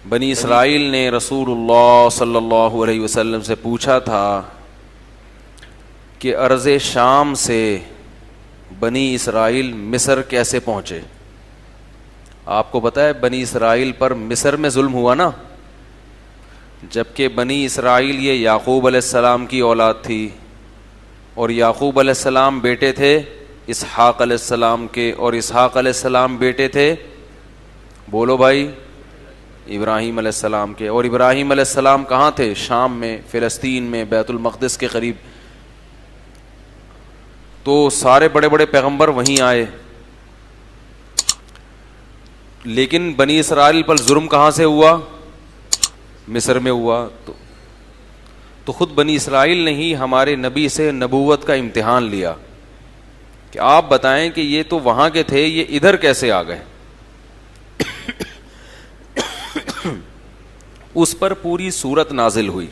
بنی اسرائیل نے رسول اللہ صلی اللہ علیہ وسلم سے پوچھا تھا کہ ارض شام سے بنی اسرائیل مصر کیسے پہنچے. آپ کو پتہ ہے بنی اسرائیل پر مصر میں ظلم ہوا نا, جبکہ بنی اسرائیل یہ یعقوب علیہ السلام کی اولاد تھی, اور یعقوب علیہ السلام بیٹے تھے اسحاق علیہ السلام کے, اور اسحاق علیہ السلام بیٹے تھے, بولو بھائی, ابراہیم علیہ السلام کے. اور ابراہیم علیہ السلام کہاں تھے؟ شام میں, فلسطین میں, بیت المقدس کے قریب. تو سارے بڑے بڑے پیغمبر وہیں آئے, لیکن بنی اسرائیل پر ظلم کہاں سے ہوا؟ مصر میں ہوا. تو خود بنی اسرائیل نے ہی ہمارے نبی سے نبوت کا امتحان لیا کہ آپ بتائیں کہ یہ تو وہاں کے تھے, یہ ادھر کیسے آ گئے. اس پر پوری سورت نازل ہوئی,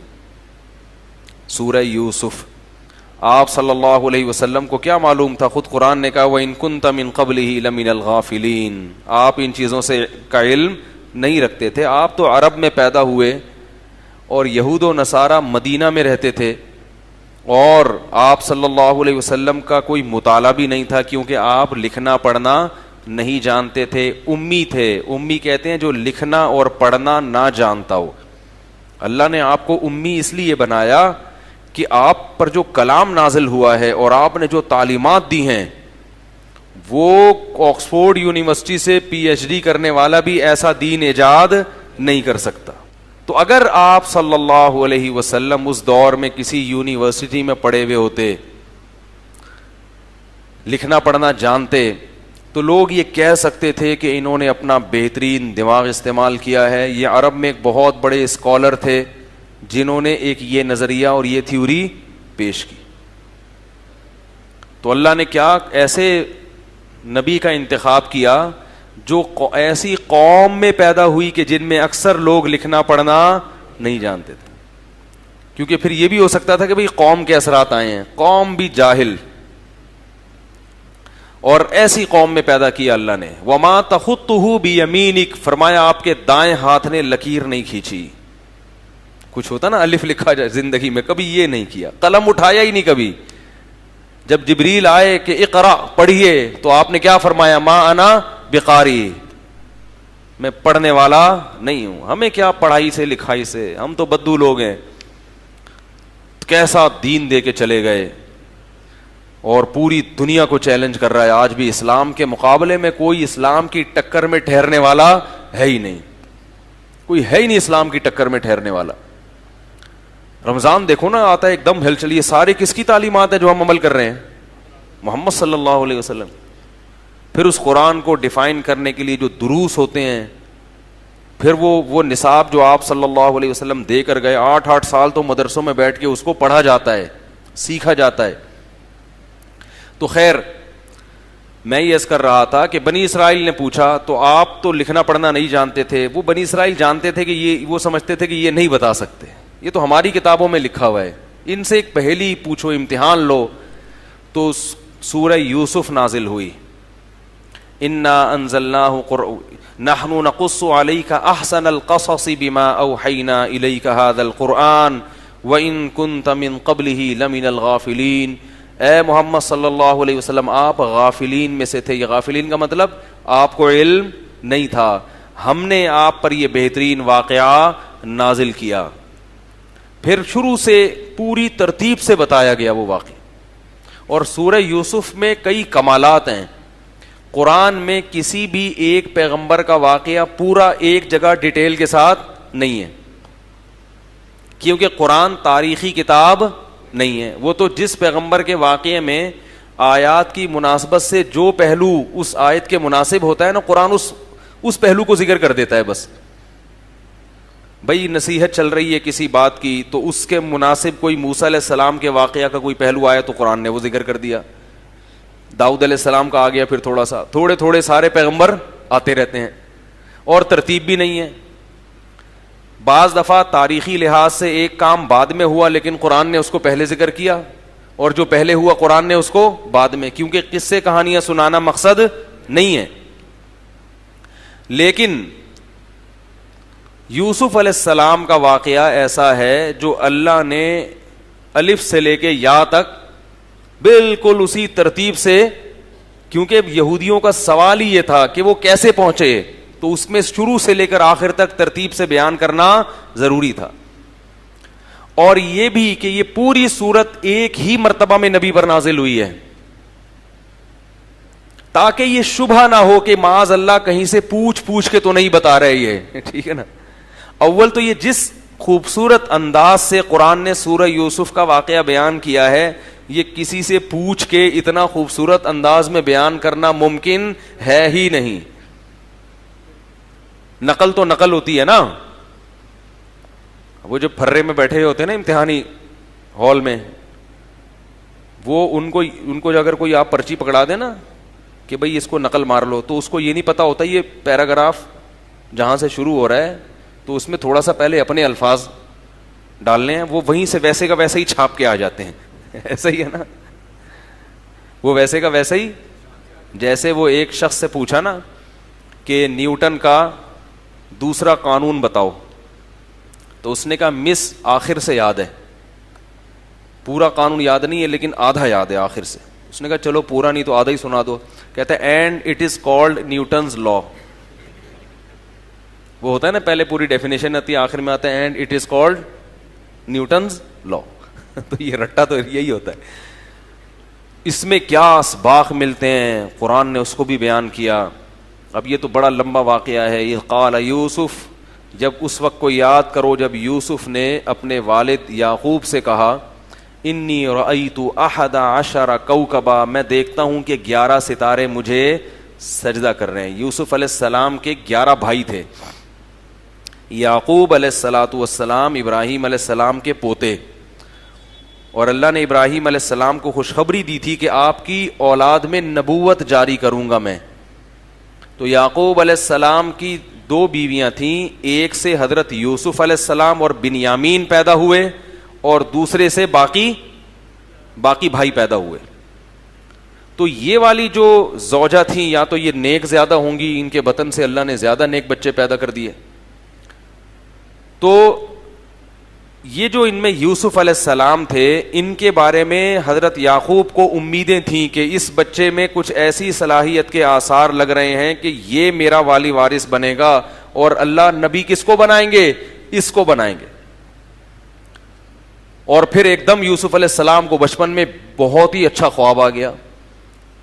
سورہ یوسف. آپ صلی اللہ علیہ وسلم کو کیا معلوم تھا؟ خود قرآن نے کہا وَإِن كُنتَ مِن قَبْلِهِ لَمِنَ الْغَافِلِينَ. آپ ان چیزوں سے کا علم نہیں رکھتے تھے. آپ تو عرب میں پیدا ہوئے اور یہود و نصارہ مدینہ میں رہتے تھے, اور آپ صلی اللہ علیہ وسلم کا کوئی مطالعہ بھی نہیں تھا, کیونکہ آپ لکھنا پڑھنا نہیں جانتے تھے, امی تھے. امی کہتے ہیں جو لکھنا اور پڑھنا نہ جانتا ہو. اللہ نے آپ کو امی اس لیے بنایا کہ آپ پر جو کلام نازل ہوا ہے اور آپ نے جو تعلیمات دی ہیں وہ آکسفورڈ یونیورسٹی سے پی ایچ ڈی کرنے والا بھی ایسا دین ایجاد نہیں کر سکتا. تو اگر آپ صلی اللہ علیہ وسلم اس دور میں کسی یونیورسٹی میں پڑھے ہوئے ہوتے, لکھنا پڑھنا جانتے, تو لوگ یہ کہہ سکتے تھے کہ انہوں نے اپنا بہترین دماغ استعمال کیا ہے. یہ عرب میں ایک بہت بڑے اسکالر تھے جنہوں نے ایک یہ نظریہ اور یہ تھیوری پیش کی. تو اللہ نے کیا ایسے نبی کا انتخاب کیا جو ایسی قوم میں پیدا ہوئی کہ جن میں اکثر لوگ لکھنا پڑھنا نہیں جانتے تھے, کیونکہ پھر یہ بھی ہو سکتا تھا کہ بھئی قوم کے اثرات آئے ہیں, قوم بھی جاہل, اور ایسی قوم میں پیدا کیا اللہ نے. وما تخطہ بیمینک, فرمایا آپ کے دائیں ہاتھ نے لکیر نہیں کھینچی. کچھ ہوتا نا الف لکھا جائے زندگی میں, کبھی یہ نہیں کیا, قلم اٹھایا ہی نہیں کبھی. جب جبریل آئے کہ اقرا پڑھیے, تو آپ نے کیا فرمایا؟ ما انا بقاری, میں پڑھنے والا نہیں ہوں. ہمیں کیا پڑھائی سے لکھائی سے, ہم تو بدو لوگ ہیں. کیسا دین دے کے چلے گئے, اور پوری دنیا کو چیلنج کر رہا ہے. آج بھی اسلام کے مقابلے میں کوئی اسلام کی ٹکر میں ٹھہرنے والا ہے ہی نہیں, کوئی ہے ہی نہیں اسلام کی ٹکر میں ٹھہرنے والا. رمضان دیکھو نا آتا ہے ایک دم ہل چلی. سارے کس کی تعلیمات ہیں جو ہم عمل کر رہے ہیں؟ محمد صلی اللہ علیہ وسلم. پھر اس قرآن کو ڈیفائن کرنے کے لیے جو دروس ہوتے ہیں, پھر وہ نصاب جو آپ صلی اللہ علیہ وسلم دے کر گئے, 8 سال تو مدرسوں میں بیٹھ کے اس کو پڑھا جاتا ہے, سیکھا جاتا ہے. تو خیر, میں یہ عرض کر رہا تھا کہ بنی اسرائیل نے پوچھا, تو آپ تو لکھنا پڑھنا نہیں جانتے تھے. وہ بنی اسرائیل جانتے تھے کہ وہ سمجھتے تھے کہ یہ نہیں بتا سکتے, یہ تو ہماری کتابوں میں لکھا ہوا ہے, ان سے ایک پہلی پوچھو, امتحان لو. تو سورہ یوسف نازل ہوئی. انا انزلناہ نحن نقص علیک احسن القصص بما اوحینا الیک ھذا القرآن وان کنت من قبلہ لمن الغافلین. اے محمد صلی اللہ علیہ وسلم, آپ غافلین میں سے تھے. یہ غافلین کا مطلب آپ کو علم نہیں تھا, ہم نے آپ پر یہ بہترین واقعہ نازل کیا. پھر شروع سے پوری ترتیب سے بتایا گیا وہ واقعہ. اور سورہ یوسف میں کئی کمالات ہیں. قرآن میں کسی بھی ایک پیغمبر کا واقعہ پورا ایک جگہ ڈیٹیل کے ساتھ نہیں ہے, کیونکہ قرآن تاریخی کتاب نہیں ہے. وہ تو جس پیغمبر کے واقعے میں آیات کی مناسبت سے جو پہلو اس آیت کے مناسب ہوتا ہے نا, قرآن اس پہلو کو ذکر کر دیتا ہے بس. بھئی نصیحت چل رہی ہے کسی بات کی, تو اس کے مناسب کوئی موسیٰ علیہ السلام کے واقعہ کا کوئی پہلو آیا تو قرآن نے وہ ذکر کر دیا. داؤد علیہ السلام کا آ گیا, پھر تھوڑا سا, تھوڑے تھوڑے سارے پیغمبر آتے رہتے ہیں, اور ترتیب بھی نہیں ہے. بعض دفعہ تاریخی لحاظ سے ایک کام بعد میں ہوا لیکن قرآن نے اس کو پہلے ذکر کیا, اور جو پہلے ہوا قرآن نے اس کو بعد میں, کیونکہ قصے کہانیاں سنانا مقصد نہیں ہے. لیکن یوسف علیہ السلام کا واقعہ ایسا ہے جو اللہ نے الف سے لے کے یا تک بالکل اسی ترتیب سے، کیونکہ یہودیوں کا سوال ہی یہ تھا کہ وہ کیسے پہنچے، تو اس میں شروع سے لے کر آخر تک ترتیب سے بیان کرنا ضروری تھا. اور یہ بھی کہ یہ پوری سورت ایک ہی مرتبہ میں نبی پر نازل ہوئی ہے، تاکہ یہ شبہ نہ ہو کہ معاذ اللہ کہیں سے پوچھ کے تو نہیں بتا رہے یہ. ٹھیک ہے نا. اول تو یہ جس خوبصورت انداز سے قرآن نے سورہ یوسف کا واقعہ بیان کیا ہے، یہ کسی سے پوچھ کے اتنا خوبصورت انداز میں بیان کرنا ممکن ہے ہی نہیں. نقل تو نقل ہوتی ہے نا. وہ جو پھرے میں بیٹھے ہوتے ہیں نا امتحانی ہال میں، وہ ان کو اگر کوئی آپ پرچی پکڑا دے نا کہ بھئی اس کو نقل مار لو، تو اس کو یہ نہیں پتا ہوتا یہ پیراگراف جہاں سے شروع ہو رہا ہے تو اس میں تھوڑا سا پہلے اپنے الفاظ ڈالنے ہیں، وہ وہیں سے ویسے کا ویسے ہی چھاپ کے آ جاتے ہیں. ایسا ہی ہے نا. وہ ویسے کا ویسا ہی، جیسے وہ ایک شخص سے پوچھا نا کہ نیوٹن کا دوسرا قانون بتاؤ، تو اس نے کہا مس آخر سے یاد ہے، پورا قانون یاد نہیں ہے لیکن آدھا یاد ہے آخر سے. اس نے کہا چلو پورا نہیں تو آدھا ہی سنا دو. کہتا ہے and it is called Newton's law. وہ ہوتا ہے نا پہلے پوری ڈیفینیشن آتی ہے، آخر میں آتا ہے and it is called Newton's law. تو یہ رٹا تو یہی ہوتا ہے. اس میں کیا اسباق ملتے ہیں قرآن نے اس کو بھی بیان کیا. اب یہ تو بڑا لمبا واقعہ ہے. یہ قال یوسف، جب اس وقت کو یاد کرو جب یوسف نے اپنے والد یعقوب سے کہا انی رأیت احد عشر کوکبا، میں دیکھتا ہوں کہ 11 ستارے مجھے سجدہ کر رہے ہیں. یوسف علیہ السلام کے 11 بھائی تھے. یعقوب علیہ الصلوۃ والسلام ابراہیم علیہ السلام کے پوتے، اور اللہ نے ابراہیم علیہ السلام کو خوشخبری دی تھی کہ آپ کی اولاد میں نبوت جاری کروں گا میں. تو یعقوب علیہ السلام کی 2 بیویاں تھیں، ایک سے حضرت یوسف علیہ السلام اور بنیامین پیدا ہوئے، اور دوسرے سے باقی بھائی پیدا ہوئے. تو یہ والی جو زوجہ تھیں یا تو یہ نیک زیادہ ہوں گی، ان کے بطن سے اللہ نے زیادہ نیک بچے پیدا کر دیے. تو یہ جو ان میں یوسف علیہ السلام تھے، ان کے بارے میں حضرت یعقوب کو امیدیں تھیں کہ اس بچے میں کچھ ایسی صلاحیت کے آثار لگ رہے ہیں کہ یہ میرا والی وارث بنے گا، اور اللہ نبی کس کو بنائیں گے؟ اس کو بنائیں گے. اور پھر ایک دم یوسف علیہ السلام کو بچپن میں بہت ہی اچھا خواب آ گیا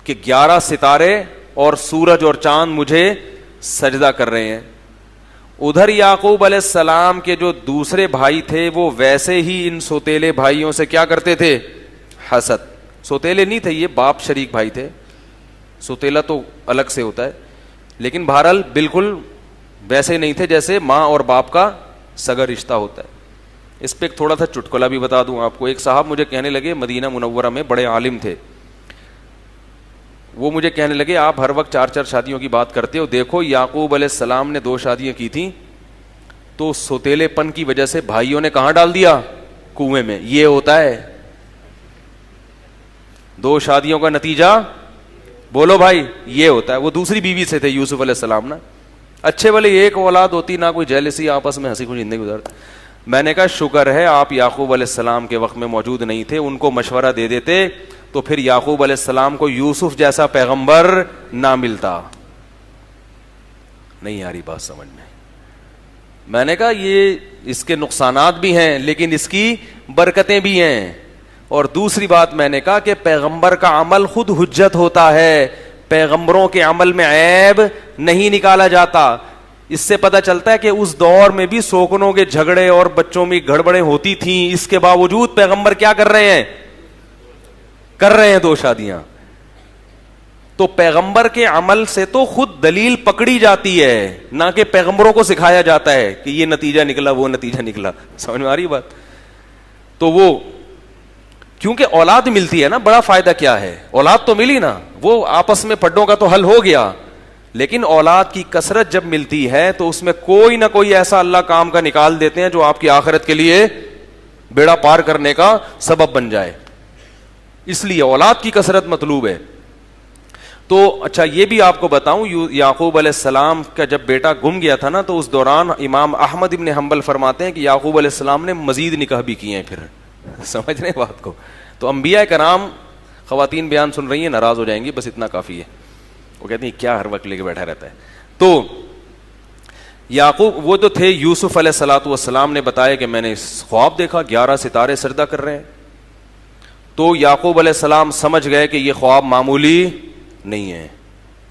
کہ 11 ستارے اور سورج اور چاند مجھے سجدہ کر رہے ہیں. ادھر یعقوب علیہ السلام کے جو دوسرے بھائی تھے وہ ویسے ہی ان سوتیلے بھائیوں سے کیا کرتے تھے؟ حسد. سوتیلے نہیں تھے، یہ باپ شریک بھائی تھے. سوتیلا تو الگ سے ہوتا ہے، لیکن بہرحال بالکل ویسے نہیں تھے جیسے ماں اور باپ کا سگا رشتہ ہوتا ہے. اس پہ ایک تھوڑا سا چٹکلا بھی بتا دوں آپ کو. ایک صاحب مجھے کہنے لگے، مدینہ منورہ میں بڑے عالم تھے، وہ مجھے کہنے لگے آپ ہر وقت 4 شادیوں کی بات کرتے ہو، دیکھو یعقوب علیہ السلام نے 2 شادیاں کی تھیں تو سوتیلے پن کی وجہ سے بھائیوں نے کہاں ڈال دیا؟ کنویں میں. یہ ہوتا ہے 2 شادیوں کا نتیجہ، بولو بھائی، یہ ہوتا ہے. وہ دوسری بیوی سے تھے یوسف علیہ السلام نا. اچھے والے ایک اولاد ہوتی، نہ کوئی جیلسی، آپس میں ہنسی خوشی زندگی گزارتے. میں نے کہا شکر ہے آپ یعقوب علیہ السلام کے وقت میں موجود نہیں تھے، ان کو مشورہ دے دیتے تو پھر یعقوب علیہ السلام کو یوسف جیسا پیغمبر نہ ملتا. نہیں آ رہی بات سمجھ میں؟ میں نے کہا یہ اس کے نقصانات بھی ہیں لیکن اس کی برکتیں بھی ہیں. اور دوسری بات میں نے کہا کہ پیغمبر کا عمل خود حجت ہوتا ہے، پیغمبروں کے عمل میں عیب نہیں نکالا جاتا. اس سے پتہ چلتا ہے کہ اس دور میں بھی سوکنوں کے جھگڑے اور بچوں میں گڑبڑیں ہوتی تھیں، اس کے باوجود پیغمبر کیا کر رہے ہیں؟ 2 شادیاں. تو پیغمبر کے عمل سے تو خود دلیل پکڑی جاتی ہے، نہ کہ پیغمبروں کو سکھایا جاتا ہے کہ یہ نتیجہ نکلا وہ نتیجہ نکلا. سمجھ میں آ رہی بات؟ تو وہ کیونکہ اولاد ملتی ہے نا، بڑا فائدہ کیا ہے؟ اولاد تو ملی نا، وہ آپس میں پڈوں کا تو حل ہو گیا، لیکن اولاد کی کثرت جب ملتی ہے تو اس میں کوئی نہ کوئی ایسا اللہ کام کا نکال دیتے ہیں جو آپ کی آخرت کے لیے بیڑا پار کرنے کا سبب بن جائے. اس لیے اولاد کی کثرت مطلوب ہے. تو اچھا یہ بھی آپ کو بتاؤں, یعقوب علیہ السلام کا جب بیٹا گم گیا تھا نا, تو اس دوران امام احمد ابن حنبل فرماتے ہیں کہ یعقوب علیہ السلام نے مزید نکاح بھی کیے ہیں پھر. سمجھ رہے ہیں بات کو؟ تو انبیاء کرام, خواتین بیان سن رہی ہیں ناراض ہو جائیں گی, بس اتنا کافی ہے. وہ کہتے ہیں کیا ہر وقت لے کے بیٹھا رہتا ہے. تو یعقوب وہ تو تھے, یوسف علیہ الصلوۃ والسلام نے بتایا کہ میں نے خواب دیکھا 11 ستارے سجدہ کر رہے ہیں. تو یعقوب علیہ السلام سمجھ گئے کہ یہ خواب معمولی نہیں ہے,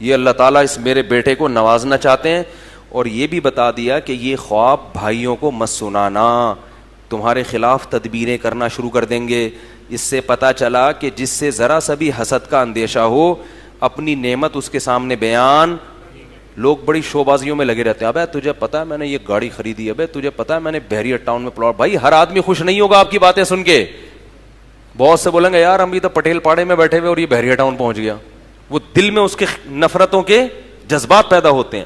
یہ اللہ تعالیٰ اس میرے بیٹے کو نوازنا چاہتے ہیں. اور یہ بھی بتا دیا کہ یہ خواب بھائیوں کو مت سنانا, تمہارے خلاف تدبیریں کرنا شروع کر دیں گے. اس سے پتہ چلا کہ جس سے ذرا سا بھی حسد کا اندیشہ ہو, اپنی نعمت اس کے سامنے بیان. لوگ بڑی شو بازیوں میں لگے رہتے ہیں, ابے تجھے پتا ہے میں نے یہ گاڑی خریدی, ابے تجھے پتا ہے میں نے بحریہ ٹاؤن میں پلاٹ. بھائی ہر آدمی خوش نہیں ہوگا آپ کی باتیں سن کے. بہت سے بولیں گے یار ہم بھی تو پٹیل پاڑے میں بیٹھے ہوئے اور یہ بحریہ ٹاؤن پہنچ گیا. وہ دل میں اس کے نفرتوں کے جذبات پیدا ہوتے ہیں.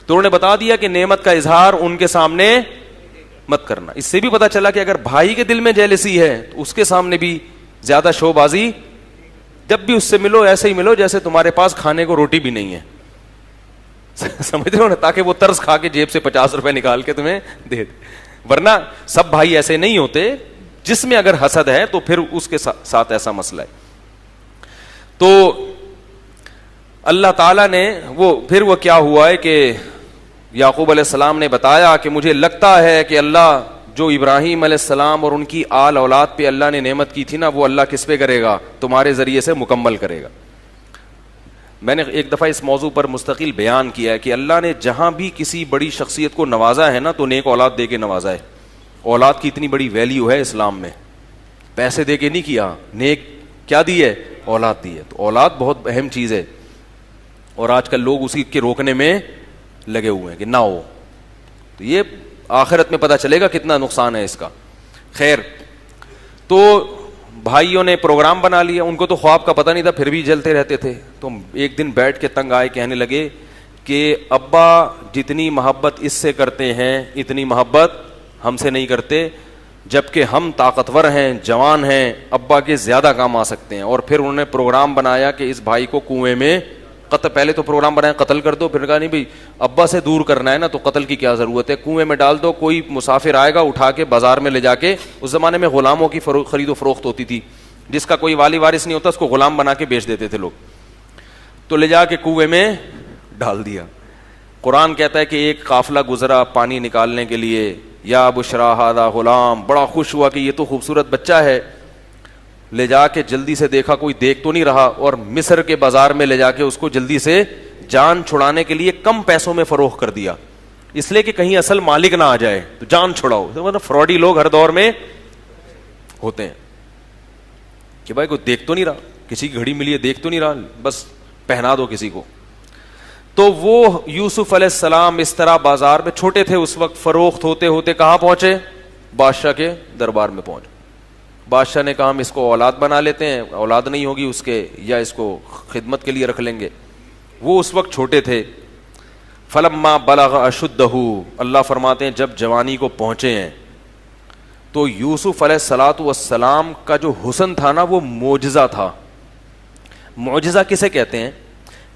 تو انہوں نے بتا دیا کہ نعمت کا اظہار ان کے سامنے مت کرنا. اس سے بھی پتا چلا کہ اگر بھائی کے دل میں جیلسی ہے تو اس کے سامنے بھی زیادہ شو بازی, جب بھی اس سے ملو ایسے ہی ملو جیسے تمہارے پاس کھانے کو روٹی بھی نہیں ہے. سمجھ رہے ہو نا, تاکہ وہ طرز کھا کے جیب سے 50 روپے نکال کے تمہیں دے دے. ورنہ سب بھائی ایسے نہیں ہوتے. جس میں اگر حسد ہے تو پھر اس کے ساتھ ایسا مسئلہ ہے. تو اللہ تعالیٰ نے پھر وہ کیا ہوا ہے کہ یعقوب علیہ السلام نے بتایا کہ مجھے لگتا ہے کہ اللہ جو ابراہیم علیہ السلام اور ان کی آل اولاد پہ اللہ نے نعمت کی تھی نا, وہ اللہ کس پہ کرے گا, تمہارے ذریعے سے مکمل کرے گا. میں نے ایک دفعہ اس موضوع پر مستقل بیان کیا ہے کہ اللہ نے جہاں بھی کسی بڑی شخصیت کو نوازا ہے نا, تو نیک اولاد دے کے نوازا ہے. اولاد کی اتنی بڑی ویلیو ہے اسلام میں, پیسے دے کے نہیں کیا, نیک کیا دی ہے, اولاد دی ہے. تو اولاد بہت اہم چیز ہے, اور آج کل لوگ اسی کے روکنے میں لگے ہوئے ہیں کہ نہ ہو. تو یہ آخرت میں پتہ چلے گا کتنا نقصان ہے اس کا. خیر, تو بھائیوں نے پروگرام بنا لیا, ان کو تو خواب کا پتہ نہیں تھا پھر بھی جلتے رہتے تھے. تو ایک دن بیٹھ کے تنگ آئے, کہنے لگے کہ ابا جتنی محبت اس سے کرتے ہیں اتنی محبت ہم سے نہیں کرتے, جبکہ ہم طاقتور ہیں, جوان ہیں, ابا کے زیادہ کام آ سکتے ہیں. اور پھر انہوں نے پروگرام بنایا کہ اس بھائی کو کنویں میں پہلے تو پروگرام بنایا قتل کر دو, پھر کہا نہیں بھائی ابا سے دور کرنا ہے نا, تو قتل کی کیا ضرورت ہے, کنویں میں ڈال دو, کوئی مسافر آئے گا اٹھا کے بازار میں لے جا کے. اس زمانے میں غلاموں کی خرید و فروخت ہوتی تھی, جس کا کوئی والی وارث نہیں ہوتا اس کو غلام بنا کے بیچ دیتے تھے لوگ. تو لے جا کے کنویں میں ڈال دیا. قرآن کہتا ہے کہ ایک قافلہ گزرا پانی نکالنے کے لیے, یا بشرا ھذا غلام, بڑا خوش ہوا کہ یہ تو خوبصورت بچہ ہے. لے جا کے جلدی سے دیکھا کوئی دیکھ تو نہیں رہا, اور مصر کے بازار میں لے جا کے اس کو جلدی سے جان چھڑانے کے لیے کم پیسوں میں فروخت کر دیا, اس لیے کہ کہیں اصل مالک نہ آ جائے تو جان چھڑاؤ. مطلب فراڈی لوگ ہر دور میں ہوتے ہیں کہ بھائی کوئی دیکھ تو نہیں رہا, کسی کی گھڑی ملی ہے دیکھ تو نہیں رہا, بس پہنا دو کسی کو. تو وہ یوسف علیہ السلام اس طرح بازار میں, چھوٹے تھے اس وقت, فروخت ہوتے ہوتے کہاں پہنچے, بادشاہ کے دربار میں پہنچے. بادشاہ نے کہا ہم اس کو اولاد بنا لیتے ہیں, اولاد نہیں ہوگی اس کے, یا اس کو خدمت کے لیے رکھ لیں گے. وہ اس وقت چھوٹے تھے. فلما بلغ اشدہ, اللہ فرماتے ہیں جب جوانی کو پہنچے ہیں, تو یوسف علیہ الصلوۃ والسلام کا جو حسن تھا نا وہ معجزہ تھا. معجزہ کسے کہتے ہیں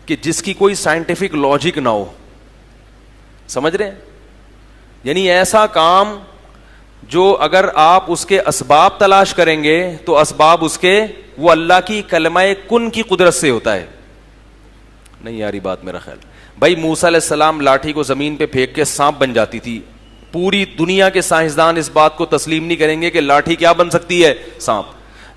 کہ جس کی کوئی سائنٹیفک لاجک نہ ہو, سمجھ رہے ہیں, یعنی ایسا کام جو اگر آپ اس کے اسباب تلاش کریں گے تو اسباب اس کے وہ اللہ کی کلمہ کن کی قدرت سے ہوتا ہے. نہیں یاری بات میرا خیال. بھائی موسیٰ علیہ السلام لاٹھی کو زمین پہ پھینک کے سانپ بن جاتی تھی. پوری دنیا کے سائنسدان اس بات کو تسلیم نہیں کریں گے کہ لاٹھی کیا بن سکتی ہے, سانپ.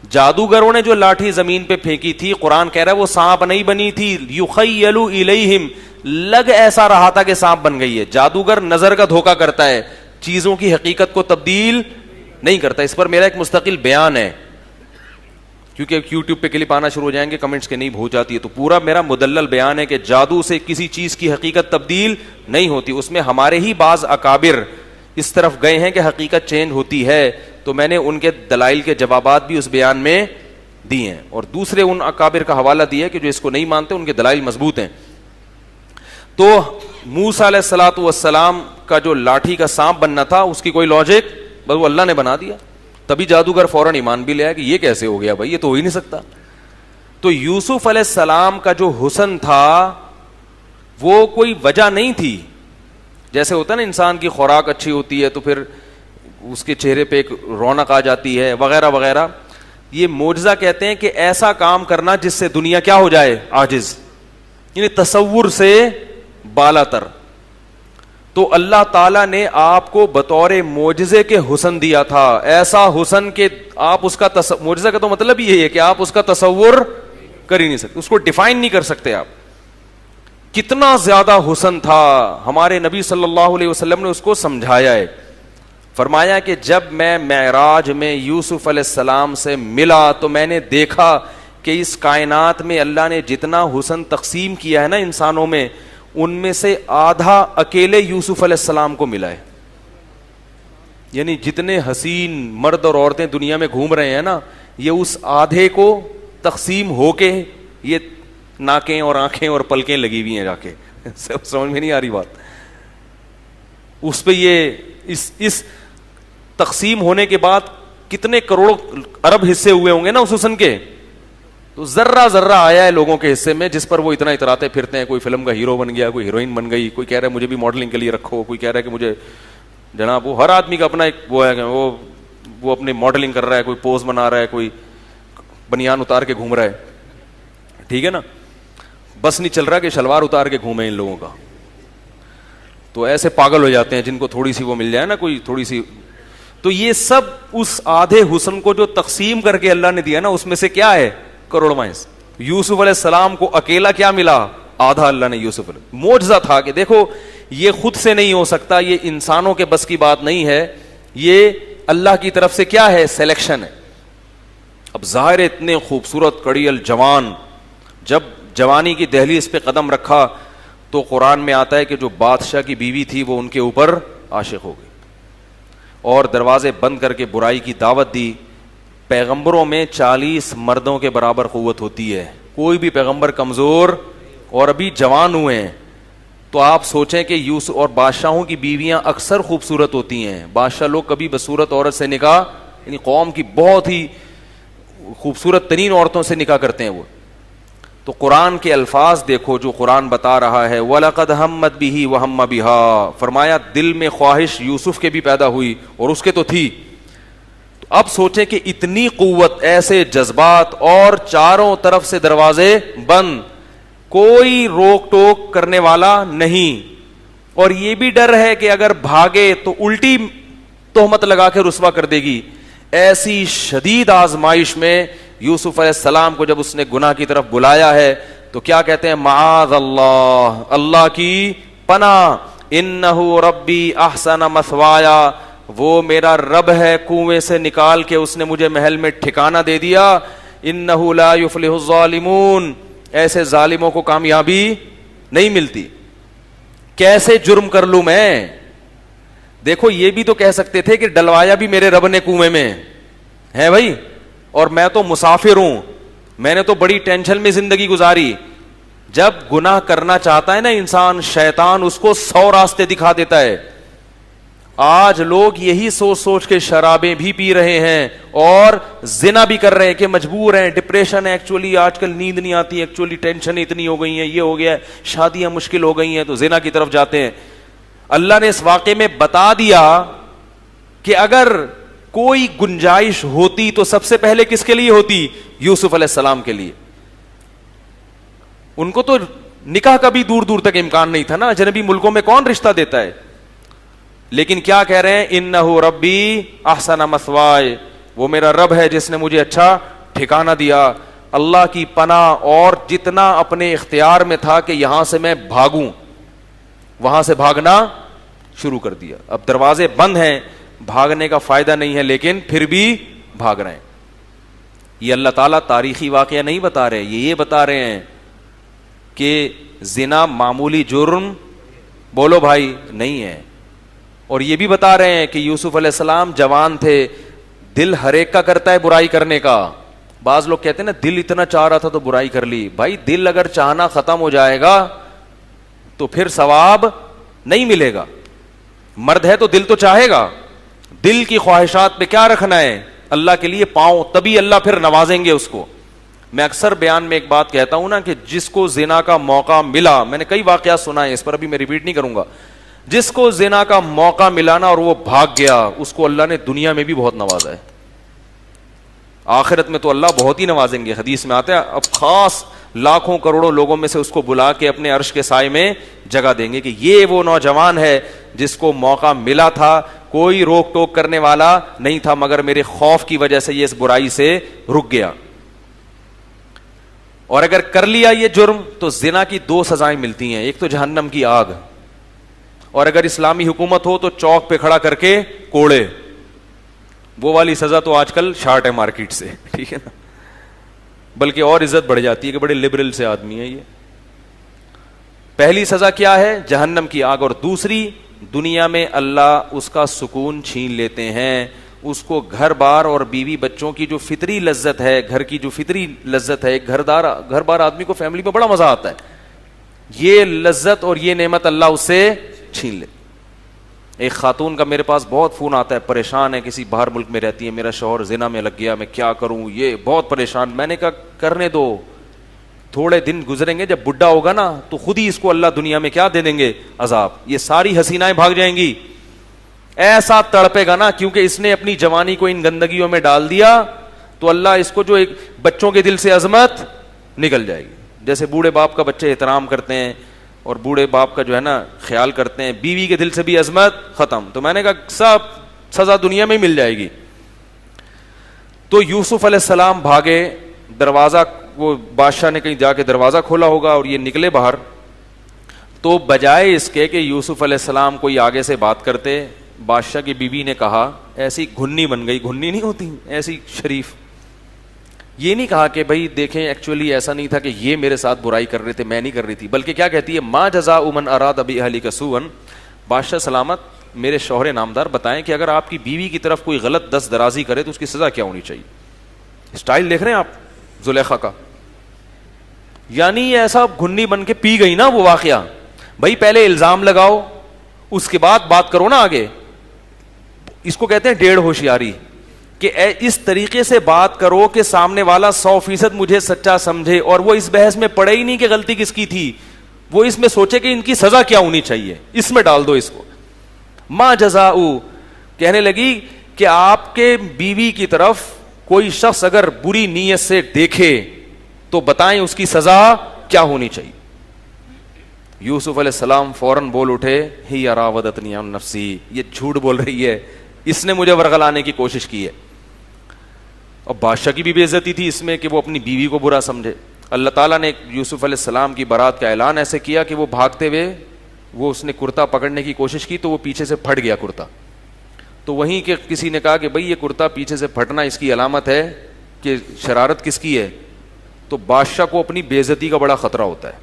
جادوگروں نے جو لاٹھی زمین پہ پھینکی تھی, قرآن کہہ رہا ہے وہ سانپ نہیں بنی تھی. یخیل الیہم, لگ ایسا رہا تھا کہ سانپ بن گئی ہے. جادوگر نظر کا دھوکہ کرتا ہے, چیزوں کی حقیقت کو تبدیل نہیں کرتا. اس پر میرا ایک مستقل بیان ہے, کیونکہ یوٹیوب پہ کلپ آنا شروع ہو جائیں گے کمنٹس کے نہیں ہو جاتی ہے, تو پورا میرا مدلل بیان ہے کہ جادو سے کسی چیز کی حقیقت تبدیل نہیں ہوتی. اس میں ہمارے ہی بعض اکابر اس طرف گئے ہیں کہ حقیقت چینج ہوتی ہے, تو میں نے ان کے دلائل کے جوابات بھی اس بیان میں دیے ہیں, اور دوسرے ان اکابر کا حوالہ دیا کہ جو اس کو نہیں مانتے ان کے دلائل مضبوط ہیں. تو موسیٰ علیہ الصلوۃ والسلام کا جو لاٹھی کا سانپ بننا تھا اس کی کوئی لاجک, بس وہ اللہ نے بنا دیا. تبھی جادوگر فوراً ایمان بھی لے آیا کہ یہ کیسے ہو گیا بھائی, یہ تو ہو ہی نہیں سکتا. تو یوسف علیہ السلام کا جو حسن تھا وہ کوئی وجہ نہیں تھی. جیسے ہوتا ہے نا انسان کی خوراک اچھی ہوتی ہے تو پھر اس کے چہرے پہ ایک رونق آ جاتی ہے وغیرہ وغیرہ. یہ معجزہ کہتے ہیں کہ ایسا کام کرنا جس سے دنیا کیا ہو جائے, عاجز, یعنی تصور سے بالا تر. تو اللہ تعالیٰ نے آپ کو بطور معجزے کے حسن دیا تھا, ایسا حسن کہ آپ اس کا معجزہ کا تو مطلب یہ ہے کہ آپ اس کا تصور کر ہی نہیں سکتے, اس کو ڈیفائن نہیں کر سکتے آپ. کتنا زیادہ حسن تھا, ہمارے نبی صلی اللہ علیہ وسلم نے اس کو سمجھایا ہے. فرمایا کہ جب میں معراج میں یوسف علیہ السلام سے ملا تو میں نے دیکھا کہ اس کائنات میں اللہ نے جتنا حسن تقسیم کیا ہے نا انسانوں میں, ان میں سے آدھا اکیلے یوسف علیہ السلام کو ملا ہے. یعنی جتنے حسین مرد اور عورتیں دنیا میں گھوم رہے ہیں نا, یہ اس آدھے کو تقسیم ہو کے یہ ناکیں اور آنکھیں اور پلکیں لگی ہوئی ہیں جا کے. سمجھ میں نہیں آ رہی بات. اس پہ یہ اس تقسیم ہونے کے بعد کتنے کروڑ ارب حصے ہوئے ہوں گے نا اس حسن کے. تو ذرہ ذرہ آیا ہے لوگوں کے حصے میں جس پر وہ اتنا اتراتے پھرتے ہیں. کوئی فلم کا ہیرو بن گیا, کوئی ہیروئن بن گئی, کوئی کہہ رہا ہے مجھے بھی ماڈلنگ کے لیے رکھو, کوئی کہہ رہا ہے کہ مجھے جناب, وہ ہر آدمی کا اپنا ایک وہ ہے کہ وہ اپنی ماڈلنگ کر رہا ہے, کوئی پوز بنا رہا ہے, کوئی بنیان اتار کے گھوم رہا ہے. ٹھیک ہے نا, بس نہیں چل رہا کہ شلوار اتار کے گھومے ان لوگوں کا. تو ایسے پاگل ہو جاتے ہیں جن کو تھوڑی سی وہ مل جائے نا, کوئی تھوڑی سی. تو یہ سب اس آدھے حسن کو جو تقسیم کر کے اللہ نے دیا نا, اس میں سے کیا ہے کروڑواں. یوسف علیہ السلام کو اکیلا کیا ملا, آدھا اللہ نے یوسف علیہ. معجزہ تھا کہ دیکھو یہ خود سے نہیں ہو سکتا, یہ انسانوں کے بس کی بات نہیں ہے, یہ اللہ کی طرف سے کیا ہے, سلیکشن ہے. اب ظاہر اتنے خوبصورت کڑیل جوان جب جوانی کی دہلیز پہ قدم رکھا تو قرآن میں آتا ہے کہ جو بادشاہ کی بیوی تھی وہ ان کے اوپر عاشق ہو گئی اور دروازے بند کر کے برائی کی دعوت دی. پیغمبروں میں 40 مردوں کے برابر قوت ہوتی ہے, کوئی بھی پیغمبر کمزور اور ابھی جوان ہوئے ہیں. تو آپ سوچیں کہ یوسف اور بادشاہوں کی بیویاں اکثر خوبصورت ہوتی ہیں. بادشاہ لوگ کبھی بصورت عورت سے نکاح, یعنی قوم کی بہت ہی خوبصورت ترین عورتوں سے نکاح کرتے ہیں وہ. تو قرآن کے الفاظ دیکھو جو قرآن بتا رہا ہے, وَلَقَدْ هَمَّتْ بِهِ وَهَمَّ بِهَا. فرمایا دل میں خواہش یوسف کے بھی پیدا ہوئی اور اس کے تو تھی. تو اب سوچیں کہ اتنی قوت, ایسے جذبات اور چاروں طرف سے دروازے بند, کوئی روک ٹوک کرنے والا نہیں. اور یہ بھی ڈر ہے کہ اگر بھاگے تو الٹی تہمت لگا کے رسوا کر دے گی. ایسی شدید آزمائش میں یوسف علیہ السلام کو جب اس نے گناہ کی طرف بلایا ہے تو کیا کہتے ہیں, معاذ اللہ, اللہ کی پناہ, انہ ربی احسن مثوایا, وہ میرا رب ہے, کنویں سے نکال کے اس نے مجھے محل میں ٹھکانہ دے دیا. انہ لا یفلح الظالمون, ایسے ظالموں کو کامیابی نہیں ملتی. کیسے جرم کر لوں میں. دیکھو یہ بھی تو کہہ سکتے تھے کہ ڈلوایا بھی میرے رب نے کنویں میں ہے بھائی, اور میں تو مسافر ہوں, میں نے تو بڑی ٹینشن میں زندگی گزاری. جب گناہ کرنا چاہتا ہے نا انسان, شیطان اس کو 100 راستے دکھا دیتا ہے. آج لوگ یہی سوچ سوچ کے شرابیں بھی پی رہے ہیں اور زنا بھی کر رہے ہیں کہ مجبور ہیں, ڈپریشن ہے, ایکچولی آج کل نیند نہیں آتی, ایکچولی ٹینشن اتنی ہو گئی ہیں, یہ ہو گیا ہے, شادیاں مشکل ہو گئی ہیں, تو زنا کی طرف جاتے ہیں. اللہ نے اس واقعے میں بتا دیا کہ اگر کوئی گنجائش ہوتی تو سب سے پہلے کس کے لیے ہوتی, یوسف علیہ السلام کے لیے. ان کو تو نکاح کا بھی دور دور تک امکان نہیں تھا نا, اجنبی ملکوں میں کون رشتہ دیتا ہے. لیکن کیا کہہ رہے ہیں, انہ ربی احسن مثوائے, وہ میرا رب ہے جس نے مجھے اچھا ٹھکانہ دیا. اللہ کی پناہ, اور جتنا اپنے اختیار میں تھا کہ یہاں سے میں بھاگوں, وہاں سے بھاگنا شروع کر دیا. اب دروازے بند ہیں, بھاگنے کا فائدہ نہیں ہے, لیکن پھر بھی بھاگ رہے ہیں. یہ اللہ تعالیٰ تاریخی واقعہ نہیں بتا رہے, یہ بتا رہے ہیں کہ زنا معمولی جرم بولو بھائی نہیں ہے. اور یہ بھی بتا رہے ہیں کہ یوسف علیہ السلام جوان تھے, دل ہر ایک کا کرتا ہے برائی کرنے کا. بعض لوگ کہتے ہیں نا دل اتنا چاہ رہا تھا تو برائی کر لی. بھائی دل اگر چاہنا ختم ہو جائے گا تو پھر ثواب نہیں ملے گا. مرد ہے تو دل تو چاہے گا, دل کی خواہشات پہ کیا رکھنا ہے, اللہ کے لیے پاؤں, تبھی اللہ پھر نوازیں گے اس کو. میں اکثر بیان میں ایک بات کہتا ہوں نا کہ جس کو زنا کا موقع ملا, میں نے کئی واقعات سنا ہے اس پر, ابھی میں ریپیٹ نہیں کروں گا, جس کو زنا کا موقع ملا نا اور وہ بھاگ گیا, اس کو اللہ نے دنیا میں بھی بہت نوازا ہے, آخرت میں تو اللہ بہت ہی نوازیں گے. حدیث میں آتا ہے اب خاص لاکھوں کروڑوں لوگوں میں سے اس کو بلا کے اپنے عرش کے سائے میں جگہ دیں گے کہ یہ وہ نوجوان ہے جس کو موقع ملا تھا, کوئی روک ٹوک کرنے والا نہیں تھا, مگر میرے خوف کی وجہ سے یہ اس برائی سے رک گیا. اور اگر کر لیا یہ جرم تو زنا کی 2 سزائیں ملتی ہیں, ایک تو جہنم کی آگ, اور اگر اسلامی حکومت ہو تو چوک پہ کھڑا کر کے کوڑے. وہ والی سزا تو آج کل شارٹ ہے مارکیٹ سے, ٹھیک ہے نا, بلکہ اور عزت بڑھ جاتی ہے کہ بڑے لبرل سے آدمی ہے یہ. پہلی سزا کیا ہے؟ جہنم کی آگ. اور دوسری, دنیا میں اللہ اس کا سکون چھین لیتے ہیں, اس کو گھر بار اور بیوی بچوں کی جو فطری لذت ہے, گھر کی جو فطری لذت ہے, گھر بار آدمی کو فیملی میں بڑا مزہ آتا ہے, یہ لذت اور یہ نعمت اللہ اس سے چھین لے. ایک خاتون کا میرے پاس بہت فون آتا ہے, پریشان ہے, کسی باہر ملک میں رہتی ہے, میرا شوہر زنا میں لگ گیا, میں کیا کروں, یہ بہت پریشان. میں نے کہا کرنے دو, تھوڑے دن گزریں گے, جب بڈھا ہوگا نا تو خود ہی اس کو اللہ دنیا میں کیا دے دیں گے, عذاب. یہ ساری حسینائیں بھاگ جائیں گی, ایسا تڑپے گا نا, کیونکہ اس نے اپنی جوانی کو ان گندگیوں میں ڈال دیا, تو اللہ اس کو جو ایک بچوں کے دل سے عظمت نکل جائے گی. جیسے بوڑھے باپ کا بچے احترام کرتے ہیں اور بوڑھے باپ کا جو ہے نا خیال کرتے ہیں, بیوی کے دل سے بھی عظمت ختم. تو میں نے کہا سب سزا دنیا میں مل جائے گی. تو یوسف علیہ السلام بھاگے, دروازہ, وہ بادشاہ نے کہیں جا کے دروازہ کھولا ہوگا اور یہ نکلے باہر. تو بجائے اس کے کہ یوسف علیہ السلام کوئی آگے سے بات کرتے, بادشاہ کی بیوی نے کہا, ایسی گھنی بن گئی, گھنی نہیں ہوتی ایسی شریف, یہ نہیں کہا کہ بھائی دیکھیں ایکچولی ایسا نہیں تھا کہ یہ میرے ساتھ برائی کر رہے تھے, میں نہیں کر رہی تھی, بلکہ کیا کہتی ہے, ما جزاء من اراد باہلک سوءا, بادشاہ سلامت میرے شوہر نامدار بتائیں کہ اگر آپ کی بیوی کی طرف کوئی غلط دست درازی کرے تو اس کی سزا کیا ہونی چاہیے. اسٹائل دیکھ رہے ہیں آپ زلیخا کا, یعنی ایسا گھنی بن کے پی گئی نا وہ واقعہ. بھائی پہلے الزام لگاؤ, اس کے بعد بات کرو نا آگے. اس کو کہتے ہیں 1.5 ہوشیاری, کہ اس طریقے سے بات کرو کہ سامنے والا 100% مجھے سچا سمجھے, اور وہ اس بحث میں پڑے ہی نہیں کہ غلطی کس کی تھی, وہ اس میں سوچے کہ ان کی سزا کیا ہونی چاہیے, اس میں ڈال دو اس کو. ما جزاء, کہنے لگی کہ آپ کے بیوی کی طرف کوئی شخص اگر بری نیت سے دیکھے تو بتائیں اس کی سزا کیا ہونی چاہیے. یوسف علیہ السلام فوراً بول اٹھے, ہی راودتنی عن نفسی, یہ جھوٹ بول رہی ہے, اس نے مجھے ورغلانے کی کوشش کی ہے. اور بادشاہ کی بھی بے عزتی تھی اس میں کہ وہ اپنی بیوی کو برا سمجھے. اللہ تعالیٰ نے یوسف علیہ السلام کی برات کا اعلان ایسے کیا کہ وہ بھاگتے ہوئے, وہ اس نے کرتا پکڑنے کی کوشش کی تو وہ پیچھے سے پھٹ گیا کرتا. تو وہیں کہ کسی نے کہا کہ بھئی یہ کرتا پیچھے سے پھٹنا اس کی علامت ہے کہ شرارت کس کی ہے. تو بادشاہ کو اپنی بے عزتی کا بڑا خطرہ ہوتا ہے.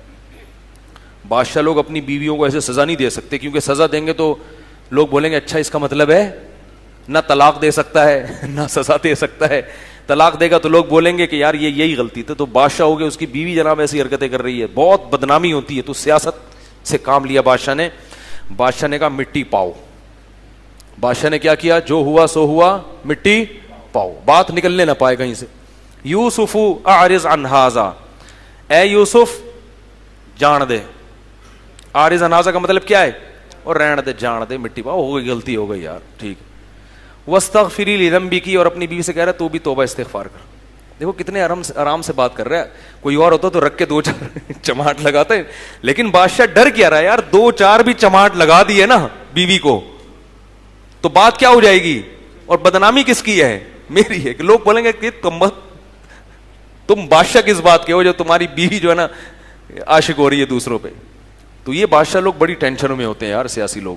بادشاہ لوگ اپنی بیویوں کو ایسے سزا نہیں دے سکتے, کیونکہ سزا دیں گے تو لوگ بولیں گے اچھا اس کا مطلب ہے نہ طلاق دے سکتا ہے نہ سزا دے سکتا ہے. طلاق دے گا تو لوگ بولیں گے کہ یار یہ یہی غلطی تھی. تو بادشاہ ہو گئے, اس کی بیوی جناب ایسی حرکتیں کر رہی ہے, بہت بدنامی ہوتی ہے. تو سیاست سے کام لیا بادشاہ نے کہا مٹی پاؤ. بادشاہ نے کیا کیا, جو ہوا سو ہوا, مٹی پاؤ, بات نکلنے نہ پائے کہیں سے. یوسف اعرض عن ھذا, اے یوسف جان دے. اعرض عن ھذا کا مطلب کیا ہے, اور رہن دے, جان دے, مٹی پاؤ, ہو گئی غلطی ہو گئی یار, ٹھیک. واستغفری لذنبک, اور اپنی بیوی سے کہہ رہا ہے تو بھی توبہ استغفار کر. دیکھو کتنے آرام سے بات کر رہا ہے. کوئی اور ہوتا تو رکھ کے 2-4 چماٹ لگاتے, لیکن بادشاہ ڈر کیا رہا ہے یار, 2-4 بھی چماٹ لگا دیے نا بیوی کو تو بات کیا ہو جائے گی, اور بدنامی کس کی ہے, میری ہے. کہ لوگ بولیں گے کہ تم بادشاہ کس بات کے ہو جو تمہاری بیوی جو ہے نا عاشق ہو رہی ہے دوسروں پہ. تو یہ بادشاہ لوگ بڑی ٹینشنوں میں ہوتے ہیں یار, سیاسی لوگ.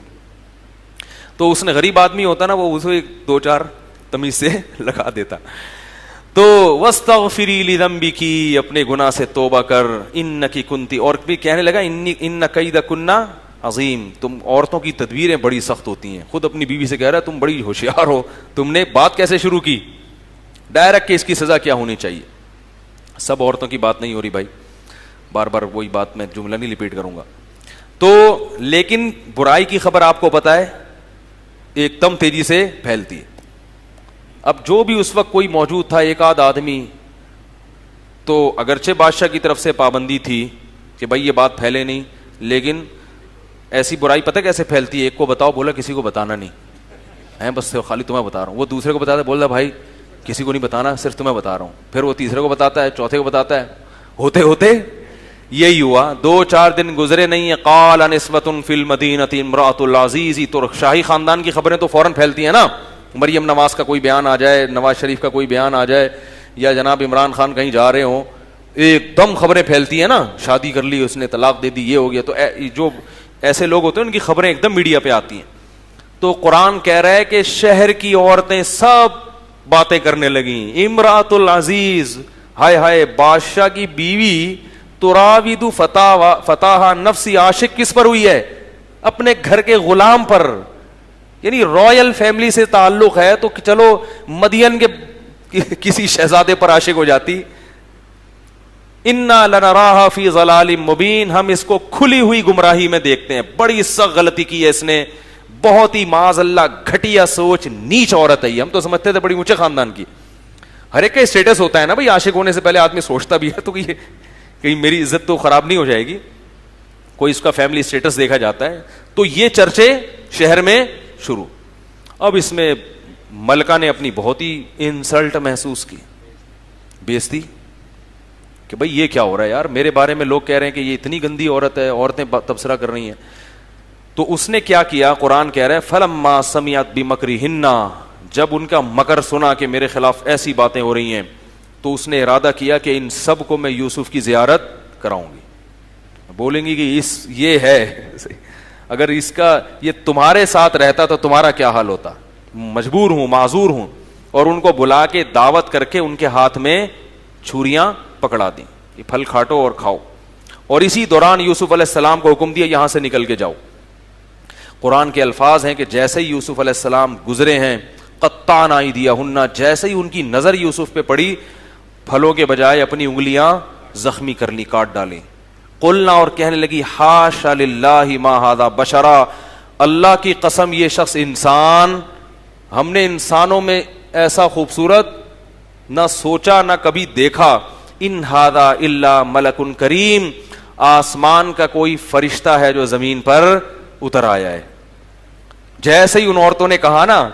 تو اس نے غریب آدمی ہوتا نا, وہ اسے 2-4 تمیز سے لگا دیتا. تو واستغفری لذنبک, اپنے گناہ سے توبہ کر, انکی کنتی, اور بھی کہنے لگا ان کیدکن عظیم, تم عورتوں کی تدبیریں بڑی سخت ہوتی ہیں. خود اپنی بیوی سے کہہ رہا ہے تم بڑی ہوشیار ہو, تم نے بات کیسے شروع کی ڈائریکٹ کہ اس کی سزا کیا ہونی چاہیے. سب عورتوں کی بات نہیں ہو رہی بھائی, بار بار وہی بات میں جملہ نہیں ریپیٹ کروں گا. تو لیکن برائی کی خبر آپ کو پتا ہے ایک دم تیزی سے پھیلتی ہے. اب جو بھی اس وقت کوئی موجود تھا, ایک آدھ آدمی, تو اگرچہ بادشاہ کی طرف سے پابندی تھی کہ بھائی یہ بات پھیلے نہیں, لیکن ایسی برائی پتہ کیسے پھیلتی ہے, ایک کو بتاؤ, بولا کسی کو بتانا نہیں ہے, بس خالی تمہیں بتا رہا ہوں. وہ دوسرے کو بتاتا ہے, بول رہا بھائی کسی کو نہیں بتانا, صرف تمہیں بتا رہا ہوں. پھر وہ تیسرے کو بتاتا ہے, چوتھے کو بتاتا ہے, ہوتے ہوتے یہی ہوا. 2-4 دن گزرے نہیں, قال نسوۃ فی المدینہ امرأۃ العزیز. تو شاہی خاندان کی خبریں تو فوراً پھیلتی ہیں نا, مریم نواز کا کوئی بیان آ جائے, نواز شریف کا کوئی بیان آ جائے, یا جناب عمران خان کہیں جا رہے ہوں, ایک دم خبریں پھیلتی ہیں نا, شادی کر لی اس نے, طلاق دے دی, یہ ہو گیا. تو جو ایسے لوگ ہوتے ہیں ان کی خبریں ایک دم میڈیا پہ آتی ہیں. تو قرآن کہہ رہا ہے کہ شہر کی عورتیں سب باتیں کرنے لگیں. امرأۃ العزیز, ہائے ہائے, بادشاہ کی بیوی, تراود فتاحا نفسی, عاشق کس پر ہوئی ہے؟ اپنے گھر کے غلام پر. یعنی رائل فیملی سے تعلق ہے تو چلو مدین کے کسی شہزادے پر عاشق ہو جاتی. انا لنراھا فی ضلال مبین, ہم اس کو کھلی ہوئی گمراہی میں دیکھتے ہیں. بڑی سخت غلطی کی ہے اس نے, بہت ہی معاذ اللہ گھٹیا سوچ, نیچ عورت ہے یہ. ہم تو سمجھتے تھے بڑی اونچے خاندان کی. ہر ایک کا اسٹیٹس ہوتا ہے نا بھائی, عاشق ہونے سے پہلے آدمی سوچتا بھی ہے تو یہ کہیں میری عزت تو خراب نہیں ہو جائے گی, کوئی اس کا فیملی اسٹیٹس دیکھا جاتا ہے. تو یہ چرچے شہر میں شروع. اب اس میں ملکہ نے اپنی بہت ہی انسلٹ محسوس کی, بےزتی, کہ بھائی یہ کیا ہو رہا ہے یار, میرے بارے میں لوگ کہہ رہے ہیں کہ یہ اتنی گندی عورت ہے, عورتیں تبصرہ کر رہی ہیں. تو اس نے کیا کیا, قرآن کہہ رہا ہے فلما سمعت بمکرہن, جب ان کا مکر سنا کہ میرے خلاف ایسی باتیں ہو رہی ہیں, تو اس نے ارادہ کیا کہ ان سب کو میں یوسف کی زیارت کراؤں گی. بولیں گی کہ یہ ہے, اگر اس کا یہ تمہارے ساتھ رہتا تو تمہارا کیا حال ہوتا, مجبور ہوں, معذور ہوں. اور ان کو بلا کے دعوت کر کے ان کے ہاتھ میں چھریاں پکڑا دیں, یہ پھل کھاٹو اور کھاؤ. اور اسی دوران یوسف علیہ السلام کو حکم دیا یہاں سے نکل کے جاؤ. قرآن کے الفاظ ہیں کہ جیسے ہی یوسف علیہ السلام گزرے ہیں, قطعنا ایدیہن, جیسے ہی ان کی نظر یوسف پہ پڑی, پھلوں کے بجائے اپنی انگلیاں زخمی کر لی, کاٹ ڈالیں. قلنا, اور کہنے لگی حاشا للہ ما ھذا بشرا, اللہ کی قسم یہ شخص انسان, ہم نے انسانوں میں ایسا خوبصورت نہ سوچا نہ کبھی دیکھا. ان ھذا الا ملک کریم, آسمان کا کوئی فرشتہ ہے جو زمین پر اتر آیا ہے. جیسے ہی ان عورتوں نے کہا نا,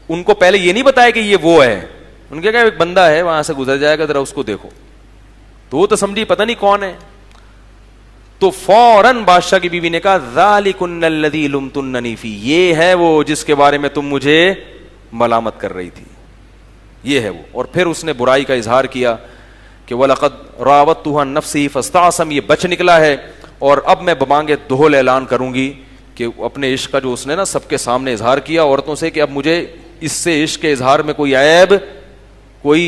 ان کو پہلے یہ نہیں بتایا کہ یہ وہ ہے, ان کے کہا ایک بندہ ہے وہاں سے گزر جائے گا, ذرا اس کو دیکھو. تو وہ تو سمجھی پتہ نہیں کون ہے. تو فوراً بادشاہ کی بیوی نے کہا ذالکن الذی لمتننی فی, یہ ہے وہ جس کے بارے میں تم مجھے ملامت کر رہی تھی, یہ ہے وہ. اور پھر اس نے برائی کا اظہار کیا کہ وَلَقَدْ رَاوَدتُّهُ عَن نَفْسِهِ فَاسْتَعْصَمَ, یہ بچ نکلا ہے, اور اب میں بمانگے دہل اعلان کروں گی کہ اپنے عشق کا جو اس نے نا سب کے سامنے اظہار کیا عورتوں سے, کہ اب مجھے اس سے عشق کے اظہار میں کوئی عیب, کوئی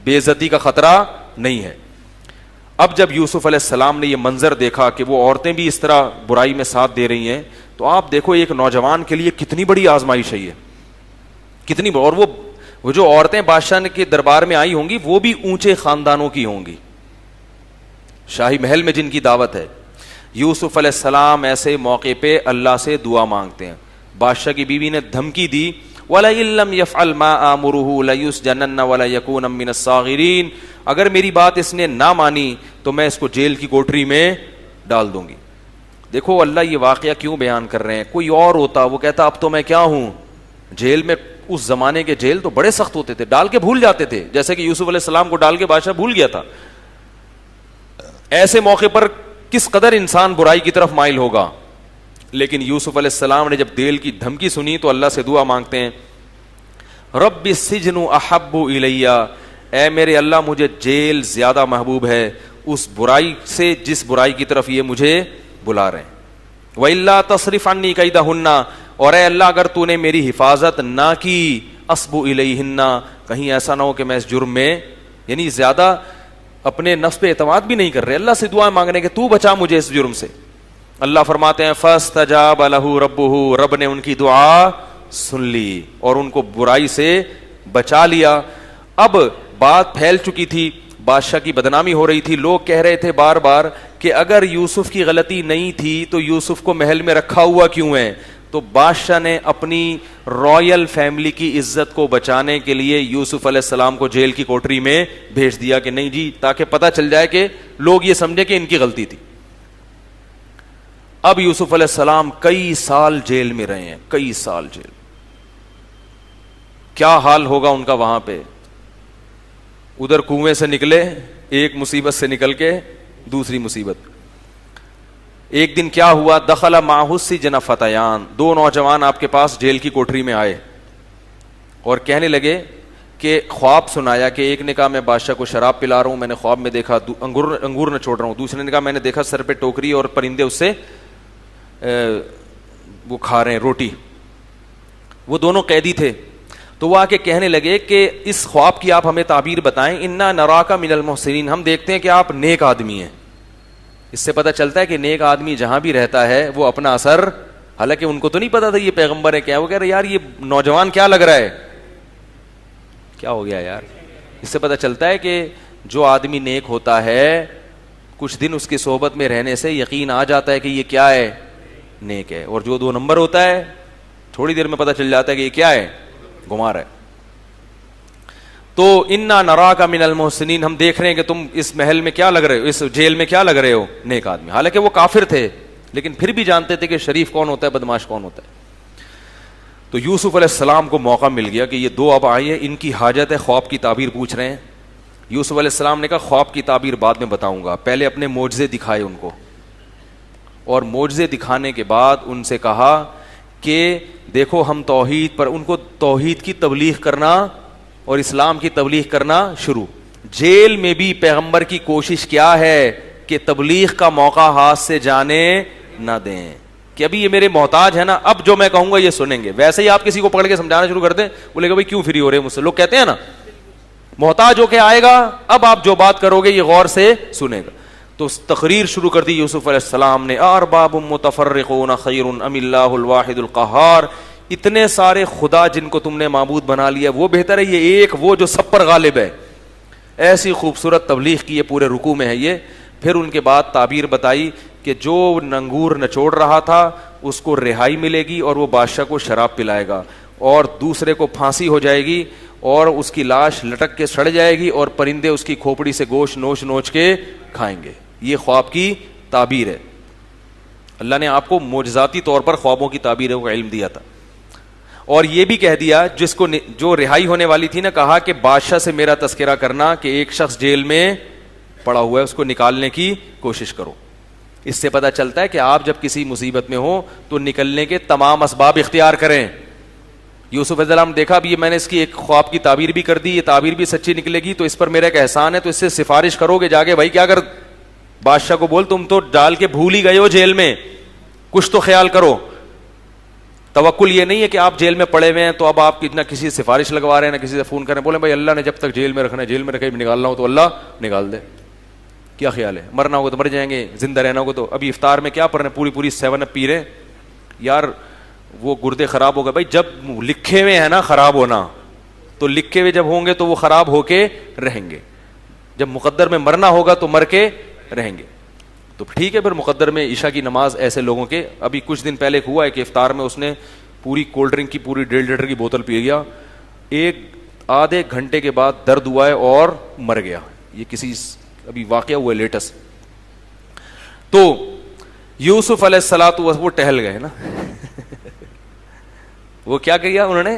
بے عزتی کا خطرہ نہیں ہے. اب جب یوسف علیہ السلام نے یہ منظر دیکھا کہ وہ عورتیں بھی اس طرح برائی میں ساتھ دے رہی ہیں, تو آپ دیکھو ایک نوجوان کے لیے کتنی بڑی آزمائش ہے یہ, کتنی بڑی. اور وہ جو عورتیں بادشاہ کے دربار میں آئی ہوں گی وہ بھی اونچے خاندانوں کی ہوں گی, شاہی محل میں جن کی دعوت ہے. یوسف علیہ السلام ایسے موقع پہ اللہ سے دعا مانگتے ہیں. بادشاہ کی بیوی نے دھمکی دی وَلَئِن لَّمْ يَفْعَلْ مَا آمُرُهُ لَيُسْجَنَنَّ وَلَيَكُونَ مِنَ الصَّاغِرِينَ, اگر میری بات اس نے نہ مانی تو میں اس کو جیل کی کوٹری میں ڈال دوں گی. دیکھو اللہ یہ واقعہ کیوں بیان کر رہے ہیں, کوئی اور ہوتا وہ کہتا اب تو میں کیا ہوں جیل میں. اس زمانے کے جیل تو بڑے سخت ہوتے تھے, ڈال کے بھول جاتے تھے, جیسے کہ یوسف علیہ السلام کو ڈال کے بادشاہ بھول گیا تھا. ایسے موقع پر کس قدر انسان برائی کی طرف مائل ہوگا. لیکن یوسف علیہ السلام نے جب جیل کی دھمکی سنی تو اللہ سے دعا مانگتے ہیں رب السجن احب الی, اے میرے اللہ مجھے جیل زیادہ محبوب ہے اس برائی سے جس برائی کی طرف یہ مجھے بلا رہے ہیں. وَإِلَّا تَصْرِفْ عَنِّي كَيْدَهُنَّ, اور اے اللہ اگر تو نے میری حفاظت نہ کی, اصب الیہن, کہیں ایسا نہ ہو کہ میں اس جرم میں, یعنی زیادہ اپنے نفس پہ اعتماد بھی نہیں کر رہے, اللہ سے دعا مانگنے کہ تو بچا مجھے اس جرم سے. اللہ فرماتے ہیں فاستجاب لہ ربہ, رب نے ان کی دعا سن لی اور ان کو برائی سے بچا لیا. اب بات پھیل چکی تھی, بادشاہ کی بدنامی ہو رہی تھی, لوگ کہہ رہے تھے بار بار کہ اگر یوسف کی غلطی نہیں تھی تو یوسف کو محل میں رکھا ہوا کیوں ہے. تو بادشاہ نے اپنی رائل فیملی کی عزت کو بچانے کے لیے یوسف علیہ السلام کو جیل کی کوٹری میں بھیج دیا کہ نہیں جی، تاکہ پتہ چل جائے کہ لوگ یہ سمجھے کہ ان کی غلطی تھی. اب یوسف علیہ السلام کئی سال جیل میں رہے ہیں، کئی سال جیل. کیا حال ہوگا ان کا وہاں پہ. ادھر کنویں سے نکلے، ایک مصیبت سے نکل کے دوسری مصیبت. ایک دن کیا ہوا، دخل معہ السجن فتیان، دو نوجوان آپ کے پاس جیل کی کوٹری میں آئے اور کہنے لگے کہ خواب سنایا کہ ایک نے کہا میں بادشاہ کو شراب پلا رہا ہوں، میں نے خواب میں دیکھا انگور نہ چھوڑ رہا ہوں. دوسرے نے کہا میں نے دیکھا سر پہ ٹوکری اور پرندے اس سے وہ کھا رہے ہیں روٹی. وہ دونوں قیدی تھے. تو وہ آ کے کہنے لگے کہ اس خواب کی آپ ہمیں تعبیر بتائیں. انا نراک من المحسنین، ہم دیکھتے ہیں کہ آپ نیک آدمی ہیں. اس سے پتہ چلتا ہے کہ نیک آدمی جہاں بھی رہتا ہے وہ اپنا اثر، حالانکہ ان کو تو نہیں پتا تھا یہ پیغمبر ہے کیا. وہ کہہ رہے یار یہ نوجوان کیا لگ رہا ہے، کیا ہو گیا یار. اس سے پتہ چلتا ہے کہ جو آدمی نیک ہوتا ہے کچھ دن اس کی صحبت میں رہنے سے یقین آ جاتا ہے کہ یہ کیا ہے، نیک ہے. اور جو 2 نمبر ہوتا ہے تھوڑی دیر میں پتہ چل جاتا ہے کہ یہ کیا ہے، گمار ہے. تو انا نراک من المحسنین، ہم دیکھ رہے ہیں کہ تم اس محل میں کیا لگ رہے ہو، اس جیل میں کیا لگ رہے ہو، نیک آدمی. حالانکہ وہ کافر تھے لیکن پھر بھی جانتے تھے کہ شریف کون ہوتا ہے، بدماش کون ہوتا ہے. تو یوسف علیہ السلام کو موقع مل گیا کہ یہ 2 اب آئے ہیں، ان کی حاجت ہے، خواب کی تعبیر پوچھ رہے ہیں. یوسف علیہ السلام نے کہا خواب کی تعبیر بعد میں بتاؤں گا، پہلے اپنے معجزے دکھائے ان کو. اور معجزے دکھانے کے بعد ان سے کہا کہ دیکھو ہم توحید پر، ان کو توحید کی تبلیغ کرنا اور اسلام کی تبلیغ کرنا شروع. جیل میں بھی پیغمبر کی کوشش کیا ہے کہ تبلیغ کا موقع ہاتھ سے جانے نہ دیں، کہ ابھی یہ میرے محتاج ہے نا، اب جو میں کہوں گا یہ سنیں گے. ویسے ہی آپ کسی کو پکڑ کے سمجھانا شروع کر دیں، بولے گا بھائی کیوں فری ہو رہے ہیں مجھ سے. لوگ کہتے ہیں نا محتاج ہو کے آئے گا، اب آپ جو بات کرو گے یہ غور سے سنے گا. تو تقریر شروع کر دی یوسف علیہ السلام نے. ارباب متفرقون خیر ام اللہ الواحد القہار، اتنے سارے خدا جن کو تم نے معبود بنا لیا وہ بہتر ہے یہ ایک وہ جو سب پر غالب ہے. ایسی خوبصورت تبلیغ کی، یہ پورے رکوع میں ہے یہ. پھر ان کے بعد تعبیر بتائی کہ جو انگور نچوڑ رہا تھا اس کو رہائی ملے گی اور وہ بادشاہ کو شراب پلائے گا، اور دوسرے کو پھانسی ہو جائے گی اور اس کی لاش لٹک کے سڑ جائے گی اور پرندے اس کی کھوپڑی سے گوشت نوچ نوچ کے کھائیں گے. یہ خواب کی تعبیر ہے. اللہ نے آپ کو معجزاتی طور پر خوابوں کی تعبیروں کا علم دیا تھا. اور یہ بھی کہہ دیا جس کو جو رہائی ہونے والی تھی نا، کہا کہ بادشاہ سے میرا تذکرہ کرنا کہ ایک شخص جیل میں پڑا ہوا ہے، اس کو نکالنے کی کوشش کرو. اس سے پتہ چلتا ہے کہ آپ جب کسی مصیبت میں ہو تو نکلنے کے تمام اسباب اختیار کریں. یوسف علیہ السلام دیکھا اب یہ میں نے اس کی ایک خواب کی تعبیر بھی کر دی، یہ تعبیر بھی سچی نکلے گی تو اس پر میرا ایک احسان ہے، تو اس سے سفارش کرو گے جا کے بھائی کیا کر بادشاہ کو بول تم تو ڈال کے بھول ہی گئے ہو جیل میں، کچھ تو خیال کرو. توکل یہ نہیں ہے کہ آپ جیل میں پڑے ہوئے ہیں تو اب آپ نہ کسی سے سفارش لگوا رہے ہیں نہ کسی سے فون کر رہے ہیں. بولے بھائی اللہ نے جب تک جیل میں رکھنا ہے جیل میں رکھے، نکالنا ہو تو اللہ نکال دے. کیا خیال ہے، مرنا ہوگا تو مر جائیں گے، زندہ رہنا ہوگا تو. ابھی افطار میں کیا پڑھ رہے ہیں، پوری 7 اپ پی رہے ہیں یار، وہ گردے خراب ہو گئے. بھائی جب لکھے ہوئے ہیں نا خراب ہونا، تو لکھے ہوئے جب ہوں گے تو وہ خراب ہو کے رہیں گے. جب مقدر میں مرنا ہوگا تو مر کے رہیں گے. تو ٹھیک ہے پھر مقدر میں عشاء کی نماز ایسے لوگوں کے. ابھی کچھ دن پہلے ہوا ہے کہ افطار میں اس نے پوری کولڈ ڈرنک کی پوری 1.5 لیٹر کی بوتل پی گیا، آدھے گھنٹے کے بعد درد ہوا ہے اور مر گیا. یہ کسی ابھی واقعہ ہوا ہے لیٹسٹ. تو یوسف علیہ الصلوۃ وہ ٹہل گئے نا وہ کیا کیا انہوں نے،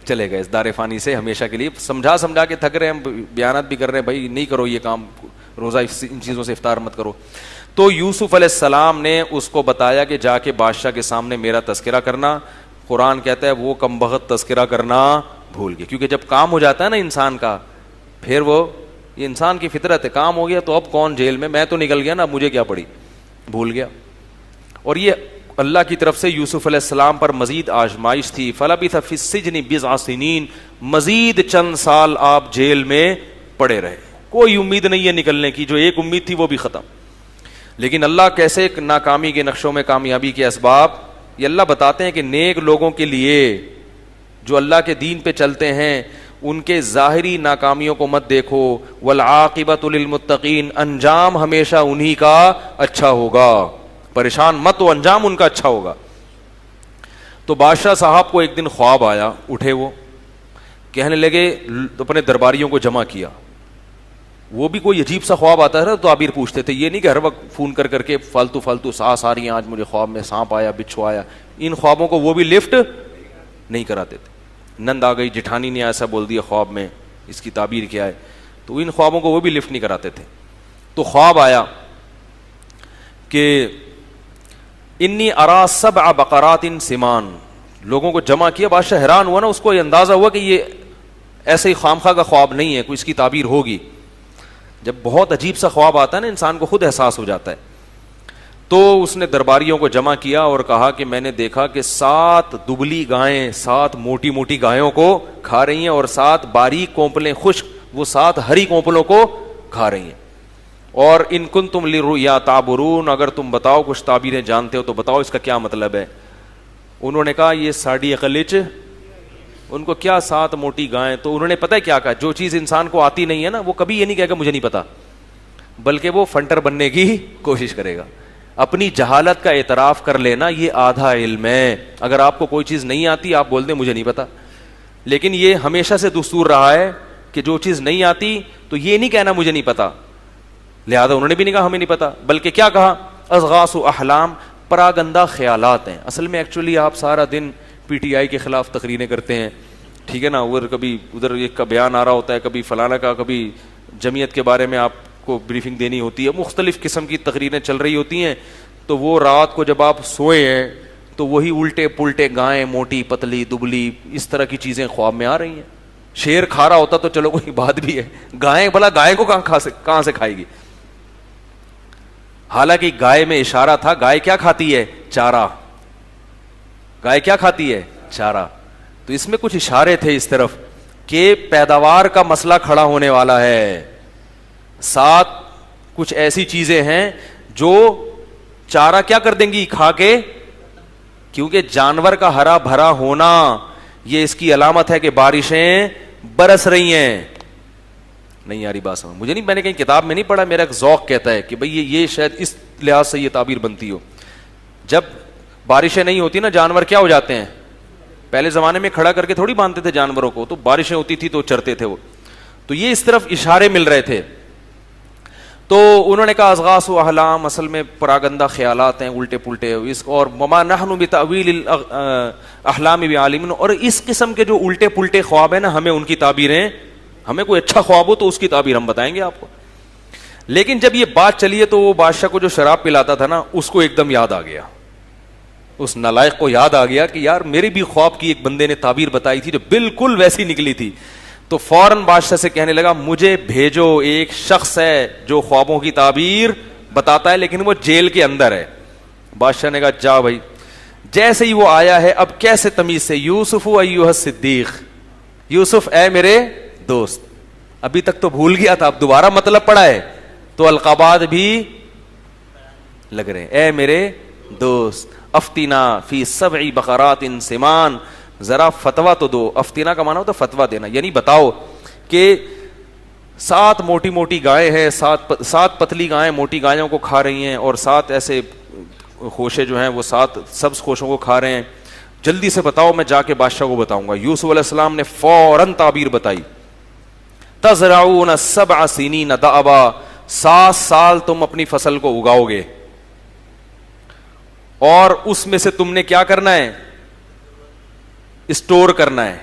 چلے گئے اس دار فانی سے ہمیشہ کے لیے. سمجھا کے تھک رہے ہیں، بیانات بھی کر رہے ہیں بھائی نہیں کرو یہ کام، روزہ ان چیزوں سے افطار مت کرو. تو یوسف علیہ السلام نے اس کو بتایا کہ جا کے بادشاہ کے سامنے میرا تذکرہ کرنا. قرآن کہتا ہے وہ کمبخت تذکرہ کرنا بھول گئے، کیونکہ جب کام ہو جاتا ہے نا انسان کا، پھر وہ یہ انسان کی فطرت ہے، کام ہو گیا تو اب کون جیل میں تو نکل گیا نا، مجھے کیا پڑی، بھول گیا. اور یہ اللہ کی طرف سے یوسف علیہ السلام پر مزید آزمائش تھی. فلبث فی السجن بضع سنین، مزید چند سال آپ جیل میں پڑے رہے. کوئی امید نہیں ہے نکلنے کی، جو ایک امید تھی وہ بھی ختم. لیکن اللہ کیسے ناکامی کے نقشوں میں کامیابی کے اسباب یہ اللہ بتاتے ہیں کہ نیک لوگوں کے لیے جو اللہ کے دین پہ چلتے ہیں ان کے ظاہری ناکامیوں کو مت دیکھو. والعاقبۃ للمتقین، انجام ہمیشہ انہی کا اچھا ہوگا. پریشان مت ہو، انجام ان کا اچھا ہوگا. تو بادشاہ صاحب کو ایک دن خواب آیا, اٹھے وہ, کہنے لگے, اپنے درباریوں کو جمع کیا. وہ بھی کوئی عجیب سا خواب آتا ہے تو تعبیر پوچھتے تھے, یہ نہیں کہ ہر وقت فون کر کے فالتو سانس آ رہی ہیں, آج مجھے خواب میں سانپ آیا, بچھو آیا. ان خوابوں کو وہ بھی لفٹ نہیں کراتے تھے. نند آ گئی, جٹھانی نے ایسا بول دیا خواب میں, اس کی تعبیر کیا ہے, تو ان خوابوں کو وہ بھی لفٹ نہیں کراتے تھے. تو خواب آیا کہ انی ارا سبع بقرات سمان, لوگوں کو جمع کیا. بادشاہ حیران ہوا نا, اس کو یہ اندازہ ہوا کہ یہ ایسے ہی خامخواہ کا خواب نہیں ہے, کوئی اس کی تعبیر ہوگی. جب بہت عجیب سا خواب آتا ہے نا, انسان کو خود احساس ہو جاتا ہے. تو اس نے درباریوں کو جمع کیا اور کہا کہ میں نے دیکھا کہ 7 دبلی گائیں 7 موٹی موٹی گایوں کو کھا رہی ہیں, اور 7 باریک کونپلیں خشک وہ 7 ہری کونپلوں کو کھا رہی ہیں. اور ان کنتم للرؤیا تعبرون, اگر تم بتاؤ کچھ تعبیریں جانتے ہو تو بتاؤ اس کا کیا مطلب ہے. انہوں نے کہا یہ ساڑی عقلچ, ان کو کیا 7 موٹی گائیں. تو انہوں نے پتہ ہے کیا کہا, جو چیز انسان کو آتی نہیں ہے نا, وہ کبھی یہ نہیں کہے گا مجھے نہیں پتا, بلکہ وہ فنٹر بننے کی کوشش کرے گا. اپنی جہالت کا اعتراف کر لینا یہ آدھا علم ہے. اگر آپ کو کوئی چیز نہیں آتی آپ بول دیں مجھے نہیں پتا, لیکن یہ ہمیشہ سے دستور رہا ہے کہ جو چیز نہیں آتی تو یہ نہیں کہنا مجھے نہیں پتا. لہذا انہوں نے بھی نہیں کہا ہمیں نہیں پتا, بلکہ کیا کہا, اضغاث احلام, پراگندہ خیالات ہیں. اصل میں ایکچولی آپ سارا دن پی ٹی آئی کے خلاف تقریریں کرتے ہیں, ٹھیک ہے نا, اور کبھی ادھر ایک کا بیان آ رہا ہوتا ہے, کبھی فلانا کا, کبھی جمعیت کے بارے میں آپ کو بریفنگ دینی ہوتی ہے, مختلف قسم کی تقریریں چل رہی ہوتی ہیں. تو وہ رات کو جب آپ سوئے ہیں تو وہی الٹے پلٹے گائیں, موٹی پتلی دبلی, اس طرح کی چیزیں خواب میں آ رہی ہیں. شیر کھا رہا ہوتا تو چلو کوئی بات بھی ہے, گائیں بھلا گائے کو کہاں سے کھائے گی. حالانکہ گائے میں اشارہ تھا, گائے کیا کھاتی ہے, چارہ. گائے کیا کھاتی ہے, چارہ. تو اس میں کچھ اشارے تھے اس طرف کہ پیداوار کا مسئلہ کھڑا ہونے والا ہے. 7 کچھ ایسی چیزیں ہیں جو چارہ کیا کر دیں گی, کھا کے, کیونکہ جانور کا ہرا بھرا ہونا یہ اس کی علامت ہے کہ بارشیں برس رہی ہیں. نہیں یاری بات سمجھ, مجھے نہیں, میں نے کہیں کتاب میں نہیں پڑھا, میرا ایک ذوق کہتا ہے کہ بھئی یہ شاید اس لحاظ سے یہ تعبیر بنتی ہو. جب بارشیں نہیں ہوتی نا, جانور کیا ہو جاتے ہیں, پہلے زمانے میں کھڑا کر کے تھوڑی باندھتے تھے جانوروں کو, تو بارشیں ہوتی تھی تو چرتے تھے وہ. تو یہ اس طرف اشارے مل رہے تھے. تو انہوں نے کہا اضغاث و احلام, اصل میں پراگندہ خیالات ہیں, الٹے پلٹے. اس اور وما نحن بتاویل الاحلام بعالمین, اور اس قسم کے جو الٹے پلٹے خواب ہیں نا, ہمیں ان کی تعبیریں, ہمیں کوئی اچھا خواب ہو تو اس کی تعبیر ہم بتائیں گے آپ کو. لیکن جب یہ بات چلی ہے تو وہ بادشاہ کو جو شراب پلاتا تھا نا, اس کو ایک دم یاد آ گیا, اس نالائق کو یاد آ گیا کہ یار میرے بھی خواب کی ایک بندے نے تعبیر بتائی تھی جو بالکل ویسی نکلی تھی. تو فوراً بادشاہ سے کہنے لگا مجھے بھیجو, ایک شخص ہے جو خوابوں کی تعبیر بتاتا ہے لیکن وہ جیل کے اندر ہے. بادشاہ نے کہا جا بھائی. جیسے ہی وہ آیا ہے, اب کیسے تمیز سے, یوسف ایھا الصدیق, یوسف اے میرے دوست. ابھی تک تو بھول گیا تھا, اب دوبارہ مطلب پڑا ہے تو القابات بھی لگ رہے ہیں. اے میرے دوست, افتینا فی 7 بقرات سمان, ذرا فتوا تو دو. افتینا کا معنی ہوتا ہے فتوا دینا, یعنی بتاؤ کہ 7 موٹی موٹی گائیں ہیں, 7 پتلی گائیں موٹی گایوں کو کھا رہی ہیں, اور 7 ایسے خوشے جو ہیں وہ 7 سبز خوشوں کو کھا رہے ہیں, جلدی سے بتاؤ, میں جا کے بادشاہ کو بتاؤں گا. یوسف علیہ السلام نے فوراً تعبیر بتائی, تزرعون 7 سنین دأبا, 7 سال تم اپنی فصل کو اگاؤ گے, اور اس میں سے تم نے کیا کرنا ہے, اسٹور کرنا ہے,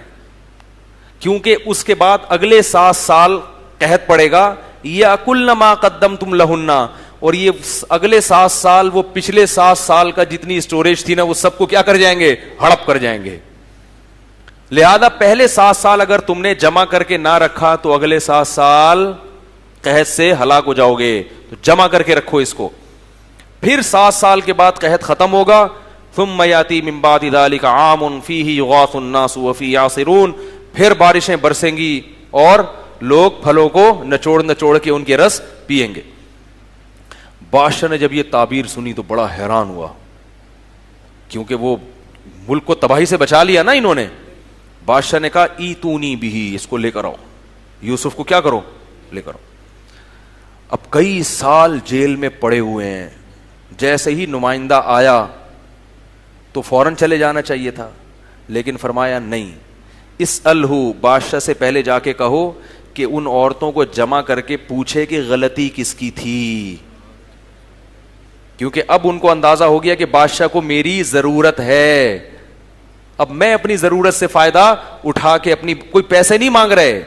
کیونکہ اس کے بعد اگلے 7 سال قحط پڑے گا. یاکلن ما قدمتم لہن, اور یہ اگلے 7 سال وہ پچھلے 7 سال کا جتنی اسٹوریج تھی نا وہ سب کو کیا کر جائیں گے, ہڑپ کر جائیں گے. لہذا پہلے 7 سال اگر تم نے جمع کر کے نہ رکھا تو اگلے 7 سال قحط سے ہلاک ہو جاؤ گے, تو جمع کر کے رکھو اس کو. پھر 7 سال کے بعد قحط ختم ہوگا. ثم یاتی من بعد ذلک عام فیہ یغاث الناس وفیہ یعصرون, پھر بارشیں برسیں گی اور لوگ پھلوں کو نچوڑ نچوڑ کے ان کے رس پیئیں گے. بادشاہ نے جب یہ تعبیر سنی تو بڑا حیران ہوا, کیونکہ وہ ملک کو تباہی سے بچا لیا نا انہوں نے. بادشاہ نے کہا ایتونی بھی, اس کو لے کر آؤ, یوسف کو کیا کرو, لے کر آؤ. اب کئی سال جیل میں پڑے ہوئے ہیں, جیسے ہی نمائندہ آیا تو فوراً چلے جانا چاہیے تھا، لیکن فرمایا نہیں، اسألہ، بادشاہ سے پہلے جا کے کہو کہ ان عورتوں کو جمع کر کے پوچھے کہ غلطی کس کی تھی، کیونکہ اب ان کو اندازہ ہو گیا کہ بادشاہ کو میری ضرورت ہے، اب میں اپنی ضرورت سے فائدہ اٹھا کے اپنی، کوئی پیسے نہیں مانگ رہے،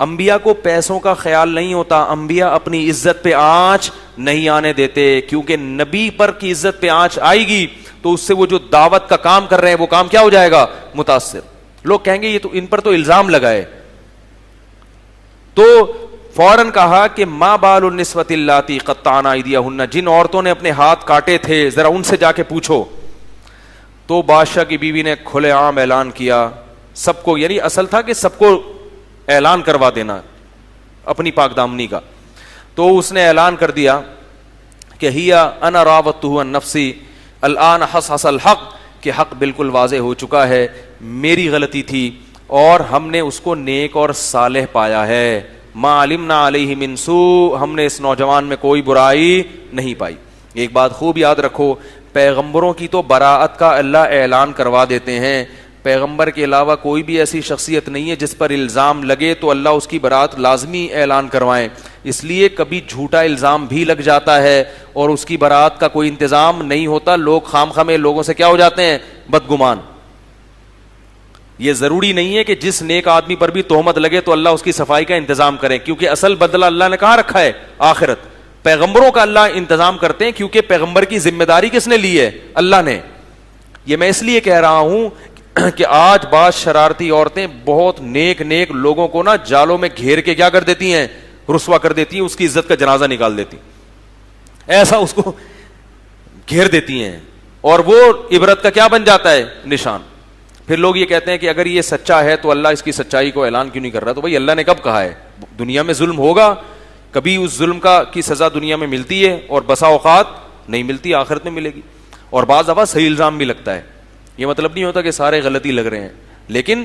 انبیاء کو پیسوں کا خیال نہیں ہوتا، انبیاء اپنی عزت پہ آنچ نہیں آنے دیتے، کیونکہ نبی پر کی عزت پہ آنچ آئے گی تو اس سے وہ جو دعوت کا کام کر رہے ہیں وہ کام کیا ہو جائے گا؟ متاثر، لوگ کہیں گے یہ تو ان پر تو الزام لگائے، تو فوراً کہا کہ ما بال النسوۃ اللاتی قطعن ایدیہن، جن عورتوں نے اپنے ہاتھ کاٹے تھے ذرا ان سے جا کے پوچھو۔ تو بادشاہ کی بیوی نے کھلے عام اعلان کیا سب کو، یعنی اصل تھا کہ سب کو اعلان کروا دینا اپنی پاک دامنی کا، تو اس نے اعلان کر دیا کہ ہیا انا راودتہ عن نفسی الان حصحص الحق، کہ حق بالکل واضح ہو چکا ہے، میری غلطی تھی اور ہم نے اس کو نیک اور صالح پایا ہے، ما علمنا علیہ من سوء، ہم نے اس نوجوان میں کوئی برائی نہیں پائی۔ ایک بات خوب یاد رکھو، پیغمبروں کی تو براءت کا اللہ اعلان کروا دیتے ہیں، پیغمبر کے علاوہ کوئی بھی ایسی شخصیت نہیں ہے جس پر الزام لگے تو اللہ اس کی براءت لازمی اعلان کروائیں، اس لیے کبھی جھوٹا الزام بھی لگ جاتا ہے اور اس کی براءت کا کوئی انتظام نہیں ہوتا، لوگ خام خواہ میں لوگوں سے کیا ہو جاتے ہیں؟ بدگمان۔ یہ ضروری نہیں ہے کہ جس نیک آدمی پر بھی تہمت لگے تو اللہ اس کی صفائی کا انتظام کرے، کیونکہ اصل بدلہ اللہ نے کہاں رکھا ہے؟ آخرت۔ پیغمبروں کا اللہ انتظام کرتے ہیں کیونکہ پیغمبر کی ذمہ داری کس نے لی ہے؟ اللہ نے۔ یہ میں اس لیے کہہ رہا ہوں کہ آج بعض شرارتی عورتیں بہت نیک لوگوں کو نا جالوں میں گھیر کے کیا کر دیتی ہیں؟ رسوا کر دیتی ہیں، اس کی عزت کا جنازہ نکال دیتی، ایسا اس کو گھیر دیتی ہیں اور وہ عبرت کا کیا بن جاتا ہے؟ نشان۔ پھر لوگ یہ کہتے ہیں کہ اگر یہ سچا ہے تو اللہ اس کی سچائی کو اعلان کیوں نہیں کر رہا؟ تو بھائی اللہ نے کب کہا ہے؟ دنیا میں ظلم ہوگا، کبھی اس ظلم کی سزا دنیا میں ملتی ہے اور بسا اوقات نہیں ملتی، آخرت میں ملے گی، اور بعض دفعہ صحیح الزام بھی لگتا ہے۔ یہ مطلب نہیں ہوتا کہ سارے غلطی لگ رہے ہیں، لیکن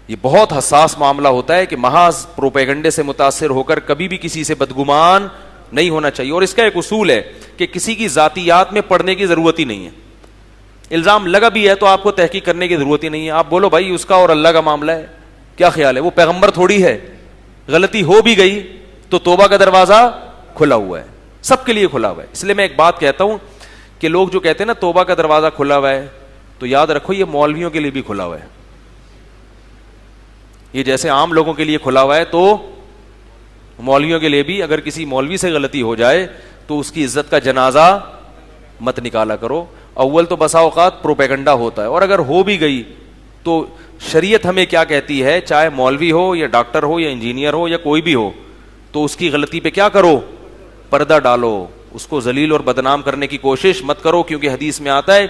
یہ بہت حساس معاملہ ہوتا ہے کہ محض پروپیگنڈے سے متاثر ہو کر کبھی بھی کسی سے بدگمان نہیں ہونا چاہیے۔ اور اس کا ایک اصول ہے کہ کسی کی ذاتیات میں پڑھنے کی ضرورت ہی نہیں ہے، الزام لگا بھی ہے تو آپ کو تحقیق کرنے کی ضرورت ہی نہیں ہے، آپ بولو بھائی اس کا اور اللہ کا معاملہ ہے، کیا خیال ہے؟ وہ پیغمبر تھوڑی ہے، غلطی ہو بھی گئی تو توبہ کا دروازہ کھلا ہوا ہے، سب کے لیے کھلا ہوا ہے۔ اس لیے میں ایک بات کہتا ہوں کہ لوگ جو کہتے ہیں نا توبہ کا دروازہ کھلا ہوا ہے، تو یاد رکھو یہ مولویوں کے لیے بھی کھلا ہوا ہے، یہ جیسے عام لوگوں کے لیے کھلا ہوا ہے تو مولویوں کے لیے بھی، اگر کسی مولوی سے غلطی ہو جائے تو اس کی عزت کا جنازہ مت نکالا کرو، اول تو بسا اوقات پروپیگنڈا ہوتا ہے، اور اگر ہو بھی گئی تو شریعت ہمیں کیا کہتی ہے، چاہے مولوی ہو یا ڈاکٹر ہو یا انجینئر ہو یا کوئی بھی ہو، تو اس کی غلطی پہ کیا کرو؟ پردہ ڈالو، اس کو ذلیل اور بدنام کرنے کی کوشش مت کرو، کیونکہ حدیث میں آتا ہے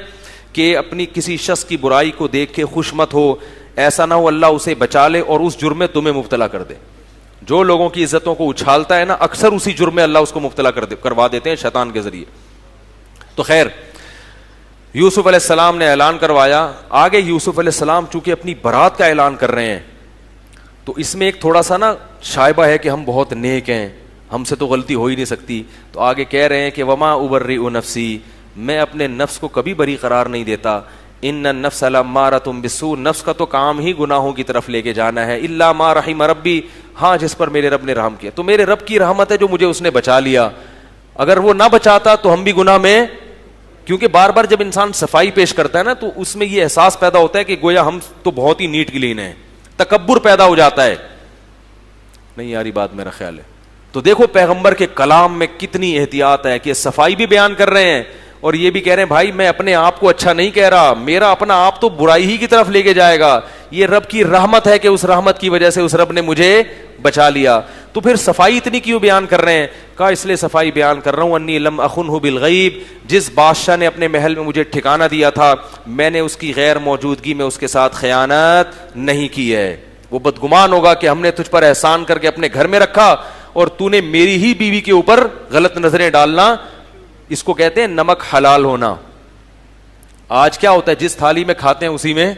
کہ اپنی کسی شخص کی برائی کو دیکھ کے خوش مت ہو، ایسا نہ ہو اللہ اسے بچا لے اور اس جرم میں تمہیں مبتلا کر دے۔ جو لوگوں کی عزتوں کو اچھالتا ہے نا، اکثر اسی جرم میں اللہ اس کو مبتلا کروا دیتے ہیں شیطان کے ذریعے۔ تو خیر، یوسف علیہ السلام نے اعلان کروایا، آگے یوسف علیہ السلام چونکہ اپنی برات کا اعلان کر رہے ہیں تو اس میں ایک تھوڑا سا نا شائبہ ہے کہ ہم بہت نیک ہیں، ہم سے تو غلطی ہو ہی نہیں سکتی، تو آگے کہہ رہے ہیں کہ وما ابرئ نفسی، میں اپنے نفس کو کبھی بری قرار نہیں دیتا، ان النفس لامارۃ بالسوء، نفس کا تو کام ہی گناہوں کی طرف لے کے جانا ہے، الا ما رحم ربی، ہاں جس پر میرے رب نے رحم کیا، تو میرے رب کی رحمت ہے جو مجھے اس نے بچا لیا، اگر وہ نہ بچاتا تو ہم بھی گناہ میں، کیونکہ بار بار جب انسان صفائی پیش کرتا ہے نا تو اس میں یہ احساس پیدا ہوتا ہے کہ گویا ہم تو بہت ہی نیٹ کلین ہیں، تکبر پیدا ہو جاتا ہے، نہیں یاری بات میرا خیال ہے۔ تو دیکھو پیغمبر کے کلام میں کتنی احتیاط ہے کہ صفائی بھی بیان کر رہے ہیں اور یہ بھی کہہ رہے ہیں بھائی میں اپنے آپ کو اچھا نہیں کہہ رہا، میرا اپنا آپ تو برائی ہی کی طرف لے کے جائے گا، یہ رب کی رحمت ہے کہ اس رحمت کی وجہ سے اس رب نے مجھے بچا لیا۔ تو پھر صفائی اتنی کیوں بیان کر رہے ہیں؟ کہا اس لیے صفائی بیان کر رہا ہوں، انی لم اخنہ بالغیب، جس بادشاہ نے اپنے محل میں مجھے ٹھکانہ دیا تھا میں نے اس کی غیر موجودگی میں اس کے ساتھ خیانت نہیں کی ہے۔ وہ بدگمان ہوگا کہ ہم نے تجھ پر احسان کر کے اپنے گھر میں رکھا اور تو نے میری ہی بیوی کے اوپر غلط نظریں ڈالنا، اس کو کہتے ہیں نمک حلال ہونا۔ آج کیا ہوتا ہے، جس تھالی میں کھاتے ہیں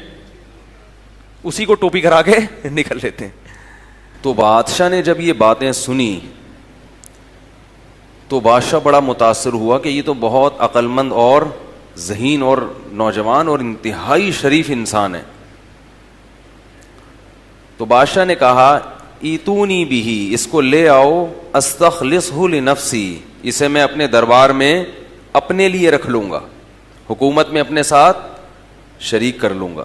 اسی کو ٹوپی کرا کے نکل لیتے ہیں۔ تو بادشاہ نے جب یہ باتیں سنی تو بادشاہ بڑا متاثر ہوا کہ یہ تو بہت عقل مند اور ذہین اور نوجوان اور انتہائی شریف انسان ہے. تو بادشاہ نے کہا ایتونی بھی، اس کو لے آؤ، استخلصہ لنفسی، اسے میں اپنے دربار میں اپنے لیے رکھ لوں گا، حکومت میں اپنے ساتھ شریک کر لوں گا.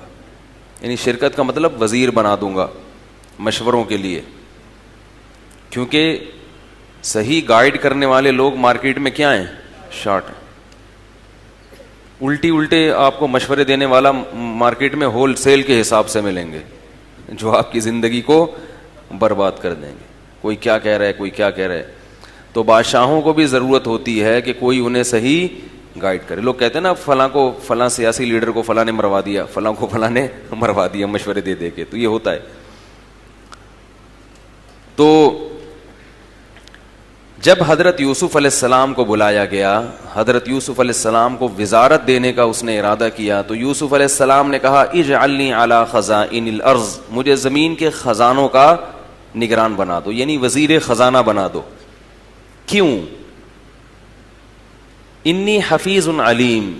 یعنی شرکت کا مطلب وزیر بنا دوں گا مشوروں کے لیے. کیونکہ صحیح گائیڈ کرنے والے لوگ مارکیٹ میں کیا ہیں؟ شارٹ ہیں. الٹے آپ کو مشورے دینے والا مارکیٹ میں ہول سیل کے حساب سے ملیں گے، جو آپ کی زندگی کو برباد کر دیں گے. کوئی کیا کہہ رہا ہے، کوئی کیا کہہ رہا ہے. تو بادشاہوں کو بھی ضرورت ہوتی ہے کہ کوئی انہیں صحیح گائیڈ کرے. لوگ کہتے ہیں نا فلاں کو، فلاں سیاسی لیڈر کو فلاں نے مروا دیا، فلاں کو فلاں نے مروا دیا مشورے دے دے کے. تو یہ ہوتا ہے. تو جب حضرت یوسف علیہ السلام کو بلایا گیا، حضرت یوسف علیہ السلام کو وزارت دینے کا اس نے ارادہ کیا، تو یوسف علیہ السلام نے کہا اجعلنی علی خزائن الارض، مجھے زمین کے خزانوں کا نگران بنا دو، یعنی وزیر خزانہ بنا دو. کیوں؟ انی حفیظ علیم.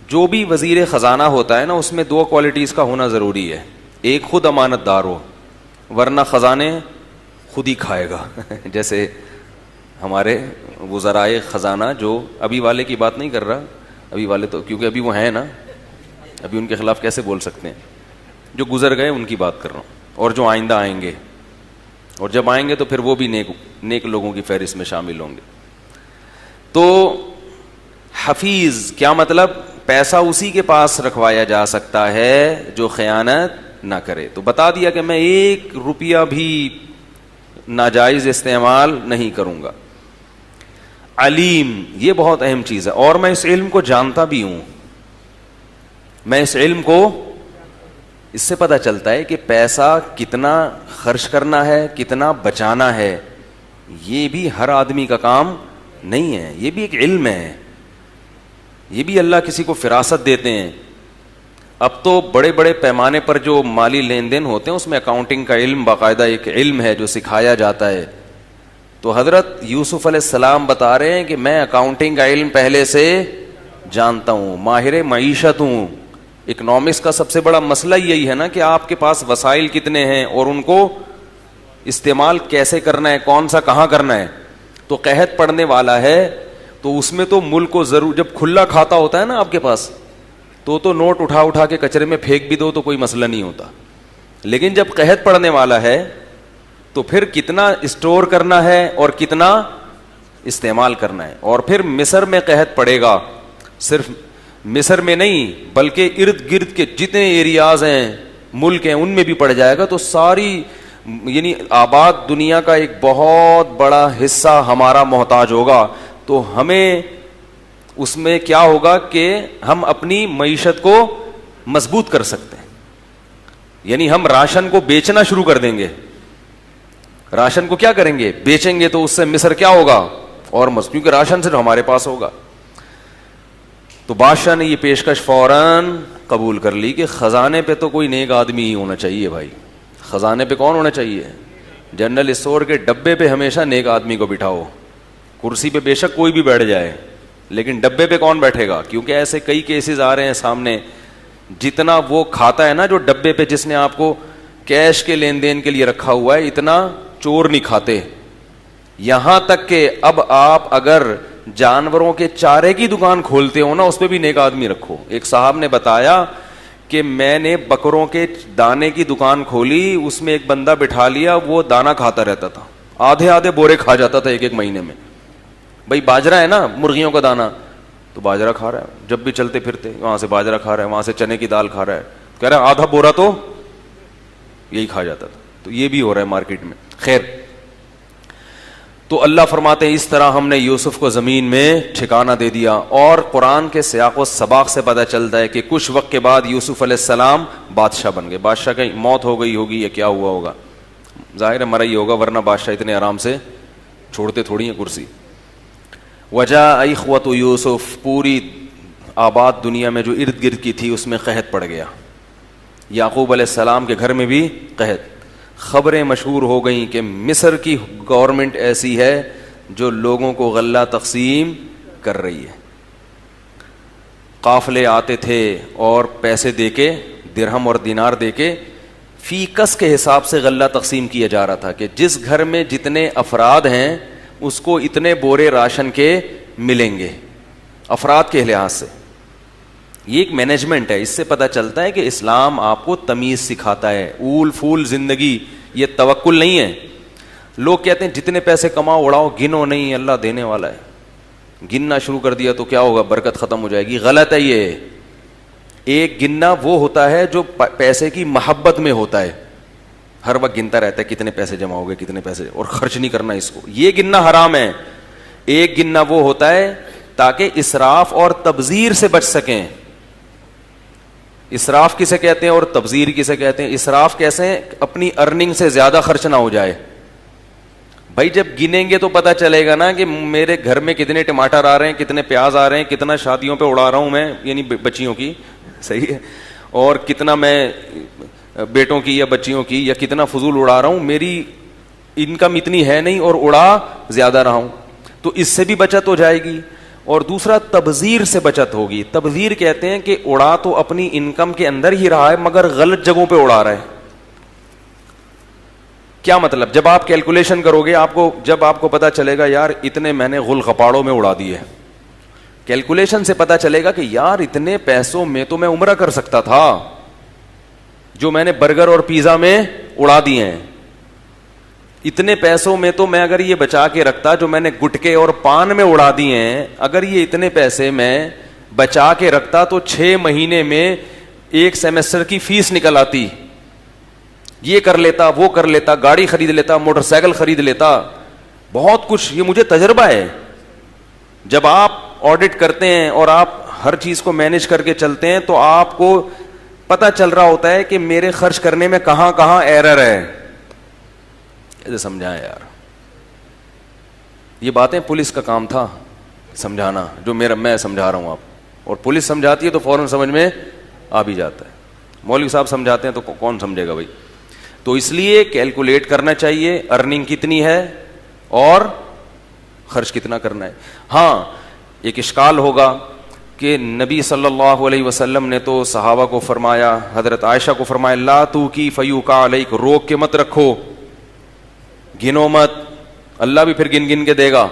جو بھی وزیر خزانہ ہوتا ہے نا، اس میں دو کوالٹیز کا ہونا ضروری ہے. ایک خود امانت دار ہو، ورنہ خزانے خود ہی کھائے گا. جیسے ہمارے وزرائے خزانہ، جو ابھی والے کی بات نہیں کر رہا، ابھی والے تو کیونکہ ابھی وہ ہیں نا، ابھی ان کے خلاف کیسے بول سکتے ہیں. جو گزر گئے ان کی بات کر رہا ہوں، اور جو آئندہ آئیں گے، اور جب آئیں گے تو پھر وہ بھی نیک لوگوں کی فہرست میں شامل ہوں گے. تو حفیظ کیا مطلب؟ پیسہ اسی کے پاس رکھوایا جا سکتا ہے جو خیانت نہ کرے. تو بتا دیا کہ میں 1 روپیہ بھی ناجائز استعمال نہیں کروں گا. علیم، یہ بہت اہم چیز ہے، اور میں اس علم کو جانتا بھی ہوں. میں اس علم کو، اس سے پتہ چلتا ہے کہ پیسہ کتنا خرچ کرنا ہے، کتنا بچانا ہے. یہ بھی ہر آدمی کا کام نہیں ہے، یہ بھی ایک علم ہے. یہ بھی اللہ کسی کو فراست دیتے ہیں. اب تو بڑے بڑے پیمانے پر جو مالی لین دین ہوتے ہیں، اس میں اکاؤنٹنگ کا علم باقاعدہ ایک علم ہے جو سکھایا جاتا ہے. تو حضرت یوسف علیہ السلام بتا رہے ہیں کہ میں اکاؤنٹنگ کا علم پہلے سے جانتا ہوں، ماہر معیشت ہوں. اکنامکس کا سب سے بڑا مسئلہ یہی ہے نا کہ آپ کے پاس وسائل کتنے ہیں اور ان کو استعمال کیسے کرنا ہے، کون سا کہاں کرنا ہے. تو قحط پڑنے والا ہے تو اس میں تو ملک کو ضرور، جب کھلا کھاتا ہوتا ہے نا آپ کے پاس، تو نوٹ اٹھا کے کچرے میں پھینک بھی دو تو کوئی مسئلہ نہیں ہوتا. لیکن جب قحط پڑنے والا ہے تو پھر کتنا اسٹور کرنا ہے اور کتنا استعمال کرنا ہے. اور پھر مصر میں قحط پڑے گا، صرف مصر میں نہیں بلکہ ارد گرد کے جتنے ایریاز ہیں، ملک ہیں، ان میں بھی پڑ جائے گا. تو ساری یعنی آباد دنیا کا ایک بہت بڑا حصہ ہمارا محتاج ہوگا. تو ہمیں اس میں کیا ہوگا کہ ہم اپنی معیشت کو مضبوط کر سکتے ہیں. یعنی ہم راشن کو بیچنا شروع کر دیں گے. راشن کو کیا کریں گے؟ بیچیں گے. تو اس سے مصر کیا ہوگا؟ اور مضبوط، کیونکہ راشن صرف ہمارے پاس ہوگا. تو بادشاہ نے یہ پیشکش فوراً قبول کر لی کہ خزانے پہ تو کوئی نیک آدمی ہی ہونا چاہیے. بھائی خزانے پہ کون ہونا چاہیے؟ جنرل اسٹور کے ڈبے پہ ہمیشہ نیک آدمی کو بٹھاؤ. کرسی پہ بے شک کوئی بھی بیٹھ جائے، لیکن ڈبے پہ کون بیٹھے گا؟ کیونکہ ایسے کئی کیسز آ رہے ہیں سامنے. جتنا وہ کھاتا ہے نا جو ڈبے پہ، جس نے آپ کو کیش کے لین دین کے لیے رکھا ہوا ہے، اتنا چور نہیں کھاتے. یہاں تک کہ اب آپ اگر جانوروں کے چارے کی دکان کھولتے ہو نا، اس پہ بھی نیک آدمی رکھو. ایک صاحب نے بتایا کہ میں نے بکروں کے دانے کی دکان کھولی، اس میں ایک بندہ بٹھا لیا، وہ دانا کھاتا رہتا تھا، آدھے بورے کھا جاتا تھا ایک مہینے میں. بھائی باجرا ہے نا، مرغیوں کا دانا، تو باجرا کھا رہا ہے، جب بھی چلتے پھرتے وہاں سے باجرا کھا رہا ہے، وہاں سے چنے کی دال کھا رہا ہے. کہہ رہا ہے آدھا بورا تو یہی کھا جاتا تھا. تو یہ بھی ہو رہا ہے مارکیٹ میں. خیر، تو اللہ فرماتے ہیں اس طرح ہم نے یوسف کو زمین میں ٹھکانہ دے دیا. اور قرآن کے سیاق و سباق سے پتہ چلتا ہے کہ کچھ وقت کے بعد یوسف علیہ السلام بادشاہ بن گئے. بادشاہ کی موت ہو گئی ہوگی یا کیا ہوا ہوگا، ظاہر ہے مرا ہی ہوگا، ورنہ بادشاہ اتنے آرام سے چھوڑتے تھوڑی ہیں کرسی. وجاء اخوۃ یوسف، پوری آباد دنیا میں جو ارد گرد کی تھی اس میں قحط پڑ گیا. یعقوب علیہ السلام کے گھر میں بھی قحط. خبریں مشہور ہو گئیں کہ مصر کی گورنمنٹ ایسی ہے جو لوگوں کو غلہ تقسیم کر رہی ہے. قافلے آتے تھے اور پیسے دے کے, درہم اور دینار دے کے فی کس کے حساب سے غلہ تقسیم کیا جا رہا تھا کہ جس گھر میں جتنے افراد ہیں اس کو اتنے بورے راشن کے ملیں گے, افراد کے لحاظ سے. یہ ایک مینجمنٹ ہے. اس سے پتہ چلتا ہے کہ اسلام آپ کو تمیز سکھاتا ہے. اول پھول زندگی یہ توکل نہیں ہے. لوگ کہتے ہیں جتنے پیسے کماؤ اڑاؤ, گنو نہیں, اللہ دینے والا ہے. گننا شروع کر دیا تو کیا ہوگا, برکت ختم ہو جائے گی. غلط ہے یہ. ایک گننا وہ ہوتا ہے جو پیسے کی محبت میں ہوتا ہے, ہر وقت گنتا رہتا ہے کتنے پیسے جمع ہو گئے, کتنے پیسے, اور خرچ نہیں کرنا اس کو. یہ گننا حرام ہے. ایک گننا وہ ہوتا ہے تاکہ اسراف اور تبذیر سے بچ سکیں. اسراف کسے کہتے ہیں اور تبذیر کسے کہتے ہیں؟ اسراف کیسے ہیں؟ اپنی ارننگ سے زیادہ خرچ نہ ہو جائے. بھائی جب گنیں گے تو پتہ چلے گا نا کہ میرے گھر میں کتنے ٹماٹر آ رہے ہیں, کتنے پیاز آ رہے ہیں, کتنا شادیوں پہ اڑا رہا ہوں میں, یعنی بچیوں کی, صحیح ہے, اور کتنا میں بیٹوں کی یا بچیوں کی, یا کتنا فضول اڑا رہا ہوں. میری انکم اتنی ہے نہیں اور اڑا زیادہ رہا ہوں, تو اس سے بھی بچت ہو جائے گی. اور دوسرا تبذیر سے بچت ہوگی. تبذیر کہتے ہیں کہ اڑا تو اپنی انکم کے اندر ہی رہا ہے مگر غلط جگہوں پہ اڑا رہا ہے. کیا مطلب؟ جب آپ کیلکولیشن کرو گے, جب آپ کو پتا چلے گا یار اتنے میں نے غل غپاڑوں میں اڑا دیے, کیلکولیشن سے پتا چلے گا کہ یار اتنے پیسوں میں تو میں عمرہ کر سکتا تھا, جو میں نے برگر اور پیزا میں اڑا دیے ہیں. اتنے پیسوں میں تو میں اگر یہ بچا کے رکھتا جو میں نے گٹکے اور پان میں اڑا دیے ہیں, اگر یہ اتنے پیسے میں بچا کے رکھتا تو 6 مہینے میں ایک سیمسٹر کی فیس نکل آتی. یہ کر لیتا, وہ کر لیتا, گاڑی خرید لیتا, موٹر سائیکل خرید لیتا, بہت کچھ. یہ مجھے تجربہ ہے. جب آپ آڈٹ کرتے ہیں اور آپ ہر چیز کو مینج کر کے چلتے ہیں تو آپ کو پتہ چل رہا ہوتا ہے کہ میرے خرچ کرنے میں کہاں کہاں ایرر ہے. اسے سمجھائیں یار, یہ باتیں پولیس کا کام تھا سمجھانا, جو میں سمجھا رہا ہوں آپ, اور پولیس سمجھاتی ہے تو فوراً سمجھ میں آ بھی جاتا ہے. مولوی صاحب سمجھاتے ہیں تو کون سمجھے گا بھائی. تو اس لیے کیلکولیٹ کرنا چاہیے ارننگ کتنی ہے اور خرچ کتنا کرنا ہے. ہاں ایک اشکال ہوگا کہ نبی صلی اللہ علیہ وسلم نے تو صحابہ کو فرمایا, حضرت عائشہ کو فرمایا, لا تو کی فیوقع علیک, روک کے مت رکھو, گنو مت, اللہ بھی پھر گن گن کے دے گا.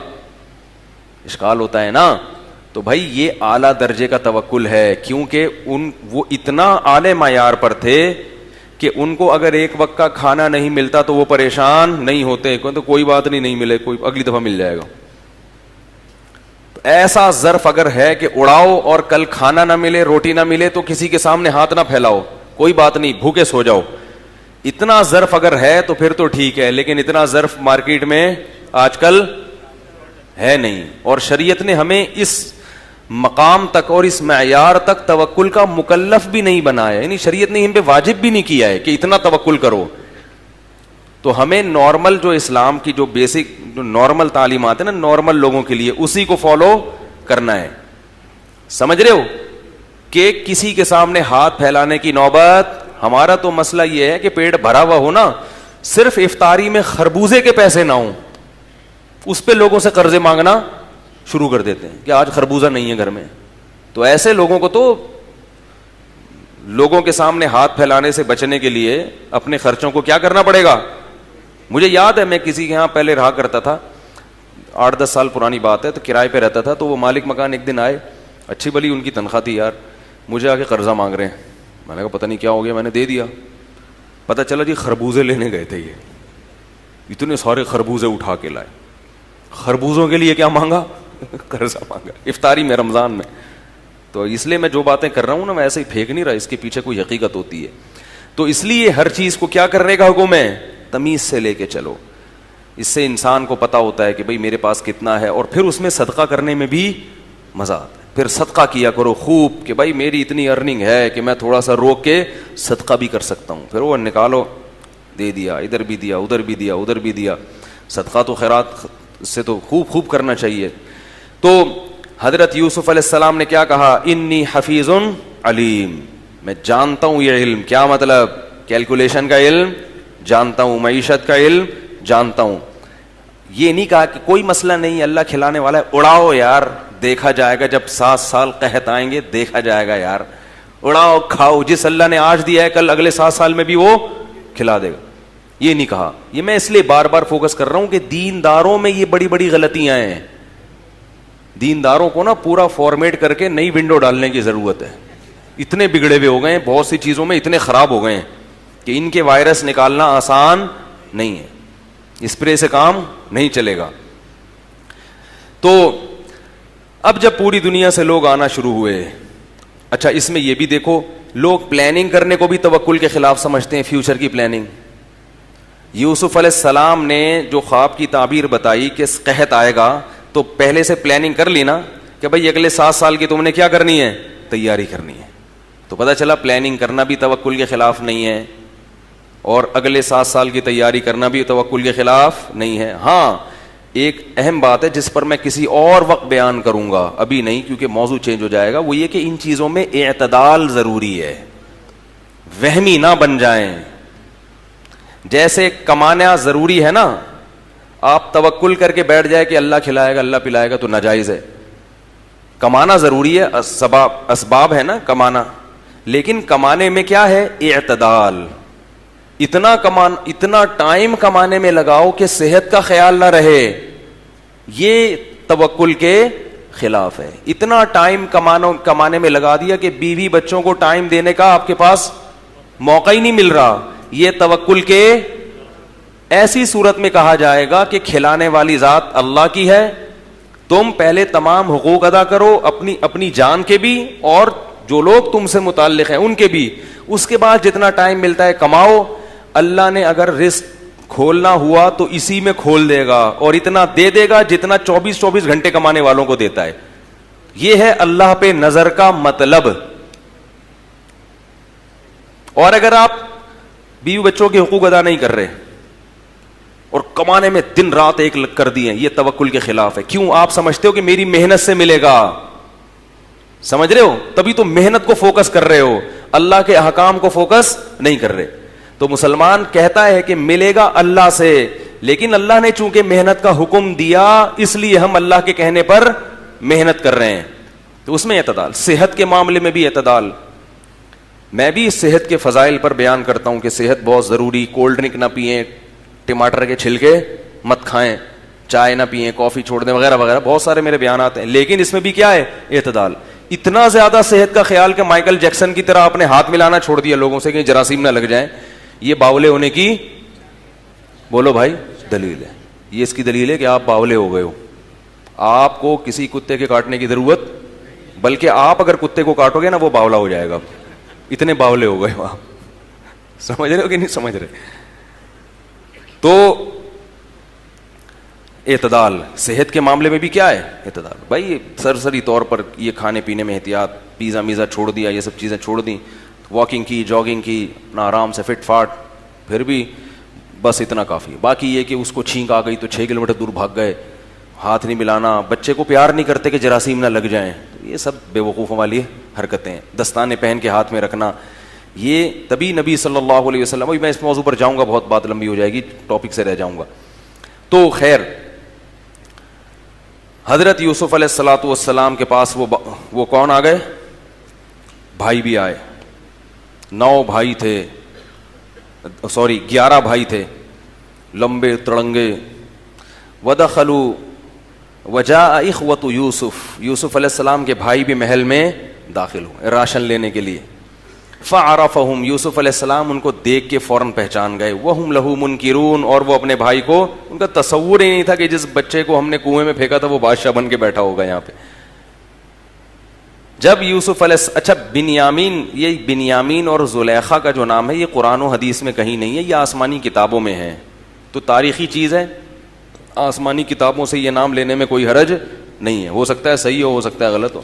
اشکال ہوتا ہے نا. تو بھائی یہ اعلیٰ درجے کا توکل ہے, کیونکہ وہ اتنا اعلی معیار پر تھے کہ ان کو اگر ایک وقت کا کھانا نہیں ملتا تو وہ پریشان نہیں ہوتے, تو کوئی بات نہیں ملے, کوئی اگلی دفعہ مل جائے گا. تو ایسا ظرف اگر ہے کہ اڑاؤ اور کل کھانا نہ ملے, روٹی نہ ملے, تو کسی کے سامنے ہاتھ نہ پھیلاؤ, کوئی بات نہیں, بھوکے سو جاؤ. اتنا ظرف اگر ہے تو پھر تو ٹھیک ہے, لیکن اتنا ظرف مارکیٹ میں آج کل ہے نہیں. اور شریعت نے ہمیں اس مقام تک اور اس معیار تک توکل کا مکلف بھی نہیں بنایا, یعنی شریعت نے ہم پہ واجب بھی نہیں کیا ہے کہ اتنا توکل کرو. تو ہمیں نارمل جو اسلام کی جو بیسک جو نارمل تعلیمات ہیں نا نارمل لوگوں کے لیے, اسی کو فالو کرنا ہے. سمجھ رہے ہو کہ کسی کے سامنے ہاتھ پھیلانے کی نوبت. ہمارا تو مسئلہ یہ ہے کہ پیٹ بھرا ہوا ہو نا, صرف افطاری میں خربوزے کے پیسے نہ ہوں, اس پہ لوگوں سے قرضے مانگنا شروع کر دیتے ہیں کہ آج خربوزہ نہیں ہے گھر میں. تو ایسے لوگوں کو تو لوگوں کے سامنے ہاتھ پھیلانے سے بچنے کے لیے اپنے خرچوں کو کیا کرنا پڑے گا. مجھے یاد ہے میں کسی کے یہاں پہلے رہا کرتا تھا, 8-10 سال پرانی بات ہے, تو کرائے پہ رہتا تھا. تو وہ مالک مکان ایک دن آئے, اچھی بلی ان کی تنخواہ تھی یار, مجھے آ کے قرضہ مانگ رہے ہیں. میں نے کہا پتہ نہیں کیا ہو گیا, میں نے دے دیا. پتہ چلا جی خربوزے لینے گئے تھے, یہ اتنے سارے خربوزے اٹھا کے لائے. خربوزوں کے لیے کیا مانگا؟ قرضہ مانگا افطاری میں, رمضان میں. تو اس لیے میں جو باتیں کر رہا ہوں نا میں ایسے ہی پھینک نہیں رہا, اس کے پیچھے کوئی حقیقت ہوتی ہے. تو اس لیے ہر چیز کو کیا کرنے کا حکم ہے, تمیز سے لے کے چلو. اس سے انسان کو پتا ہوتا ہے کہ بھئی میرے پاس کتنا ہے, اور پھر اس میں صدقہ کرنے میں بھی مزہ آتا ہے. پھر صدقہ کیا کرو خوب کہ بھائی میری اتنی ارننگ ہے کہ میں تھوڑا سا روک کے صدقہ بھی کر سکتا ہوں. پھر وہ نکالو, دے دیا, ادھر بھی دیا, ادھر بھی دیا, ادھر بھی دیا. صدقہ تو خیرات سے تو خوب کرنا چاہیے. تو حضرت یوسف علیہ السلام نے کیا کہا, انی حفیظ علیم, میں جانتا ہوں یہ علم. کیا مطلب؟ کیلکولیشن کا علم جانتا ہوں, معیشت کا علم جانتا ہوں. یہ نہیں کہا کہ کوئی مسئلہ نہیں, اللہ کھلانے والا ہے, اڑاؤ یار, دیکھا جائے گا جب 7 سال قحط آئیں گے, دیکھا جائے گا یار, اڑاؤ کھاؤ, جس اللہ نے آج دیا ہے کل اگلے 7 سال میں بھی وہ کھلا دے گا. یہ نہیں کہا. یہ میں اس لیے بار بار فوکس کر رہا ہوں کہ دینداروں میں یہ بڑی بڑی غلطیاں ہیں. دینداروں کو نا پورا فارمیٹ کر کے نئی ونڈو ڈالنے کی ضرورت ہے. اتنے بگڑے ہوئے ہو گئے ہیں, بہت سی چیزوں میں اتنے خراب ہو گئے ہیں کہ ان کے وائرس نکالنا آسان نہیں ہے, اسپرے سے کام نہیں چلے گا. تو اب جب پوری دنیا سے لوگ آنا شروع ہوئے, اچھا اس میں یہ بھی دیکھو, لوگ پلاننگ کرنے کو بھی توکل کے خلاف سمجھتے ہیں, فیوچر کی پلاننگ. یوسف علیہ السلام نے جو خواب کی تعبیر بتائی کہ قحط آئے گا, تو پہلے سے پلاننگ کر لی نا کہ بھائی اگلے 7 سال کی تم نے کیا کرنی ہے, تیاری کرنی ہے. تو پتہ چلا پلاننگ کرنا بھی توکل کے خلاف نہیں ہے, اور اگلے 7 سال کی تیاری کرنا بھی توکل کے خلاف نہیں ہے. ہاں ایک اہم بات ہے جس پر میں کسی اور وقت بیان کروں گا, ابھی نہیں کیونکہ موضوع چینج ہو جائے گا, وہ یہ کہ ان چیزوں میں اعتدال ضروری ہے, وہمی نہ بن جائیں. جیسے کمانا ضروری ہے نا, آپ توکل کر کے بیٹھ جائے کہ اللہ کھلائے گا اللہ پلائے گا تو ناجائز ہے. کمانا ضروری ہے, اسباب ہے نا کمانا, لیکن کمانے میں کیا ہے, اعتدال. اتنا ٹائم کمانے میں لگاؤ کہ صحت کا خیال نہ رہے, یہ توکل کے خلاف ہے. اتنا ٹائم کمانے میں لگا دیا کہ بیوی بچوں کو ٹائم دینے کا آپ کے پاس موقع ہی نہیں مل رہا, یہ توکل کے. ایسی صورت میں کہا جائے گا کہ کھلانے والی ذات اللہ کی ہے, تم پہلے تمام حقوق ادا کرو, اپنی جان کے بھی اور جو لوگ تم سے متعلق ہیں ان کے بھی, اس کے بعد جتنا ٹائم ملتا ہے کماؤ. اللہ نے اگر رزق کھولنا ہوا تو اسی میں کھول دے گا, اور اتنا دے دے گا جتنا 24 گھنٹے کمانے والوں کو دیتا ہے. یہ ہے اللہ پہ نظر کا مطلب. اور اگر آپ بیوی بچوں کے حقوق ادا نہیں کر رہے اور کمانے میں دن رات ایک کر دیے, یہ توکل کے خلاف ہے. کیوں؟ آپ سمجھتے ہو کہ میری محنت سے ملے گا, سمجھ رہے ہو, تبھی تو محنت کو فوکس کر رہے ہو, اللہ کے احکام کو فوکس نہیں کر رہے. تو مسلمان کہتا ہے کہ ملے گا اللہ سے, لیکن اللہ نے چونکہ محنت کا حکم دیا اس لیے ہم اللہ کے کہنے پر محنت کر رہے ہیں. تو اس میں اعتدال. صحت کے معاملے میں بھی اعتدال. میں بھی صحت کے فضائل پر بیان کرتا ہوں کہ صحت بہت ضروری. کولڈ ڈرنک نہ پئیں, ٹماٹر کے چھلکے مت کھائیں, چائے نہ پئیں, کافی چھوڑ دیں, وغیرہ وغیرہ, بہت سارے میرے بیانات ہیں. لیکن اس میں بھی کیا ہے, اعتدال. اتنا زیادہ صحت کا خیال کہ مائیکل جیکسن کی طرح اپنے ہاتھ ملانا چھوڑ دیا لوگوں سے کہ جراثیم نہ لگ جائیں, یہ باولے ہونے کی بولو بھائی دلیل ہے. یہ اس کی دلیل ہے کہ آپ باولے ہو گئے ہو. آپ کو کسی کتے کے کاٹنے کی ضرورت, بلکہ آپ اگر کتے کو کاٹو گے نا وہ باولا ہو جائے گا. اتنے باولے ہو گئے ہو آپ. سمجھ رہے ہو کہ نہیں سمجھ رہے؟ تو اعتدال صحت کے معاملے میں بھی کیا ہے, اعتدال. بھائی سرسری طور پر یہ کھانے پینے میں احتیاط, پیزا میزا چھوڑ دیا, یہ سب چیزیں چھوڑ دیں, واکنگ کی, جاگنگ کی, اپنا آرام سے فٹ فاٹ, پھر بھی بس اتنا کافی. باقی یہ کہ اس کو چھینک آ گئی تو 6 کلومیٹر دور بھاگ گئے, ہاتھ نہیں ملانا, بچے کو پیار نہیں کرتے کہ جراثیم نہ لگ جائیں, یہ سب بے وقوفوں والی حرکتیں. دستانے پہن کے ہاتھ میں رکھنا, یہ تبھی نبی صلی اللہ علیہ وسلم. میں اس موضوع پر جاؤں گا, بہت بات لمبی ہو جائے گی, ٹاپک سے رہ جاؤں گا. تو خیر, حضرت یوسف علیہ الصلوۃ والسلام کے پاس وہ کون آ گئے, بھائی بھی آئے. 9 بھائی تھے, 11 بھائی تھے, لمبے تڑنگے. ودخلوا وجاء اخوۃ یوسف, یوسف علیہ السلام کے بھائی بھی محل میں داخل ہوئے راشن لینے کے لیے. فعرفہم, یوسف علیہ السلام ان کو دیکھ کے فوراً پہچان گئے. وہم لہ منکرون, اور وہ اپنے بھائی کو, ان کا تصور ہی نہیں تھا کہ جس بچے کو ہم نے کنویں میں پھینکا تھا وہ بادشاہ بن کے بیٹھا ہوگا یہاں پہ. جب یوسف علیہ اچھا بنیامین, یہ بنیامین اور زلیخا کا جو نام ہے یہ قرآن و حدیث میں کہیں نہیں ہے, یہ آسمانی کتابوں میں ہے. تو تاریخی چیز ہے, آسمانی کتابوں سے یہ نام لینے میں کوئی حرج نہیں ہے. ہو سکتا ہے صحیح ہو سکتا ہے غلط ہو.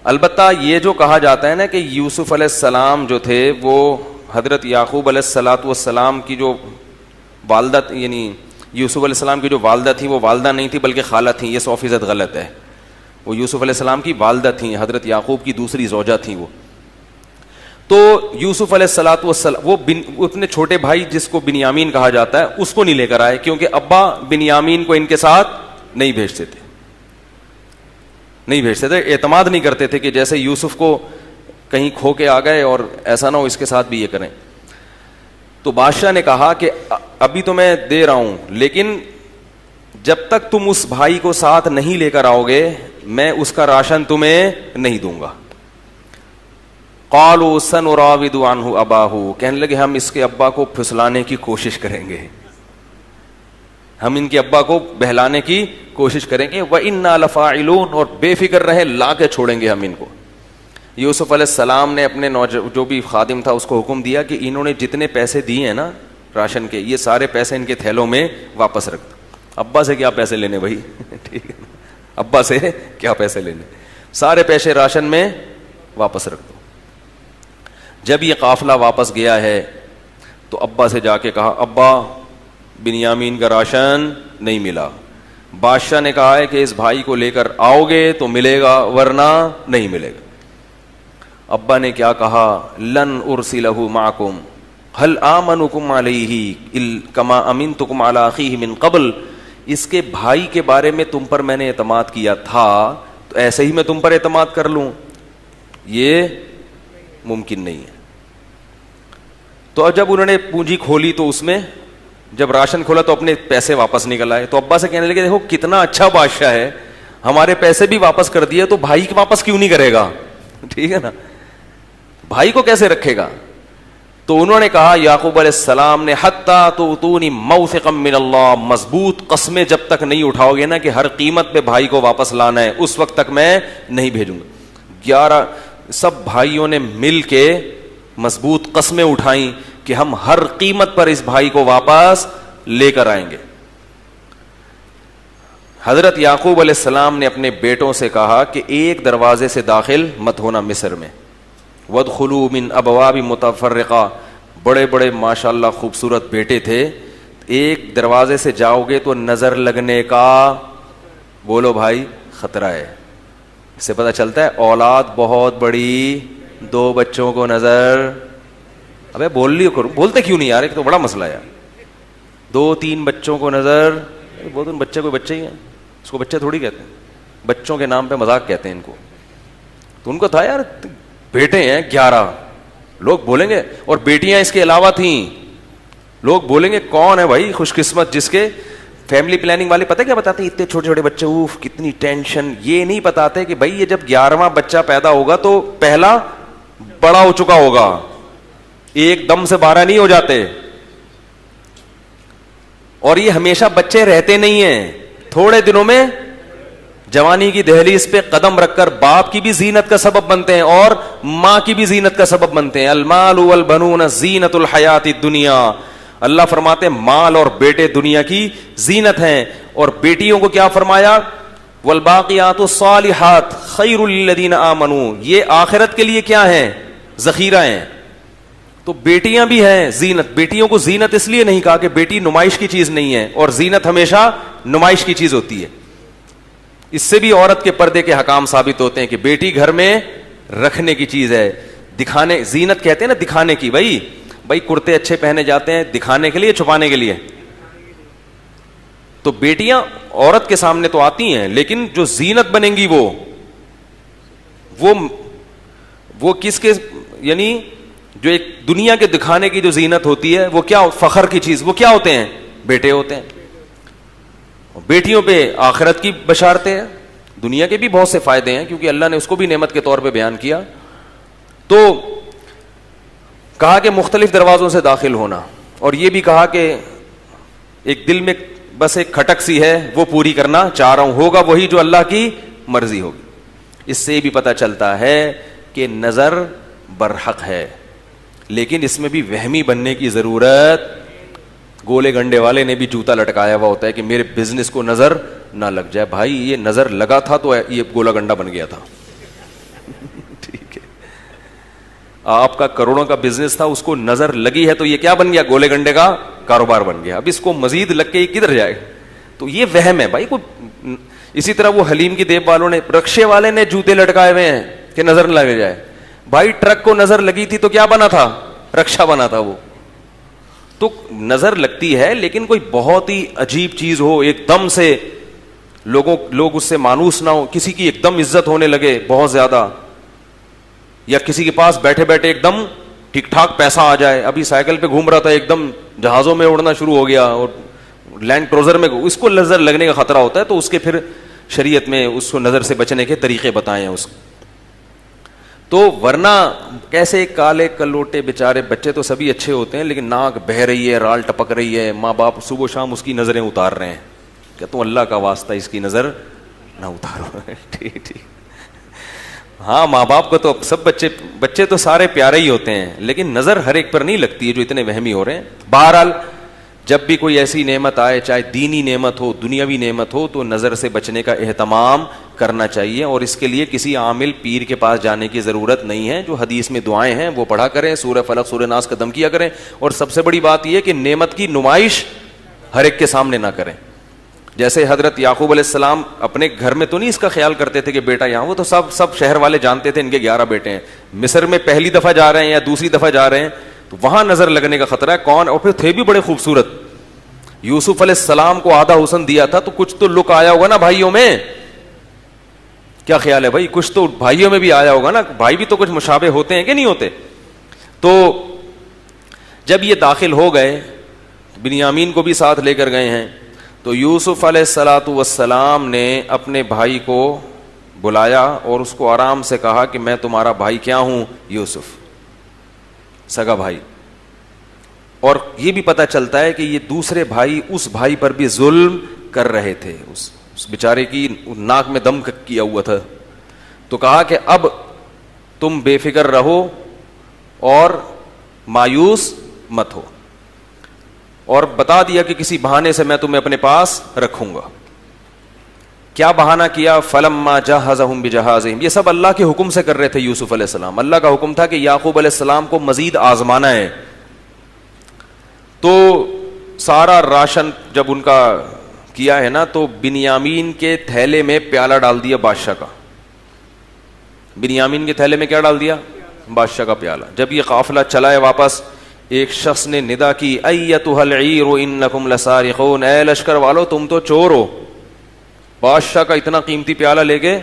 البتہ یہ جو کہا جاتا ہے نا کہ یوسف علیہ السلام جو تھے وہ حضرت یعقوب علیہ الصلوۃ والسلام کی جو والدہ, یعنی یوسف علیہ السلام کی جو والدہ تھیں وہ والدہ نہیں تھی بلکہ خالہ تھیں, یہ 100% غلط ہے. وہ یوسف علیہ السلام کی والدہ تھیں, حضرت یعقوب کی دوسری زوجہ تھیں وہ. تو یوسف علیہ الصلوۃ والسلام وہ اپنے چھوٹے بھائی جس کو بنیامین کہا جاتا ہے اس کو نہیں لے کر آئے, کیونکہ ابا بنیامین کو ان کے ساتھ نہیں بھیجتے تھے. نہیں بھیجتے تھے, اعتماد نہیں کرتے تھے کہ جیسے یوسف کو کہیں کھو کے آ گئے اور ایسا نہ ہو اس کے ساتھ بھی یہ کریں. تو بادشاہ نے کہا کہ ابھی تو میں دے رہا ہوں, لیکن جب تک تم اس بھائی کو ساتھ نہیں لے کر آؤ گے میں اس کا راشن تمہیں نہیں دوں گا. قالوا سنراود عنہ اباہ, کہنے لگے ہم اس کے ابا کو پھسلانے کی کوشش کریں گے, ہم ان کے ابا کو بہلانے کی کوشش کریں گے. وَإِنَّا لَفَاعِلُونَ, اور بے فکر رہے, لا کے چھوڑیں گے ہم ان کو. یوسف علیہ السلام نے اپنے جو بھی خادم تھا اس کو حکم دیا کہ انہوں نے جتنے پیسے دیے ہیں نا راشن کے, یہ سارے پیسے ان کے تھیلوں میں واپس رکھ دو. ابا سے کیا پیسے لینے بھائی, ٹھیک ہے, ابا سے کیا پیسے لینے, سارے پیسے راشن میں واپس رکھ دو. جب یہ قافلہ واپس گیا ہے تو ابا سے جا کے کہا ابا بنیامین کا راشن نہیں ملا. بادشاہ نے کہا ہے کہ اس بھائی کو لے کر آؤ گے تو ملے گا ورنہ نہیں ملے گا. ابا نے کیا کہا, لن ارسلہ معکم هل آمنکم علیہ کما امنتکم علی اخیہ من قبل, اس کے بھائی کے بارے میں تم پر میں نے اعتماد کیا تھا تو ایسے ہی میں تم پر اعتماد کر لوں, یہ ممکن نہیں ہے. تو جب انہوں نے پونجی کھولی تو اس میں جب راشن کھولا تو اپنے پیسے واپس نکل آئے. تو ابا سے کہنے لگے دیکھو کتنا اچھا بادشاہ ہے, ہمارے پیسے بھی واپس کر دیے تو بھائی واپس کیوں نہیں کرے گا, ٹھیک ہے نا, بھائی کو کیسے رکھے گا. تو انہوں نے کہا یعقوب علیہ السلام نے حتیٰ تؤتونی موثقا من اللہ, مضبوط قسمیں جب تک نہیں اٹھاؤ گے نا کہ ہر قیمت پہ بھائی کو واپس لانا ہے, اس وقت تک میں نہیں بھیجوں گا. 11 سب بھائیوں نے مل کے مضبوط قسمیں اٹھائیں کہ ہم ہر قیمت پر اس بھائی کو واپس لے کر آئیں گے. حضرت یعقوب علیہ السلام نے اپنے بیٹوں سے کہا کہ ایک دروازے سے داخل مت ہونا مصر میں, وادخلوا من ابواب متفرقہ, بڑے بڑے ماشاءاللہ خوبصورت بیٹے تھے, ایک دروازے سے جاؤ گے تو نظر لگنے کا, بولو بھائی, خطرہ ہے. اس سے پتہ چلتا ہے اولاد بہت بڑی, 2 بچوں کو نظر, ابے بول لی کرو, بولتے کیوں نہیں یار, ایک تو بڑا مسئلہ ہے. 2-3 بچوں کو نظر, بہت ان بچے کوئی بچے ہی ہیں, اس کو بچے تھوڑی کہتے ہیں, بچوں کے نام پہ مذاق کہتے ہیں ان کو. تو ان کو تھا یار بیٹے ہیں 11, لوگ بولیں گے, اور بیٹیاں اس کے علاوہ تھیں, لوگ بولیں گے کون ہے بھائی خوش قسمت جس کے فیملی پلاننگ والے پتہ کیا بتاتے ہیں, اتنے چھوٹے چھوٹے بچے, اوف کتنی ٹینشن. یہ نہیں بتاتے کہ بھائی یہ جب 11واں بچہ پیدا ہوگا تو پہلا بڑا ہو چکا ہوگا, ایک دم سے 12 نہیں ہو جاتے. اور یہ ہمیشہ بچے رہتے نہیں ہیں, تھوڑے دنوں میں جوانی کی دہلیز پہ قدم رکھ کر باپ کی بھی زینت کا سبب بنتے ہیں اور ماں کی بھی زینت کا سبب بنتے ہیں. المال والبنون زینت الحیات الدنیا, اللہ فرماتے ہیں مال اور بیٹے دنیا کی زینت ہیں. اور بیٹیوں کو کیا فرمایا, والباقیات الصالحات خیر للذین آمنوا, یہ آخرت کے لیے کیا ہیں, ذخیرہ ہیں. تو بیٹیاں بھی ہیں زینت. بیٹیوں کو زینت اس لیے نہیں کہا کہ بیٹی نمائش کی چیز نہیں ہے, اور زینت ہمیشہ نمائش کی چیز ہوتی ہے. اس سے بھی عورت کے پردے کے حکام ثابت ہوتے ہیں کہ بیٹی گھر میں رکھنے کی چیز ہے, دکھانے, زینت کہتے ہیں نا دکھانے کی. بھائی کرتے اچھے پہنے جاتے ہیں دکھانے کے لیے, چھپانے کے لیے. تو بیٹیاں عورت کے سامنے تو آتی ہیں, لیکن جو زینت بنیں گی وہ کس کے, یعنی جو ایک دنیا کے دکھانے کی جو زینت ہوتی ہے وہ کیا, فخر کی چیز, وہ کیا ہوتے ہیں, بیٹے ہوتے ہیں. بیٹیوں پہ آخرت کی بشارتیں ہیں, دنیا کے بھی بہت سے فائدے ہیں کیونکہ اللہ نے اس کو بھی نعمت کے طور پہ بیان کیا. تو کہا کہ مختلف دروازوں سے داخل ہونا, اور یہ بھی کہا کہ ایک دل میں بس ایک کھٹک سی ہے وہ پوری کرنا چاہ رہا ہوں, ہوگا وہی جو اللہ کی مرضی ہوگی. اس سے بھی پتہ چلتا ہے کہ نظر برحق ہے, لیکن اس میں بھی وہمی بننے کی ضرورت. گولے گنڈے والے نے بھی جوتا لٹکایا ہوا ہوتا ہے کہ میرے بزنس کو نظر نہ لگ جائے. بھائی یہ نظر لگا تھا تو یہ گولا گنڈا بن گیا تھا, ٹھیک ہے. آپ کا کروڑوں کا بزنس تھا, اس کو نظر لگی ہے تو یہ کیا بن گیا, گولے گنڈے کا کاروبار بن گیا. اب اس کو مزید لگ کے یہ کدھر جائے, تو یہ وہم ہے بھائی. اسی طرح وہ حلیم کی دیپ والوں نے, رکشے والے نے جوتے لٹکائے ہوئے ہیں کہ نظر نہ لگ جائے. بھائی ٹرک کو نظر لگی تھی تو کیا بنا تھا, رکشا بنا تھا. وہ تو نظر لگتی ہے لیکن کوئی بہت ہی عجیب چیز ہو, ایک دم سے لوگ اس سے مانوس نہ ہو, کسی کی ایک دم عزت ہونے لگے بہت زیادہ, یا کسی کے پاس بیٹھے بیٹھے ایک دم ٹھیک ٹھاک پیسہ آ جائے. ابھی سائیکل پہ گھوم رہا تھا, ایک دم جہازوں میں اڑنا شروع ہو گیا اور لینڈ کروزر میں, اس کو نظر لگنے کا خطرہ ہوتا ہے. تو اس کے پھر شریعت میں اس کو نظر سے بچنے کے طریقے بتائے ہیں اس. تو ورنہ کیسے کالے کلوٹے بیچارے بچے تو سبھی اچھے ہوتے ہیں, لیکن ناک بہہ رہی ہے, رال ٹپک رہی ہے, ماں باپ صبح و شام اس کی نظریں اتار رہے ہیں کہ تم اللہ کا واسطہ اس کی نظر نہ اتارو. ٹھیک ٹھیک, ہاں ماں باپ کو تو سب بچے تو سارے پیارے ہی ہوتے ہیں, لیکن نظر ہر ایک پر نہیں لگتی ہے جو اتنے وہمی ہو رہے ہیں. بہرحال جب بھی کوئی ایسی نعمت آئے, چاہے دینی نعمت ہو دنیاوی نعمت ہو, تو نظر سے بچنے کا اہتمام کرنا چاہیے. اور اس کے لیے کسی عامل پیر کے پاس جانے کی ضرورت نہیں ہے. جو حدیث میں دعائیں ہیں وہ پڑھا کریں, سورہ فلق سورہ ناس کا دم کیا کریں. اور سب سے بڑی بات یہ کہ نعمت کی نمائش ہر ایک کے سامنے نہ کریں. جیسے حضرت یعقوب علیہ السلام اپنے گھر میں تو نہیں اس کا خیال کرتے تھے کہ بیٹا یہاں, وہ تو سب شہر والے جانتے تھے ان کے 11 بیٹے ہیں. مصر میں پہلی دفعہ جا رہے ہیں یا دوسری دفعہ جا رہے ہیں, تو وہاں نظر لگنے کا خطرہ ہے. کون, اور پھر تھے بھی بڑے خوبصورت. یوسف علیہ السلام کو آدھا حسن دیا تھا, تو کچھ تو لک آیا ہوگا نا بھائیوں میں. کیا خیال ہے بھائی, کچھ تو بھائیوں میں بھی آیا ہوگا نا. بھائی بھی تو کچھ مشابہ ہوتے ہیں کہ نہیں ہوتے. تو جب یہ داخل ہو گئے, بنیامین کو بھی ساتھ لے کر گئے ہیں, تو یوسف علیہ الصلوۃ والسلام نے اپنے بھائی کو بلایا اور اس کو آرام سے کہا کہ میں تمہارا بھائی کیا ہوں, یوسف, سگا بھائی. اور یہ بھی پتہ چلتا ہے کہ یہ دوسرے بھائی اس بھائی پر بھی ظلم کر رہے تھے. اس بیچارے کی ناک میں دم کیا ہوا تھا. تو کہا کہ اب تم بے فکر رہو اور مایوس مت ہو, اور بتا دیا کہ کسی بہانے سے میں تمہیں اپنے پاس رکھوں گا. کیا بہانہ کیا؟ فلما جہزہم بجہازہم, یہ سب اللہ کے حکم سے کر رہے تھے یوسف علیہ السلام. اللہ کا حکم تھا کہ یعقوب علیہ السلام کو مزید آزمانا ہے. تو سارا راشن جب ان کا کیا ہے نا, تو بنیامین کے تھیلے میں پیالہ ڈال دیا بادشاہ کا. بنیامین کے تھیلے میں کیا ڈال دیا؟ بادشاہ کا پیالہ. جب یہ قافلہ چلا ہے واپس, ایک شخص نے ندا کی, ایتھا العیر انکم لسارقون, اے لشکر والو تم تو چور ہو. بادشاہ کا اتنا قیمتی پیالہ لے گئے.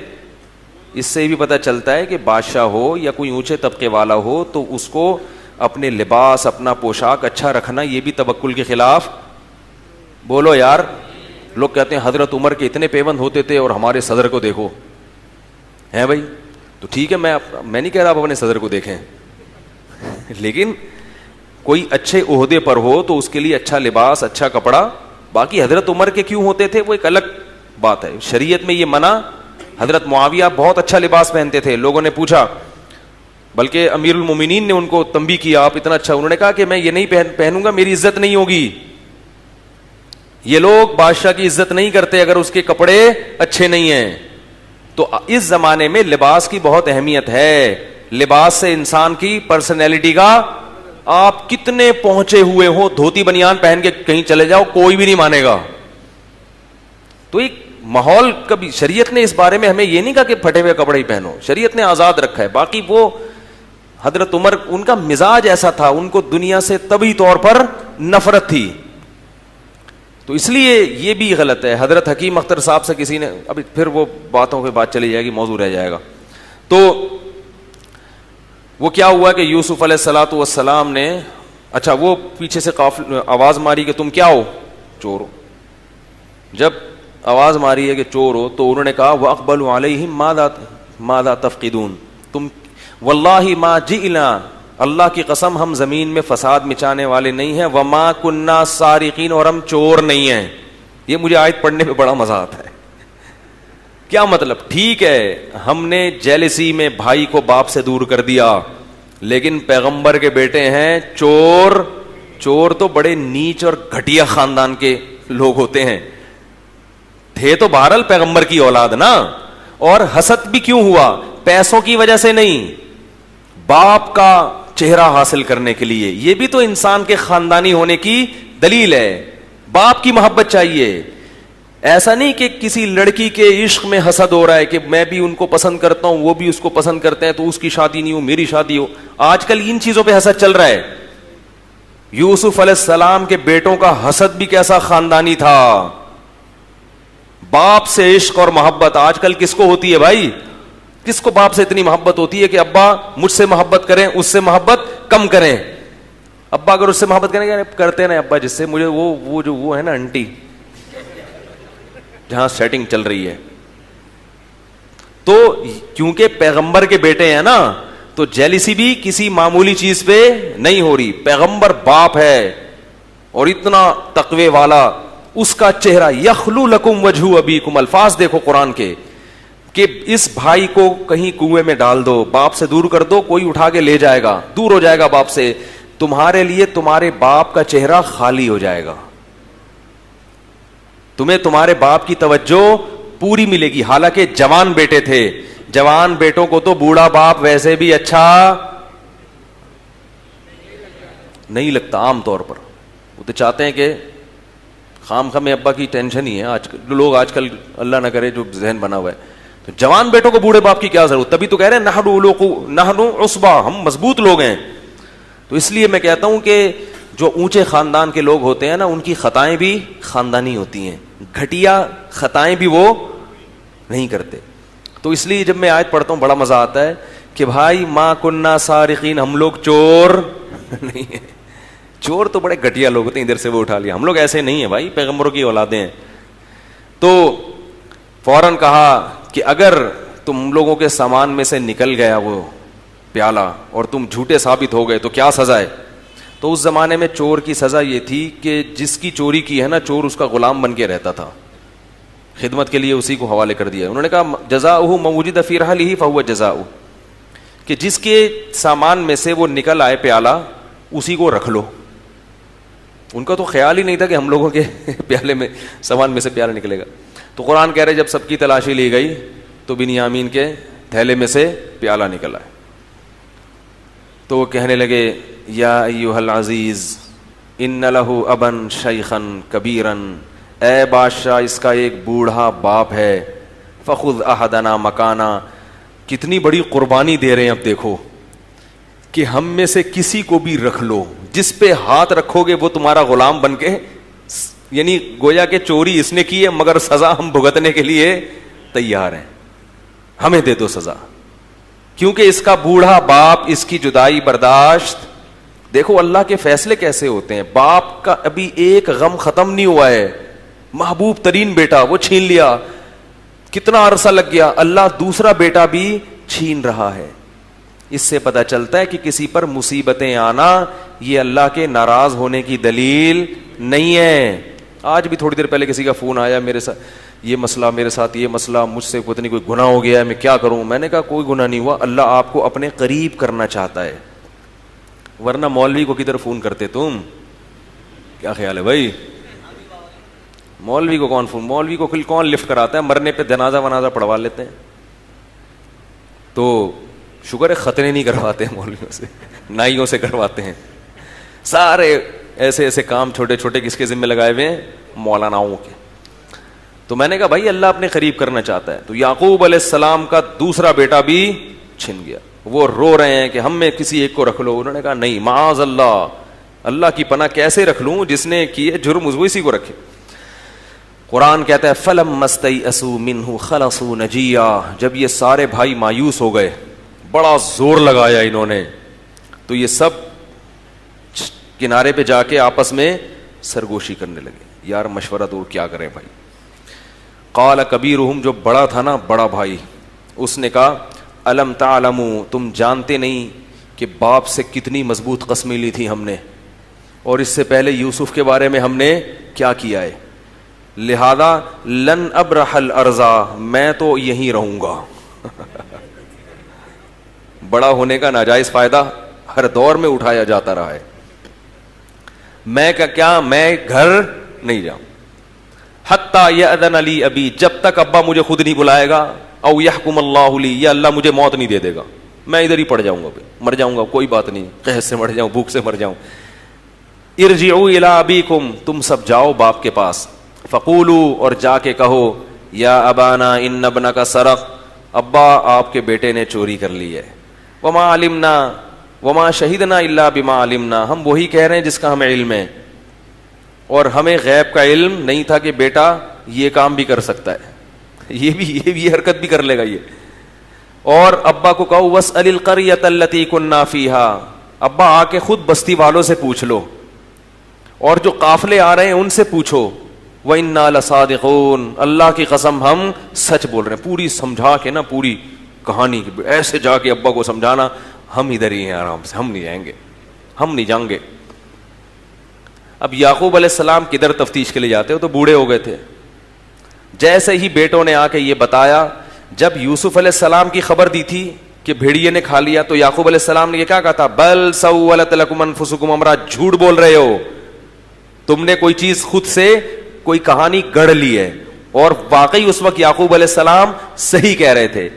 اس سے بھی پتہ چلتا ہے کہ بادشاہ ہو یا کوئی اونچے طبقے والا ہو, تو اس کو اپنے لباس اپنا پوشاک اچھا رکھنا یہ بھی توکل کے خلاف. بولو یار. لوگ کہتے ہیں حضرت عمر کے اتنے پیوند ہوتے تھے اور ہمارے صدر کو دیکھو. ہیں بھائی, تو ٹھیک ہے, میں نہیں کہہ رہا آپ اپنے صدر کو دیکھیں, لیکن کوئی اچھے عہدے پر ہو تو اس کے لیے اچھا لباس اچھا کپڑا. باقی حضرت عمر کے کیوں ہوتے تھے وہ ایک الگ بات ہے. شریعت میں یہ منع. حضرت معاویہ بہت اچھا لباس پہنتے تھے. لوگوں نے پوچھا, بلکہ امیر المومنین نے ان کو تنبیہ کیا, آپ اتنا اچھا. انہوں نے کہا کہ میں یہ نہیں پہنوں گا, میری عزت نہیں ہوگی. یہ لوگ بادشاہ کی عزت نہیں کرتے اگر اس کے کپڑے اچھے نہیں ہیں. تو اس زمانے میں لباس کی بہت اہمیت ہے. لباس سے انسان کی پرسنالٹی کا, آپ کتنے پہنچے ہوئے ہو, دھوتی بنیان پہن کے کہیں چلے جاؤ کوئی بھی نہیں مانے گا. تو ایک ماحول کبھی, شریعت نے اس بارے میں ہمیں یہ نہیں کہا کہ پھٹے ہوئے کپڑے ہی پہنو, شریعت نے آزاد رکھا ہے. باقی وہ حضرت عمر, ان کا مزاج ایسا تھا, ان کو دنیا سے طبعی طور پر نفرت تھی, تو اس لیے یہ بھی غلط ہے. حضرت حکیم اختر صاحب سے کسی نے, ابھی پھر وہ باتوں پہ بات چلی جائے گی, موضوع رہ جائے گا. تو وہ کیا ہوا کہ یوسف علیہ الصلوۃ والسلام نے, اچھا وہ پیچھے سے آواز ماری کہ تم کیا ہو, چور ہو. جب آواز ماری ہے کہ چور ہو, تو انہوں نے کہا وَأَقْبَلُوا عَلَيْهِمْ مَاذَا تَفْقِدُونَ, تم وَاللَّهِ مَا جِئْنَا, اللہ کی قسم ہم زمین میں فساد مچانے والے نہیں ہیں, وَمَا كُنَّا سَارِقِينَ, اور ہم چور نہیں ہیں. یہ مجھے آیت پڑھنے پہ بڑا مزہ آتا ہے. کیا مطلب؟ ٹھیک ہے ہم نے جیلسی میں بھائی کو باپ سے دور کر دیا, لیکن پیغمبر کے بیٹے ہیں چور. چور تو بڑے نیچ اور گھٹیا خاندان کے لوگ ہوتے ہیں, تھے تو بہرحال پیغمبر کی اولاد نا. اور حسد بھی کیوں ہوا؟ پیسوں کی وجہ سے نہیں, باپ کا چہرہ حاصل کرنے کے لیے. یہ بھی تو انسان کے خاندانی ہونے کی دلیل ہے. باپ کی محبت چاہیے. ایسا نہیں کہ کسی لڑکی کے عشق میں حسد ہو رہا ہے کہ میں بھی ان کو پسند کرتا ہوں, وہ بھی اس کو پسند کرتے ہیں, تو اس کی شادی نہیں ہو میری شادی ہو. آج کل ان چیزوں پہ حسد چل رہا ہے. یوسف علیہ السلام کے بیٹوں کا حسد بھی کیسا خاندانی تھا. باپ سے عشق اور محبت آج کل کس کو ہوتی ہے بھائی؟ کس کو باپ سے اتنی محبت ہوتی ہے کہ ابا مجھ سے محبت کریں, اس سے محبت کم کریں. ابا اگر اس سے محبت کریں گے, کرتے نا ابا, جس سے مجھے وہ ہے نا انٹی جہاں سیٹنگ چل رہی ہے. تو کیونکہ پیغمبر کے بیٹے ہیں نا, تو جیلیسی بھی کسی معمولی چیز پہ نہیں ہو رہی. پیغمبر باپ ہے اور اتنا تقوی والا, اس کا چہرہ یخلو لکم وجہ ابیکم, الفاظ دیکھو قرآن کے, کہ اس بھائی کو کہیں کنویں میں ڈال دو, باپ سے دور کر دو, کوئی اٹھا کے لے جائے گا, دور ہو جائے گا باپ سے, تمہارے لیے تمہارے باپ کا چہرہ خالی ہو جائے گا, تمہیں تمہارے باپ کی توجہ پوری ملے گی. حالانکہ جوان بیٹے تھے, جوان بیٹوں کو تو بوڑھا باپ ویسے بھی اچھا نہیں لگتا عام طور پر. وہ تو چاہتے ہیں کہ خام خام ابا کی ٹینشن ہی ہے آج کل لوگ, آج کل اللہ نہ کرے جو ذہن بنا ہوا ہے. تو جوان بیٹوں کو بوڑھے باپ کی کیا ضرورت, تبھی تو کہہ رہے ہیں نحنو عصبہ, ہم مضبوط لوگ ہیں. تو اس لیے میں کہتا ہوں کہ جو اونچے خاندان کے لوگ ہوتے ہیں نا, ان کی خطائیں بھی خاندانی ہوتی ہیں, گھٹیا خطائیں بھی وہ نہیں کرتے. تو اس لیے جب میں آیت پڑھتا ہوں بڑا مزہ آتا ہے کہ بھائی ما کننا سارقین, ہم لوگ چور نہیں ہیں. چور تو بڑے گھٹیا لوگ ہوتے ہیں, ادھر سے وہ اٹھا لیا, ہم لوگ ایسے نہیں ہیں بھائی, پیغمبروں کی اولادیں ہیں. تو فوراً کہا کہ اگر تم لوگوں کے سامان میں سے نکل گیا وہ پیالہ اور تم جھوٹے ثابت ہو گئے تو کیا سزا ہے. تو اس زمانے میں چور کی سزا یہ تھی کہ جس کی چوری کی ہے نا, چور اس کا غلام بن کے رہتا تھا, خدمت کے لیے اسی کو حوالے کر دیا. انہوں نے کہا جزاؤہ ما وجد فی رحلہ فہو جزاؤہ, کہ جس کے سامان میں سے وہ نکل آئے پیالہ اسی کو رکھ لو. ان کا تو خیال ہی نہیں تھا کہ ہم لوگوں کے پیالے میں سامان میں سے پیالہ نکلے گا. تو قرآن کہہ رہے جب سب کی تلاشی لی گئی تو بنیامین کے تھیلے میں سے پیالہ نکل آئے. تو وہ کہنے لگے یا ایھا العزیز ان لہ ابا شیخا کبیرا, اے بادشاہ اس کا ایک بوڑھا باپ ہے, فخذ احدنا مکانا, کتنی بڑی قربانی دے رہے ہیں. اب دیکھو کہ ہم میں سے کسی کو بھی رکھ لو, جس پہ ہاتھ رکھو گے وہ تمہارا غلام بن کے, یعنی گویا کہ چوری اس نے کی ہے مگر سزا ہم بھگتنے کے لیے تیار ہیں, ہمیں دے دو سزا. کیونکہ اس کا بوڑھا باپ اس کی جدائی برداشت. دیکھو اللہ کے فیصلے کیسے ہوتے ہیں, باپ کا ابھی ایک غم ختم نہیں ہوا ہے, محبوب ترین بیٹا وہ چھین لیا, کتنا عرصہ لگ گیا, اللہ دوسرا بیٹا بھی چھین رہا ہے. اس سے پتہ چلتا ہے کہ کسی پر مصیبتیں آنا یہ اللہ کے ناراض ہونے کی دلیل نہیں ہے. آج بھی تھوڑی دیر پہلے کسی کا فون آیا, میرے ساتھ یہ مسئلہ, میرے ساتھ یہ مسئلہ, مجھ سے پتہ نہیں کوئی گناہ ہو گیا ہے, میں کیا کروں. میں نے کہا کوئی گناہ نہیں ہوا, اللہ آپ کو اپنے قریب کرنا چاہتا ہے, ورنہ مولوی کو کدھر فون کرتے تم, کیا خیال ہے بھائی؟ مولوی کو کون فون, مولوی کو کون لفٹ کراتا ہے, مرنے پہ جنازہ ونازہ پڑھوا لیتے ہیں. تو شکر ہے خطرے نہیں کرواتے ہیں مولویوں سے, نائیوں سے کرواتے ہیں. سارے ایسے ایسے کام چھوٹے چھوٹے کس کے ذمہ لگائے ہوئے ہیں, مولاناؤں کے. تو میں نے کہا بھائی اللہ اپنے قریب کرنا چاہتا ہے. تو یعقوب علیہ السلام کا دوسرا بیٹا بھی چھن گیا, وہ رو رہے ہیں کہ ہم میں کسی ایک کو رکھ لو. انہوں نے کہا نہیں, معاذ اللہ, اللہ کی پناہ, کیسے رکھ لوں, جس نے کیے جرم وہ اسی کو رکھے. قرآن کہتا ہے فَلَمَّا اسْتَيْأَسُوا مِنْهُ خَلَصُوا نَجِيًّا, جب یہ سارے بھائی مایوس ہو گئے, بڑا زور لگایا انہوں نے, تو یہ سب کنارے پہ جا کے آپس میں سرگوشی کرنے لگے, یار مشورہ دو کیا کریں بھائی. قال کبیرہم, جو بڑا تھا نا بڑا بھائی, اس نے کہا الم تعلموا, تم جانتے نہیں کہ باپ سے کتنی مضبوط قسمیں لی تھی ہم نے, اور اس سے پہلے یوسف کے بارے میں ہم نے کیا کیا ہے, لہذا لن ابرح الارض, میں تو یہیں رہوں گا. بڑا ہونے کا ناجائز فائدہ ہر دور میں اٹھایا جاتا رہا ہے. میں کیا میں گھر نہیں جاؤں, حتی یأذن لی ابی, جب تک ابا مجھے خود نہیں بلائے گا, او یحکم اللہ لی, یا اللہ مجھے موت نہیں دے دے گا, میں ادھر ہی پڑ جاؤں گا, مر جاؤں گا, کوئی بات نہیں, قحط سے مر جاؤں, بھوک سے مر جاؤں. ارجعوا الی ابیکم, تم سب جاؤ باپ کے پاس, فقولوا, اور جا کے کہو, یا ابانا ان ابنک سرق, ابا آپ کے بیٹے نے چوری کر لی ہے, وما علمنا وما شہدنا الا بما علمنا, ہم وہی کہہ رہے ہیں جس کا ہمیں علم ہے, اور ہمیں غیب کا علم نہیں تھا کہ بیٹا یہ کام بھی کر سکتا ہے, یہ حرکت بھی کر لے گا یہ. اور ابا کو کہو واسأل القریۃ التی کنا فیہا, ابا آ کے خود بستی والوں سے پوچھ لو, اور جو قافلے آ رہے ہیں ان سے پوچھو. وَإِنَّا لَصَادِقُونَ, اللہ کی قسم ہم سچ بول رہے ہیں. پوری سمجھا کے نا, پوری کہانی ایسے جا کے ابا کو سمجھانا, ہم ادھر ہی ہیں آرام سے, ہم نہیں جائیں گے, ہم نہیں جائیں گے. اب یعقوب علیہ السلام کدھر تفتیش کے لیے جاتے ہو, تو بوڑھے ہو گئے تھے. جیسے ہی بیٹوں نے آ کے یہ بتایا, جب یوسف علیہ السلام کی خبر دی تھی کہ بھیڑیے نے کھا لیا, تو یعقوب علیہ السلام نے یہ کیا کہا تھا, بل سولت لکم انفسکم امرا, جھوٹ بول رہے ہو, تم نے کوئی چیز خود سے کوئی کہانی گڑھ لی ہے. اور واقعی اس وقت یعقوب علیہ السلام صحیح کہہ رہے تھے.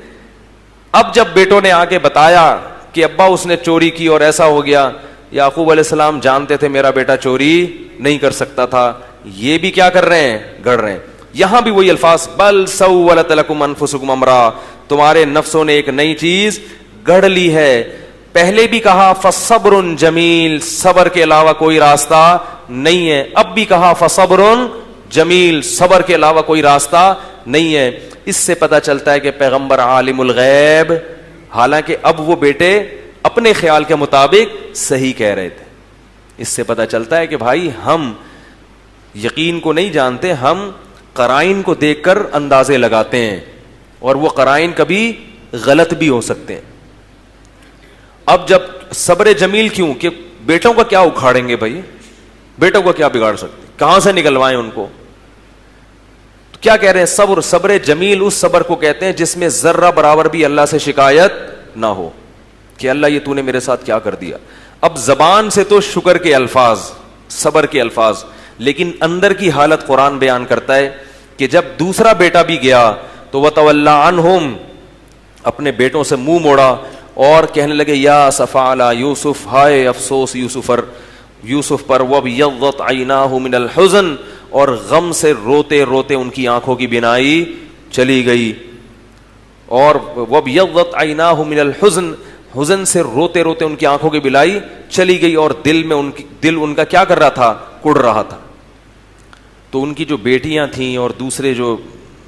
اب جب بیٹوں نے آ کے بتایا کہ ابا اس نے چوری کی اور ایسا ہو گیا, یعقوب علیہ السلام جانتے تھے میرا بیٹا چوری نہیں کر سکتا تھا, یہ بھی کیا کر رہے ہیں, گڑھ رہے ہیں. یہاں بھی وہی الفاظ, بل سولت لکم انفسکم امرا, تمہارے نفسوں نے ایک نئی چیز گڑھ لی ہے. پہلے بھی کہا فصبر جمیل, صبر کے علاوہ کوئی راستہ نہیں ہے. اب بھی کہا فصبر جمیل, صبر کے علاوہ کوئی راستہ نہیں ہے. اس سے پتہ چلتا ہے کہ پیغمبر عالم الغیب, حالانکہ اب وہ بیٹے اپنے خیال کے مطابق صحیح کہہ رہے تھے. اس سے پتہ چلتا ہے کہ بھائی ہم یقین کو نہیں جانتے, ہم قرائن کو دیکھ کر اندازے لگاتے ہیں, اور وہ قرائن کبھی غلط بھی ہو سکتے ہیں. اب جب صبر جمیل کیوں, کہ بیٹوں کا کیا اکھاڑیں گے بھائی, بیٹوں کو کیا بگاڑ سکتے, کہاں سے نکلوائیں ان کو. تو کیا کہہ رہے ہیں, صبر جمیل اس صبر کو کہتے ہیں جس میں ذرہ برابر بھی اللہ سے شکایت نہ ہو کہ اللہ یہ تو نے میرے ساتھ کیا کر دیا. اب زبان سے تو شکر کے الفاظ, صبر کے الفاظ, لیکن اندر کی حالت قرآن بیان کرتا ہے کہ جب دوسرا بیٹا بھی گیا تو وَتَوَلَّى عَنْهُمْ, اپنے بیٹوں سے منہ موڑا اور کہنے لگے یا اسفا علی یوسف, ہائے افسوس یوسف پر. وَابْيَضَّتْ عَيْنَاهُ مِنَ الْحُزْنِ, اور غم سے روتے روتے ان کی آنکھوں کی بینائی چلی گئی. اور وَابْيَضَّتْ عَيْنَاهُ مِنَ الْحُزْنِ, حزن سے روتے روتے ان کی آنکھوں کی بینائی چلی گئی, اور دل ان کا کیا کر رہا تھا, کڑ رہا تھا. تو ان کی جو بیٹیاں تھیں اور دوسرے جو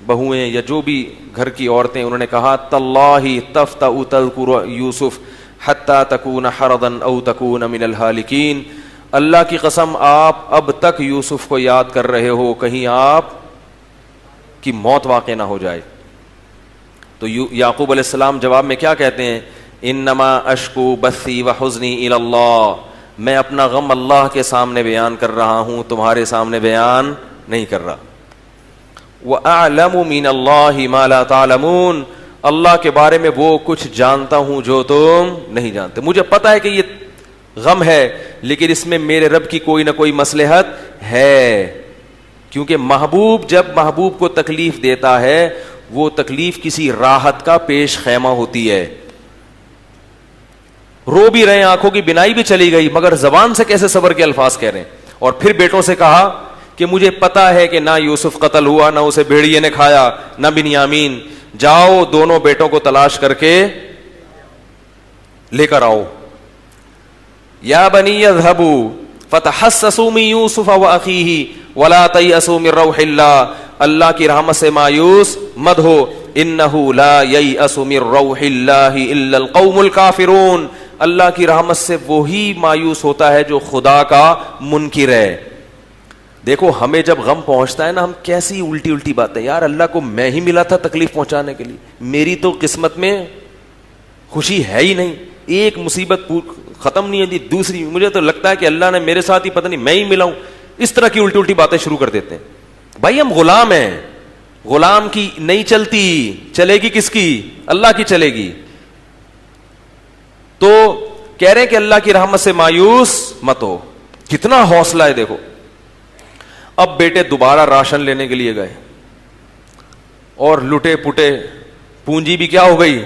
بہویں یا جو بھی گھر کی عورتیں, انہوں نے کہا تاللہ تفتأ تذکر یوسف حتی تکون حرضا او تکون من الہالکین, اللہ کی قسم آپ اب تک یوسف کو یاد کر رہے ہو, کہیں آپ کی موت واقع نہ ہو جائے. تو یعقوب علیہ السلام جواب میں کیا کہتے ہیں, انما اشکو بثی وحزنی الی اللہ, میں اپنا غم اللہ کے سامنے بیان کر رہا ہوں, تمہارے سامنے بیان نہیں کر رہا. وَأَعْلَمُ مِنَ اللَّهِ مَا لَا تَعْلَمُونَ, اللہ کے بارے میں وہ کچھ جانتا ہوں جو تم نہیں جانتے. مجھے پتا ہے کہ یہ غم ہے, لیکن اس میں میرے رب کی کوئی نہ کوئی مصلحت ہے, کیونکہ محبوب جب محبوب کو تکلیف دیتا ہے وہ تکلیف کسی راحت کا پیش خیمہ ہوتی ہے. رو بھی رہے, آنکھوں کی بینائی بھی چلی گئی, مگر زبان سے کیسے صبر کے الفاظ کہہ رہے ہیں. اور پھر بیٹوں سے کہا کہ مجھے پتا ہے کہ نہ یوسف قتل ہوا, نہ اسے بھیڑیے نے کھایا, نہ بنیامین, جاؤ دونوں بیٹوں کو تلاش کر کے لے کر آؤ. یا بنی اذهبوا فتحسسوا من یوسف واخیہ ولا تیأسوا من روح اللہ, اللہ کی رحمت سے مایوس مت ہو, انہ لا ییأس من روح اللہ الا القوم الکافرون, اللہ کی رحمت سے وہی مایوس ہوتا ہے جو خدا کا منکر ہے. دیکھو ہمیں جب غم پہنچتا ہے نا, ہم کیسی الٹی الٹی باتیں, یار اللہ کو میں ہی ملا تھا تکلیف پہنچانے کے لیے, میری تو قسمت میں خوشی ہے ہی نہیں, ایک مصیبت ختم نہیں ہوتی دوسری, مجھے تو لگتا ہے کہ اللہ نے میرے ساتھ ہی پتہ نہیں میں ہی ملا ہوں. اس طرح کی الٹی الٹی باتیں شروع کر دیتے ہیں. بھائی ہم غلام ہیں, غلام کی نہیں چلتی, چلے گی کس کی, اللہ کی چلے گی. تو کہہ رہے کہ اللہ کی رحمت سے مایوس مت ہو. کتنا حوصلہ ہے دیکھو. اب بیٹے دوبارہ راشن لینے کے لیے گئے اور لٹے پٹے, پونجی بھی کیا ہو گئی,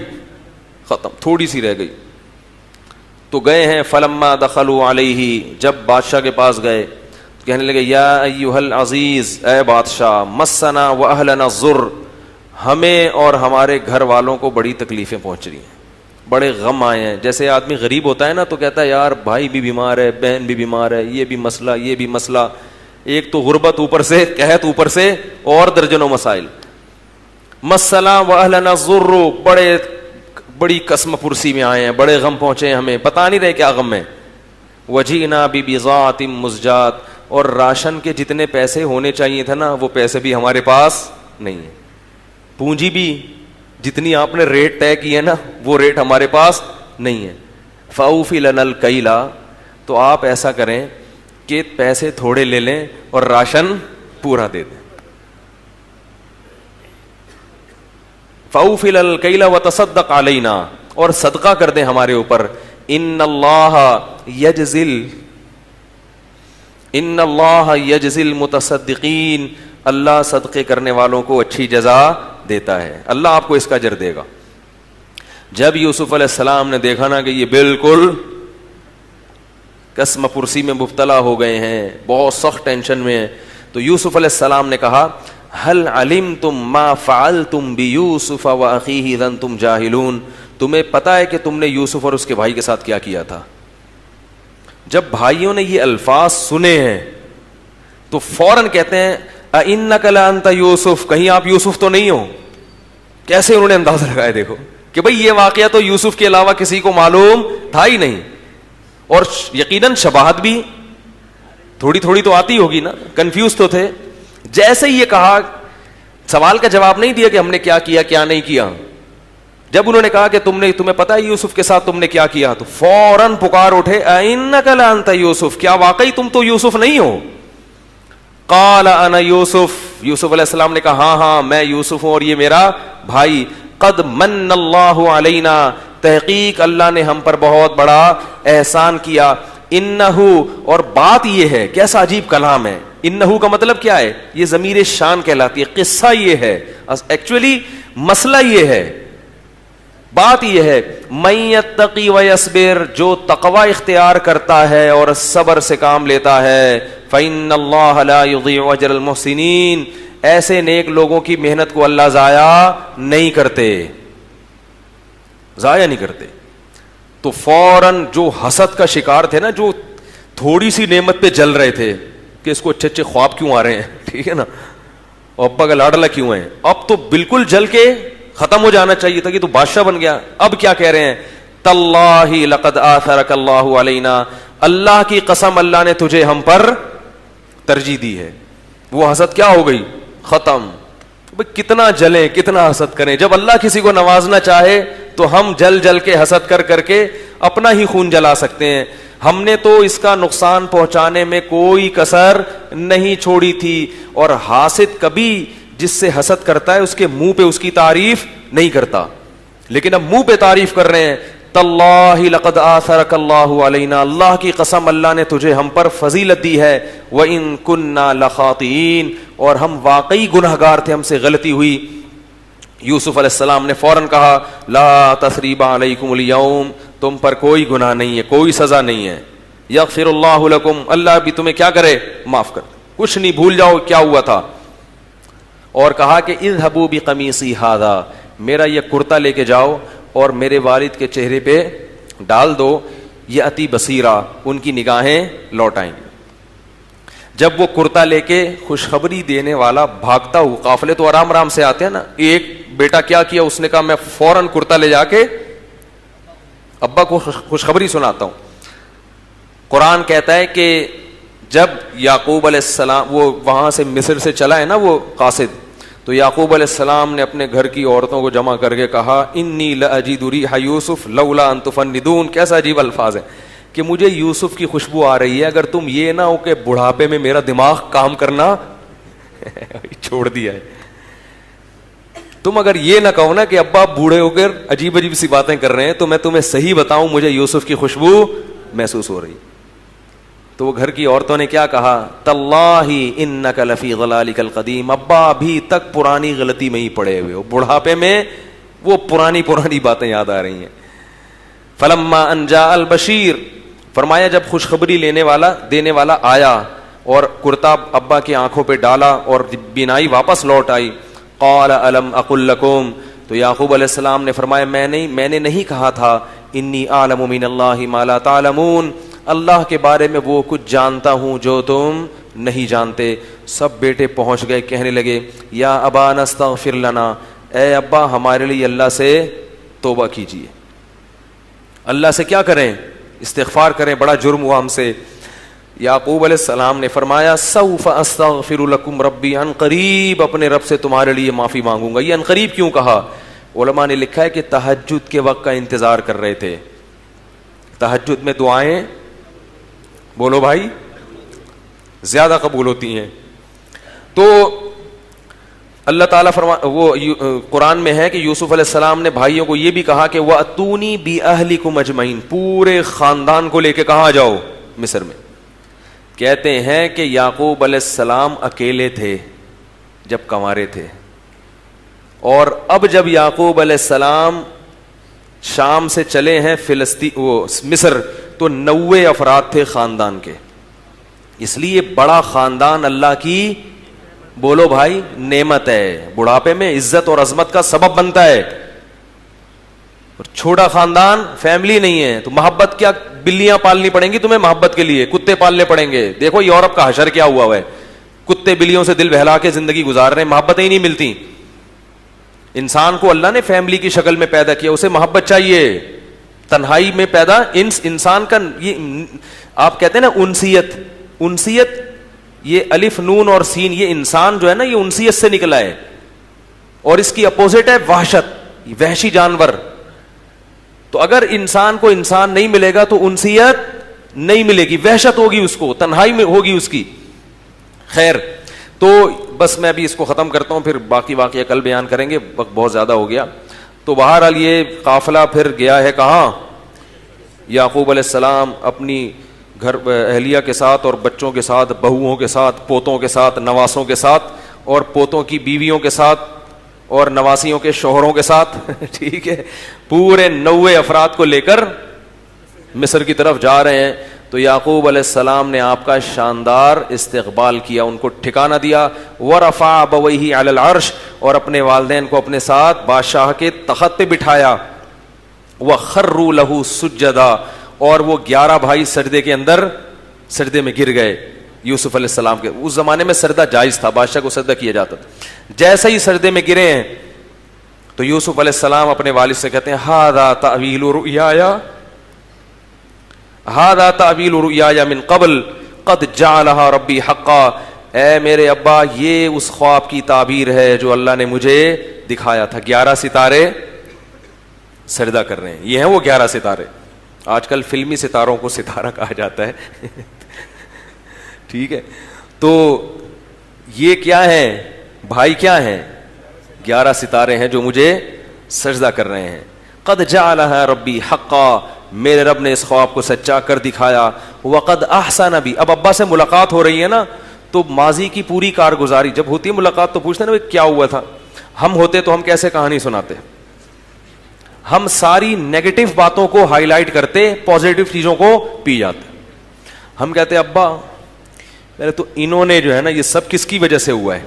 ختم, تھوڑی سی رہ گئی. تو گئے ہیں, فلما دخلوا علیہ, جب بادشاہ کے پاس گئے کہنے لگے یا ایھا العزیز, اے بادشاہ, مسنا واہلنا الضر, ہمیں اور ہمارے گھر والوں کو بڑی تکلیفیں پہنچ رہی ہیں, بڑے غم آئے ہیں. جیسے آدمی غریب ہوتا ہے نا تو کہتا ہے یار بھائی بھی بیمار ہے, بہن بھی بیمار ہے, یہ بھی مسئلہ یہ بھی مسئلہ, ایک تو غربت اوپر سے، قحط اوپر سے، اور درجنوں مسائل. مسئلہ واہلنا الضر، بڑی قسم پرسی میں آئے ہیں، بڑے غم پہنچے ہیں ہمیں، بتا نہیں رہے کیا غم ہے. وجینا ببضاعۃ مزجاۃ، اور راشن کے جتنے پیسے ہونے چاہیے تھے نا وہ پیسے بھی ہمارے پاس نہیں ہے. پونجی بھی جتنی آپ نے ریٹ طے کی ہے نا وہ ریٹ ہمارے پاس نہیں ہے. فاوفی لنا الکیل، تو آپ ایسا کریں کہ پیسے تھوڑے لے لیں اور راشن پورا دے دیں. فاوفی لنا الکیل وتصدق علینا، اور صدقہ کر دیں ہمارے اوپر. ان اللہ یجزی المتصدقین، اللہ صدقے کرنے والوں کو اچھی جزا دیتا ہے، اللہ آپ کو اس کا اجر دے گا. جب یوسف علیہ السلام نے دیکھا نا کہ یہ بالکل قسم پرسی میں مبتلا ہو گئے ہیں، بہت سخت ٹینشن میں ہیں، تو یوسف علیہ السلام نے کہا هل علمتم ما فعلتم بیوسف واخیہ اذ انتم جاہلون، تمہیں پتا ہے کہ تم نے یوسف اور اس کے بھائی کے ساتھ کیا کیا تھا. جب بھائیوں نے یہ الفاظ سنے ہیں تو فوراً کہتے ہیں اِنَّكَ لَأَنْتَ یوسف، کہیں آپ یوسف تو نہیں ہو. کیسے انہوں نے اندازہ لگایا دیکھو کہ بھئی یہ واقعہ تو یوسف کے علاوہ کسی کو معلوم تھا ہی نہیں، اور یقیناً شباہت بھی تھوڑی تھوڑی تو آتی ہوگی نا، کنفیوز تو تھے. جیسے ہی یہ کہا، سوال کا جواب نہیں دیا کہ ہم نے کیا کیا کیا نہیں کیا. جب انہوں نے کہا کہ تمہیں پتا ہے یوسف کے ساتھ تم نے کیا کیا، تو فوراً پکار اٹھے اِنَّكَ لَأَنْتَ یوسف، کیا واقعی تم تو یوسف نہیں ہو. قال انا یوسف، یوسف علیہ السلام نے کہا ہاں میں یوسف ہوں اور یہ میرا بھائی. قد من اللہ علینا، تحقیق اللہ نے ہم پر بہت بڑا احسان کیا. انہو، اور بات یہ ہے، کیسا عجیب کلام ہے. انہو کا مطلب کیا ہے؟ یہ ضمیر شان کہلاتی ہے. قصہ یہ ہے، ایکچولی مسئلہ یہ ہے، بات یہ ہے، من یتقی ویصبر، جو تقوی اختیار کرتا ہے اور صبر سے کام لیتا ہے، فإن اللہ لا یضیع اجر المحسنین، ایسے نیک لوگوں کی محنت کو اللہ ضائع نہیں کرتے، ضائع نہیں کرتے. تو فوراً جو حسد کا شکار تھے نا، جو تھوڑی سی نعمت پہ جل رہے تھے کہ اس کو اچھے اچھے خواب کیوں آ رہے ہیں، ٹھیک ہے نا، اور ابا کا لاڈلا کیوں ہیں، اب تو بالکل جل کے ختم ہو جانا چاہیے تھا کہ تو بادشاہ بن گیا. اب کیا کہہ رہے ہیں؟ تاللہ لقد آثرک اللہ علینا، اللہ کی قسم اللہ نے تجھے ہم پر ترجیح دی ہے. وہ حسد کیا ہو گئی؟ ختم. کتنا جلیں، کتنا حسد کریں. جب اللہ کسی کو نوازنا چاہے تو ہم جل جل کے حسد کر کے اپنا ہی خون جلا سکتے ہیں. ہم نے تو اس کا نقصان پہنچانے میں کوئی کسر نہیں چھوڑی تھی. اور حاسد کبھی جس سے حسد کرتا ہے اس کے منہ پہ اس کی تعریف نہیں کرتا، لیکن اب منہ پہ تعریف کر رہے ہیں. تاللہ لقد آثرک اللہ علینا، اللہ کی قسم اللہ نے تجھے ہم پر فضیلت دی ہے. وَإِن كُنَّا لَخَاطِئِينَ، اور ہم واقعی گنہگار تھے، ہم سے غلطی ہوئی. یوسف علیہ السلام نے فوراً کہا لا تثریب علیکم اليوم، تم پر کوئی گناہ نہیں ہے، کوئی سزا نہیں ہے. یغفر اللہ لکم، اللہ بھی تمہیں کیا کرے؟ معاف کر، کچھ نہیں، بھول جاؤ کیا ہوا تھا. اور کہا کہ اذهبوا بقمیصی ھذا، میرا یہ کرتا لے کے جاؤ اور میرے والد کے چہرے پہ ڈال دو، یأتی بصیرا، ان کی نگاہیں لوٹ آئیں گی. جب وہ کرتا لے کے خوشخبری دینے والا بھاگتا ہوا، قافلے تو آرام آرام سے آتے ہیں نا، ایک بیٹا کیا کیا، اس نے کہا میں فوراً کرتا لے جا کے ابا کو خوشخبری سناتا ہوں. قرآن کہتا ہے کہ جب یعقوب علیہ السلام وہ وہاں سے مصر سے چلا ہے نا وہ قاصد، تو یعقوب علیہ السلام نے اپنے گھر کی عورتوں کو جمع کر کے کہا انی لاجد ریح یوسف لولا ان تفندون. کیسا عجیب الفاظ ہے کہ مجھے یوسف کی خوشبو آ رہی ہے، اگر تم یہ نہ ہو کہ بڑھاپے میں میرا دماغ کام کرنا چھوڑ دیا ہے. تم اگر یہ نہ کہو نا کہ ابا بوڑھے ہو کر عجیب عجیب سی باتیں کر رہے ہیں، تو میں تمہیں صحیح بتاؤں مجھے یوسف کی خوشبو محسوس ہو رہی. تو وہ گھر کی عورتوں نے کیا کہا؟ تاللہ انک لفی ضلالک القدیم، ابا ابھی تک پرانی غلطی میں ہی پڑے ہوئے ہو، بڑھاپے میں وہ پرانی باتیں یاد آ رہی ہیں. فلما ان جاء البشیر، فرمایا جب خوشخبری دینے والا آیا اور کرتا ابا کی آنکھوں پہ ڈالا اور بینائی واپس لوٹ آئی. قال الم اقل لکم، تو یعقوب علیہ السلام نے فرمایا میں نے نہیں کہا تھا انی اعلم من اللہ ما لا تعلمون، اللہ کے بارے میں وہ کچھ جانتا ہوں جو تم نہیں جانتے. سب بیٹے پہنچ گئے, کہنے لگے یا ابانا استغفر لنا, اے ابا ہمارے لیے اللہ سے توبہ کیجیے. اللہ سے کیا کریں؟ استغفار کریں, بڑا جرم ہوا ہم سے. یعقوب علیہ السلام نے فرمایا سوف استغفر لکم ربی, ان قریب اپنے رب سے تمہارے لیے معافی مانگوں گا. یہ ان قریب کیوں کہا؟ علماء نے لکھا ہے کہ تہجد کے وقت کا انتظار کر رہے تھے. تہجد میں دعائیں بولو بھائی زیادہ قبول ہوتی ہیں. تو اللہ تعالیٰ وہ قرآن میں ہے کہ یوسف علیہ السلام نے بھائیوں کو یہ بھی کہا کہ وَأْتُونِي بِأَهْلِكُمْ أَجْمَعِينَ, پورے خاندان کو لے کے کہاں جاؤ؟ مصر میں. کہتے ہیں کہ یعقوب علیہ السلام اکیلے تھے جب کنوارے تھے, اور اب جب یعقوب علیہ السلام شام سے چلے ہیں مصر, تو 90 افراد تھے خاندان کے. اس لیے بڑا خاندان اللہ کی بولو بھائی نعمت ہے, بڑھاپے میں عزت اور عظمت کا سبب بنتا ہے. اور چھوٹا خاندان فیملی نہیں ہے تو محبت کیا, بلیاں پالنی پڑیں گی تمہیں محبت کے لیے, کتے پالنے پڑیں گے. دیکھو یورپ کا حشر کیا ہوا ہے, کتے بلیوں سے دل بہلا کے زندگی گزار رہے ہیں, محبتیں ہی نہیں ملتی. انسان کو اللہ نے فیملی کی شکل میں پیدا کیا, اسے محبت چاہیے. تنہائی میں پیدا انسان کا یہ آپ کہتے ہیں نا انسیت, انسیت یہ الف نون اور سین, یہ انسان جو ہے نا یہ انسیت سے نکلا ہے, اور اس کی اپوزٹ ہے وحشت, وحشی جانور. تو اگر انسان کو انسان نہیں ملے گا تو انسیت نہیں ملے گی, وحشت ہوگی اس کو, تنہائی میں ہوگی اس کی. خیر, تو بس میں ابھی اس کو ختم کرتا ہوں, پھر باقی واقعہ کل بیان کریں گے, وقت بہت زیادہ ہو گیا. تو بہرحال یہ قافلہ پھر گیا ہے کہاں؟ یعقوب علیہ السلام اپنی گھر اہلیہ کے ساتھ اور بچوں کے ساتھ, بہوؤں کے ساتھ, پوتوں کے ساتھ, نواسوں کے ساتھ, اور پوتوں کی بیویوں کے ساتھ, اور نواسیوں کے شوہروں کے ساتھ ٹھیک ہے, پورے 90 افراد کو لے کر مصر کی طرف جا رہے ہیں. تو یعقوب علیہ السلام نے آپ کا شاندار استقبال کیا, ان کو ٹھکانہ دیا. ورفع ابویہ علی العرش, اور اپنے والدین کو اپنے ساتھ بادشاہ کے تخت پہ بٹھایا. وخروا لہ سجدا, اور وہ 11 بھائی سجدے کے اندر سجدے میں گر گئے یوسف علیہ السلام کے. اس زمانے میں سجدہ جائز تھا, بادشاہ کو سجدہ کیا جاتا تھا. جیسے ہی سجدے میں گرے ہیں تو یوسف علیہ السلام اپنے والد سے کہتے ہیں ھذا تأویل رؤیایا, ھذا تأویل رؤیایا من قبل قد جعلها ربی حقا, اے میرے ابا یہ اس خواب کی تعبیر ہے جو اللہ نے مجھے دکھایا تھا. 11 ستارے سجدہ کر رہے ہیں, یہ ہیں وہ 11 ستارے. آج کل فلمی ستاروں کو ستارہ کہا جاتا ہے ٹھیک ہے. تو یہ کیا ہے بھائی, کیا ہیں 11 ستارے ہیں جو مجھے سجدہ کر رہے ہیں. قد جعلها ربی حقا, میرے رب نے اس خواب کو سچا کر دکھایا. وقد احسن بی, اب ابا سے ملاقات ہو رہی ہے نا, تو ماضی کی پوری کارگزاری جب ہوتی ہے ملاقات تو پوچھتے ہیں نا کیا ہوا تھا. ہم ہوتے تو ہم کیسے کہانی سناتے, ہم ساری نیگیٹو باتوں کو ہائی لائٹ کرتے, پازیٹو چیزوں کو پی جاتے. ہم کہتے ابا میرے تو انہوں نے جو ہے نا یہ سب کس کی وجہ سے ہوا ہے,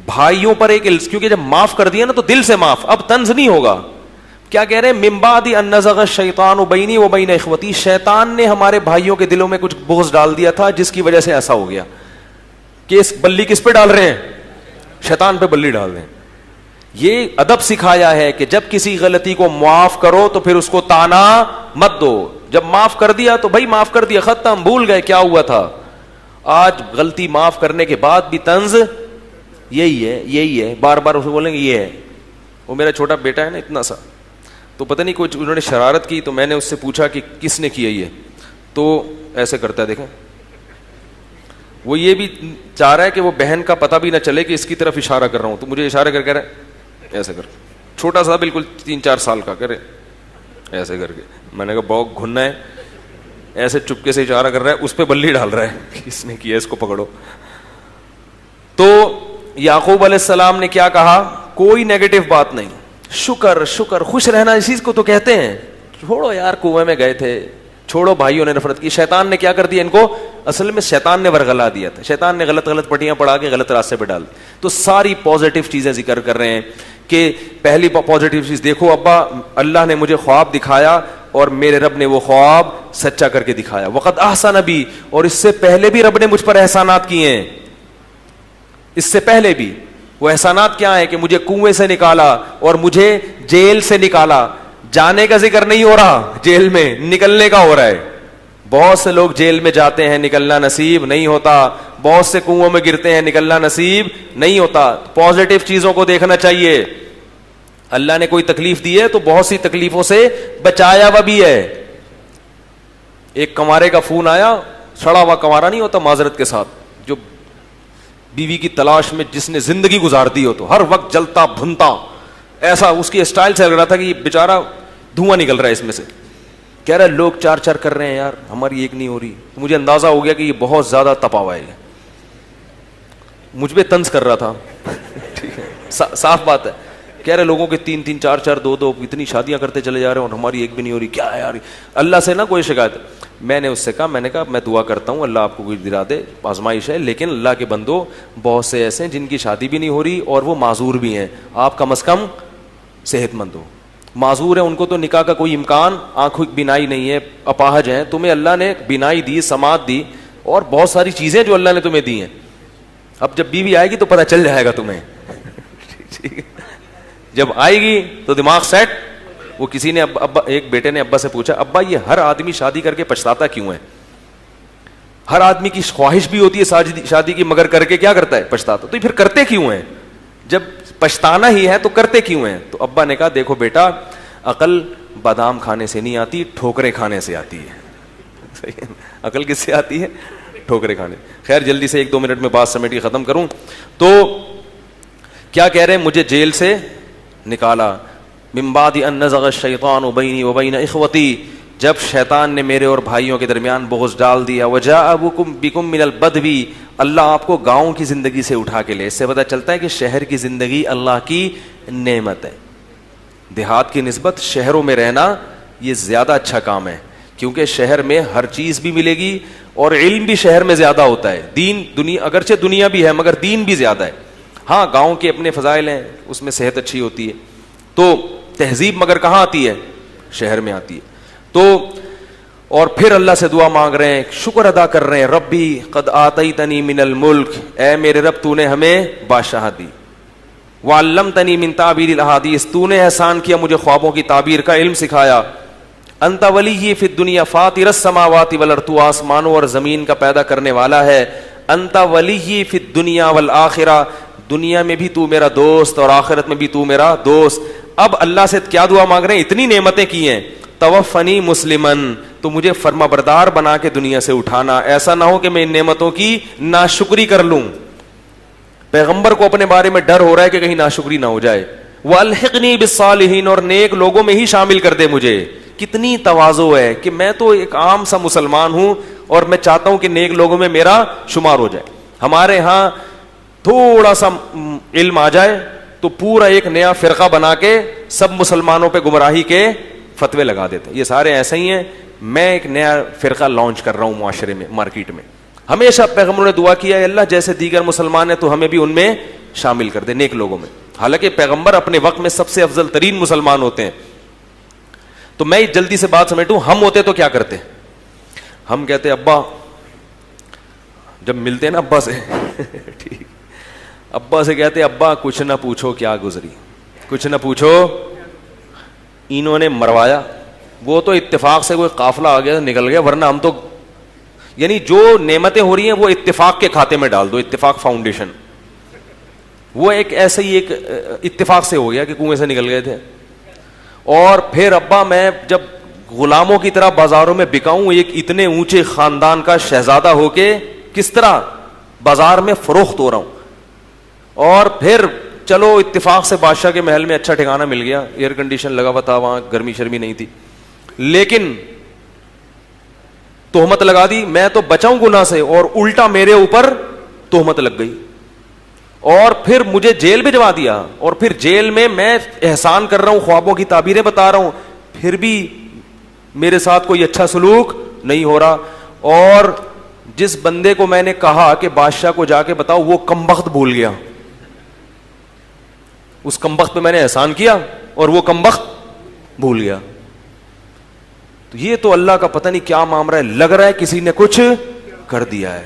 بھائیوں پر ایک, کیونکہ جب معاف کر دیا نا تو دل سے معاف, اب طنز نہیں ہوگا. کیا کہہ رہے ہیں, من بعد ان نزغ الشیطان بینی و بین اخوتی, شیطان نے ہمارے بھائیوں کے دلوں میں کچھ بغض ڈال دیا تھا جس کی وجہ سے ایسا ہو گیا. کہ اس بلی کس پہ ڈال رہے ہیں, شیطان پہ بلی ڈال رہے ہیں. یہ ادب سکھایا ہے کہ جب کسی غلطی کو معاف کرو تو پھر اس کو تانا مت دو. جب معاف کر دیا تو بھائی معاف کر دیا, ختم, بھول گئے کیا ہوا تھا. آج غلطی معاف کرنے کے بعد بھی طنز یہی ہے, یہی ہے, بار بار اسے بولیں گے یہ ہے. وہ میرا چھوٹا بیٹا ہے نا اتنا سا, تو پتہ نہیں کچھ انہوں نے شرارت کی, تو میں نے اس سے پوچھا کہ کس نے کیا یہ, تو ایسے کرتا ہے, دیکھیں وہ یہ بھی چاہ رہا ہے کہ وہ بہن کا پتہ بھی نہ چلے کہ اس کی طرف اشارہ کر رہا ہوں, تو مجھے اشارہ کر کہہ رہا ہے ایسے کر, چھوٹا سا بالکل 3-4 سال کا, کرے ایسے کر کے. میں نے کہا بہت گھننا ہے, ایسے چپکے سے اشارہ کر رہا ہے, اس پہ بلی ڈال رہا ہے, کس نے کیا اس کو پکڑو. تو یعقوب علیہ السلام نے کیا کہا, کوئی نیگیٹو بات نہیں, شکر شکر, خوش رہنا اس چیز کو تو کہتے ہیں. چھوڑو یار کنویں میں گئے تھے, چھوڑو بھائیوں نے نفرت کی, شیطان نے کیا کر دیا ان کو, اصل میں شیطان نے ورغلا دیا تھا, شیطان نے غلط پٹیاں پڑھا کے غلط راستے پہ ڈال. تو ساری پازیٹو چیزیں ذکر کر رہے ہیں کہ پہلی پازیٹو چیز دیکھو ابا, اللہ نے مجھے خواب دکھایا, اور میرے رب نے وہ خواب سچا کر کے دکھایا. وقد احسن بی, اور اس سے پہلے بھی رب نے مجھ پر احسانات کیے ہیں, اس سے پہلے بھی. وہ احسانات کیا ہے کہ مجھے کنویں سے نکالا اور مجھے جیل سے نکالا. جانے کا ذکر نہیں ہو رہا, جیل میں نکلنے کا ہو رہا ہے. بہت سے لوگ جیل میں جاتے ہیں, نکلنا نصیب نہیں ہوتا. بہت سے کنووں میں گرتے ہیں, نکلنا نصیب نہیں ہوتا. پازیٹیو چیزوں کو دیکھنا چاہیے. اللہ نے کوئی تکلیف دی ہے تو بہت سی تکلیفوں سے بچایا ہوا بھی ہے. ایک کنوارے کا فون آیا, سڑا ہوا کنوارا نہیں ہوتا معذرت کے ساتھ, جو بیوی کی تلاش میں جس نے زندگی گزار دی ہو, تو ہر وقت جلتا بھنتا, ایسا اس کی اسٹائل سے لگ رہا تھا کہ یہ بیچارہ دھواں نکل رہا ہے اس میں سے. کہہ رہا ہے لوگ چار چار کر رہے ہیں یار, ہماری ایک نہیں ہو رہی. تو مجھے اندازہ ہو گیا کہ یہ بہت زیادہ تپا ہوا ہے. مجھ پہ طنز کر رہا تھا. ٹھیک ہے, صاف بات ہے. کہہ رہے لوگوں کے تین تین چار چار دو دو اتنی شادیاں کرتے چلے جا رہے ہیں اور ہماری ایک بھی نہیں ہو رہی. کیا ہے یار, اللہ سے نا کوئی شکایت. میں نے اس سے کہا, میں نے کہا میں دعا کرتا ہوں اللہ آپ کو کوئی دلا دے, آزمائش ہے, لیکن اللہ کے بندو بہت سے ایسے ہیں جن کی شادی بھی نہیں ہو رہی اور وہ معذور بھی ہیں. آپ کم از کم صحت مند ہو. معذور ہیں ان کو تو نکاح کا کوئی امکان, آنکھوں کی بینائی نہیں ہے, اپاہج ہیں. تمہیں اللہ نے بینائی دی, سماعت دی, اور بہت ساری چیزیں جو اللہ نے تمہیں دی ہیں. اب جب بیوی آئے گی تو پتہ چل جائے گا تمہیں. ٹھیک ہے, جب آئے گی تو دماغ سیٹ. وہ کسی نے ابا, ایک بیٹے نے ابا سے پوچھا, ابا یہ ہر آدمی شادی کر کے پچھتاتا کیوں ہے؟ ہر آدمی کی خواہش بھی ہوتی ہے شادی کی, مگر کر کے کیا کرتا ہے؟ پچھتاتا. تو پھر کرتے کیوں ہیں؟ جب پچھتانا ہی ہے تو کرتے کیوں ہیں؟ تو ابا نے کہا دیکھو بیٹا, عقل بادام کھانے سے نہیں آتی, ٹھوکریں کھانے سے آتی ہے. عقل کس سے آتی ہے؟ ٹھوکریں کھانے. خیر جلدی سے 1-2 منٹ میں بات سمیٹ کے ختم کروں. تو کیا کہہ رہے ہیں, مجھے جیل سے نکالا. من بعد ان نزغ الشیطان بینی وبین اخوتی, جب شیطان نے میرے اور بھائیوں کے درمیان بغض ڈال دیا. وجاء بکم من البدو, اللہ آپ کو گاؤں کی زندگی سے اٹھا کے لے. اس سے پتہ چلتا ہے کہ شہر کی زندگی اللہ کی نعمت ہے. دیہات کی نسبت شہروں میں رہنا یہ زیادہ اچھا کام ہے, کیونکہ شہر میں ہر چیز بھی ملے گی اور علم بھی شہر میں زیادہ ہوتا ہے. دین دنیا, اگرچہ دنیا بھی ہے مگر دین بھی زیادہ ہے. ہاں گاؤں کے اپنے فضائل ہیں, اس میں صحت اچھی ہوتی ہے, تو تہذیب مگر کہاں آتی ہے؟ شہر میں آتی ہے. تو اور پھر اللہ سے دعا مانگ رہے ہیں, شکر ادا کر رہے ہیں, ربی قد آتیتنی من الملک, اے میرے رب تو نے ہمیں بادشاہت دی. وعلمتنی من تعبیر الاحادیث, تو نے احسان کیا مجھے خوابوں کی تعبیر کا علم سکھایا. انت ولی فی الدنیا فاطر السماوات والارض, تو آسمانوں اور زمین کا پیدا کرنے والا ہے. انت ولی فی الدنیا والآخرہ, دنیا میں بھی تو میرا دوست اور آخرت میں بھی تو میرا دوست. اب اللہ سے کیا دعا مانگ رہے ہیں؟ اتنی نعمتیں کی ہیں. توفنی مسلمن, تو مجھے فرما بردار بنا کے دنیا سے اٹھانا, ایسا نہ ہو کہ میں ان نعمتوں کی ناشکری کر لوں. پیغمبر کو اپنے بارے میں ڈر ہو رہا ہے کہ کہیں ناشکری نہ ہو جائے. والحقنی بالصالحین, اور نیک لوگوں میں ہی شامل کر دے مجھے. کتنی تواضع ہے کہ میں تو ایک عام سا مسلمان ہوں اور میں چاہتا ہوں کہ نیک لوگوں میں میرا شمار ہو جائے. ہمارے ہاں تھوڑا سا علم آ جائے تو پورا ایک نیا فرقہ بنا کے سب مسلمانوں پہ گمراہی کے فتوے لگا دیتے. یہ سارے ایسے ہی ہیں. میں ایک نیا فرقہ لانچ کر رہا ہوں معاشرے میں, مارکیٹ میں. ہمیشہ پیغمبروں نے دعا کیا ہے, اللہ جیسے دیگر مسلمان ہیں تو ہمیں بھی ان میں شامل کر دے, نیک لوگوں میں. حالانکہ پیغمبر اپنے وقت میں سب سے افضل ترین مسلمان ہوتے ہیں. تو میں جلدی سے بات سمیٹوں, ہم ہوتے تو کیا کرتے؟ ہم کہتے ابا, جب ملتے نا ابا سے ٹھیک, ابا سے کہتے ابا کچھ نہ پوچھو کیا گزری, کچھ نہ پوچھو انہوں نے مروایا. وہ تو اتفاق سے کوئی قافلہ آ گیا نکل گیا, ورنہ ہم تو, یعنی جو نعمتیں ہو رہی ہیں وہ اتفاق کے کھاتے میں ڈال دو. اتفاق فاؤنڈیشن, وہ ایک ایسے ہی ایک اتفاق سے ہو گیا کہ کنویں سے نکل گئے تھے. اور پھر ابا میں جب غلاموں کی طرح بازاروں میں بکاؤں, ایک اتنے اونچے خاندان کا شہزادہ ہو کے کس طرح بازار میں فروخت ہو رہا ہوں. اور پھر چلو اتفاق سے بادشاہ کے محل میں اچھا ٹھکانہ مل گیا, ایئر کنڈیشن لگا ہوا تھا, وہاں گرمی شرمی نہیں تھی. لیکن تہمت لگا دی, میں تو بچاؤں گناہ سے, اور الٹا میرے اوپر تہمت لگ گئی. اور پھر مجھے جیل بھجوا دیا, اور پھر جیل میں میں احسان کر رہا ہوں, خوابوں کی تعبیریں بتا رہا ہوں, پھر بھی میرے ساتھ کوئی اچھا سلوک نہیں ہو رہا. اور جس بندے کو میں نے کہا کہ بادشاہ کو جا کے بتاؤ, وہ کمبخت بھول گیا. اس کمبخت پہ میں نے احسان کیا اور وہ کمبخت بھول گیا. تو یہ تو اللہ کا پتہ نہیں کیا معاملہ ہے, لگ رہا ہے کسی نے کچھ کر دیا ہے.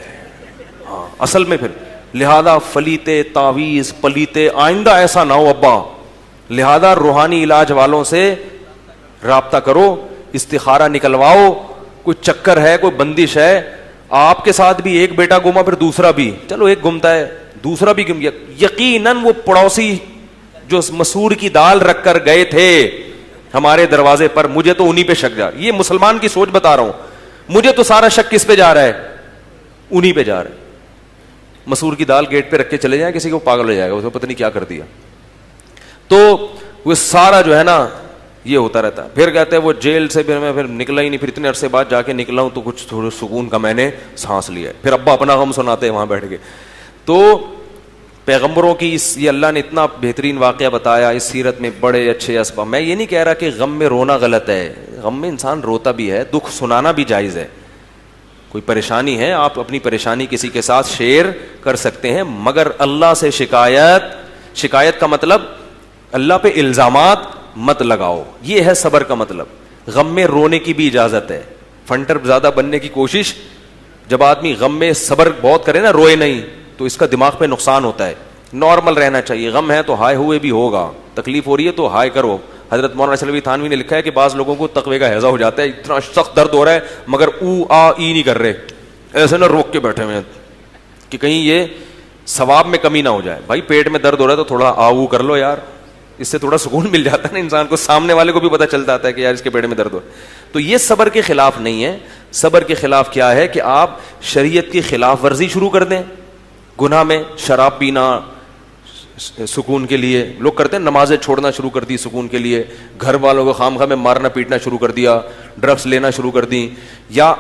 ہاں اصل میں پھر لہذا فلیتے تعویذ پلیتے آئندہ ایسا نہ ہو ابا, لہذا روحانی علاج والوں سے رابطہ کرو, استخارہ نکلواؤ, کوئی چکر ہے کوئی بندش ہے. آپ کے ساتھ بھی ایک بیٹا گما پھر دوسرا بھی, چلو ایک گمتا ہے دوسرا بھی گم گیا, یقیناً وہ پڑوسی جو مسور کی دال رکھ کر گئے تھے ہمارے دروازے پر, مجھے تو انہی پہ شک جا رہا ہے. یہ مسلمان کی سوچ بتا رہا ہوں, مجھے تو سارا شک کس پہ جا رہا ہے, انہی پہ جا رہا ہے. مسور کی دال گیٹ پہ رکھ کے چلے جائیں, کسی کو پاگل ہو جائے گا, اس کو پتہ نہیں کیا کر دیا. تو وہ سارا جو ہے نا یہ ہوتا رہتا ہے. پھر کہتے ہیں وہ جیل سے پھر میں پھر نکلا ہی نہیں, پھر اتنے عرصے بعد جا کے نکلا ہوں تو کچھ تھوڑا سکون کا میں نے سانس لیا ہے. پھر ابا اپنا غم سناتے ہیں وہاں بیٹھ کے. تو پیغمبروں کی یہ اللہ نے اتنا بہترین واقعہ بتایا اس سیرت میں, بڑے اچھے اسباب. میں یہ نہیں کہہ رہا کہ غم میں رونا غلط ہے, غم میں انسان روتا بھی ہے, دکھ سنانا بھی جائز ہے. کوئی پریشانی ہے آپ اپنی پریشانی کسی کے ساتھ شیئر کر سکتے ہیں, مگر اللہ سے شکایت کا مطلب اللہ پہ الزامات مت لگاؤ, یہ ہے صبر کا مطلب. غم میں رونے کی بھی اجازت ہے, فنٹر زیادہ بننے کی کوشش, جب آدمی غم میں صبر بہت کرے نا, روئے نہیں, تو اس کا دماغ پہ نقصان ہوتا ہے. نارمل رہنا چاہیے, غم ہے تو ہائے ہوئے بھی ہوگا, تکلیف ہو رہی ہے تو ہائے کرو. حضرت مولانا چلوی تھانوی نے لکھا ہے کہ بعض لوگوں کو تقوی کا ہیضہ ہو جاتا ہے, اتنا سخت درد ہو رہا ہے مگر او آ ای نہیں کر رہے, ایسے نہ روک کے بیٹھے ہوئے کہ کہیں یہ ثواب میں کمی نہ ہو جائے. بھائی پیٹ میں درد ہو رہا ہے تو تھوڑا آ او کر لو یار, اس سے تھوڑا سکون مل جاتا ہے نا انسان کو, سامنے والے کو بھی پتہ چل جاتا ہے کہ یار اس کے پیٹ میں درد ہو. تو یہ صبر کے خلاف نہیں ہے. صبر کے خلاف کیا ہے کہ آپ شریعت کی خلاف ورزی شروع کر دیں, گناہ میں شراب پینا سکون کے لیے لوگ کرتے ہیں, نمازیں چھوڑنا شروع کر دی سکون کے لیے, گھر والوں کو خامخواہ میں مارنا پیٹنا شروع کر دیا, ڈرگس لینا شروع کر دی, یا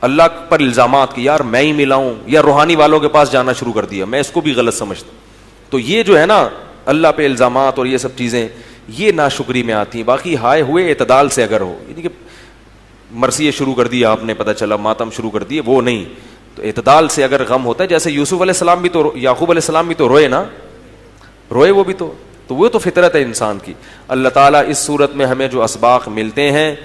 اللہ پر الزامات کہ یار میں ہی ملا ہوں, یا روحانی والوں کے پاس جانا شروع کر دیا. میں اس کو بھی غلط سمجھتا ہوں. تو یہ جو ہے نا اللہ پہ الزامات اور یہ سب چیزیں یہ ناشکری میں آتی ہیں. باقی ہائے ہوئے اعتدال سے اگر ہو, یعنی کہ مرثیے شروع کر دی آپ نے, پتہ چلا ماتم شروع کر دیے, وہ نہیں. تو اعتدال سے اگر غم ہوتا ہے, جیسے یوسف علیہ السلام بھی تو, یعقوب علیہ السلام بھی تو روئے نا, روئے وہ بھی تو وہ تو فطرت ہے انسان کی. اللہ تعالیٰ اس صورت میں ہمیں جو اسباق ملتے ہیں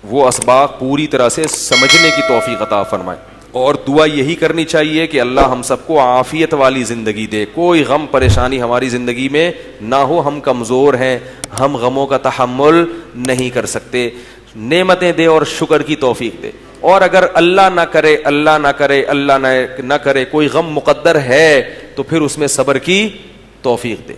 وہ اسباق پوری طرح سے سمجھنے کی توفیق عطا فرمائے, اور دعا یہی کرنی چاہیے کہ اللہ ہم سب کو عافیت والی زندگی دے, کوئی غم پریشانی ہماری زندگی میں نہ ہو. ہم کمزور ہیں, ہم غموں کا تحمل نہیں کر سکتے. نعمتیں دے اور شکر کی توفیق دے. اور اگر اللہ نہ کرے کوئی غم مقدر ہے تو پھر اس میں صبر کی توفیق دے.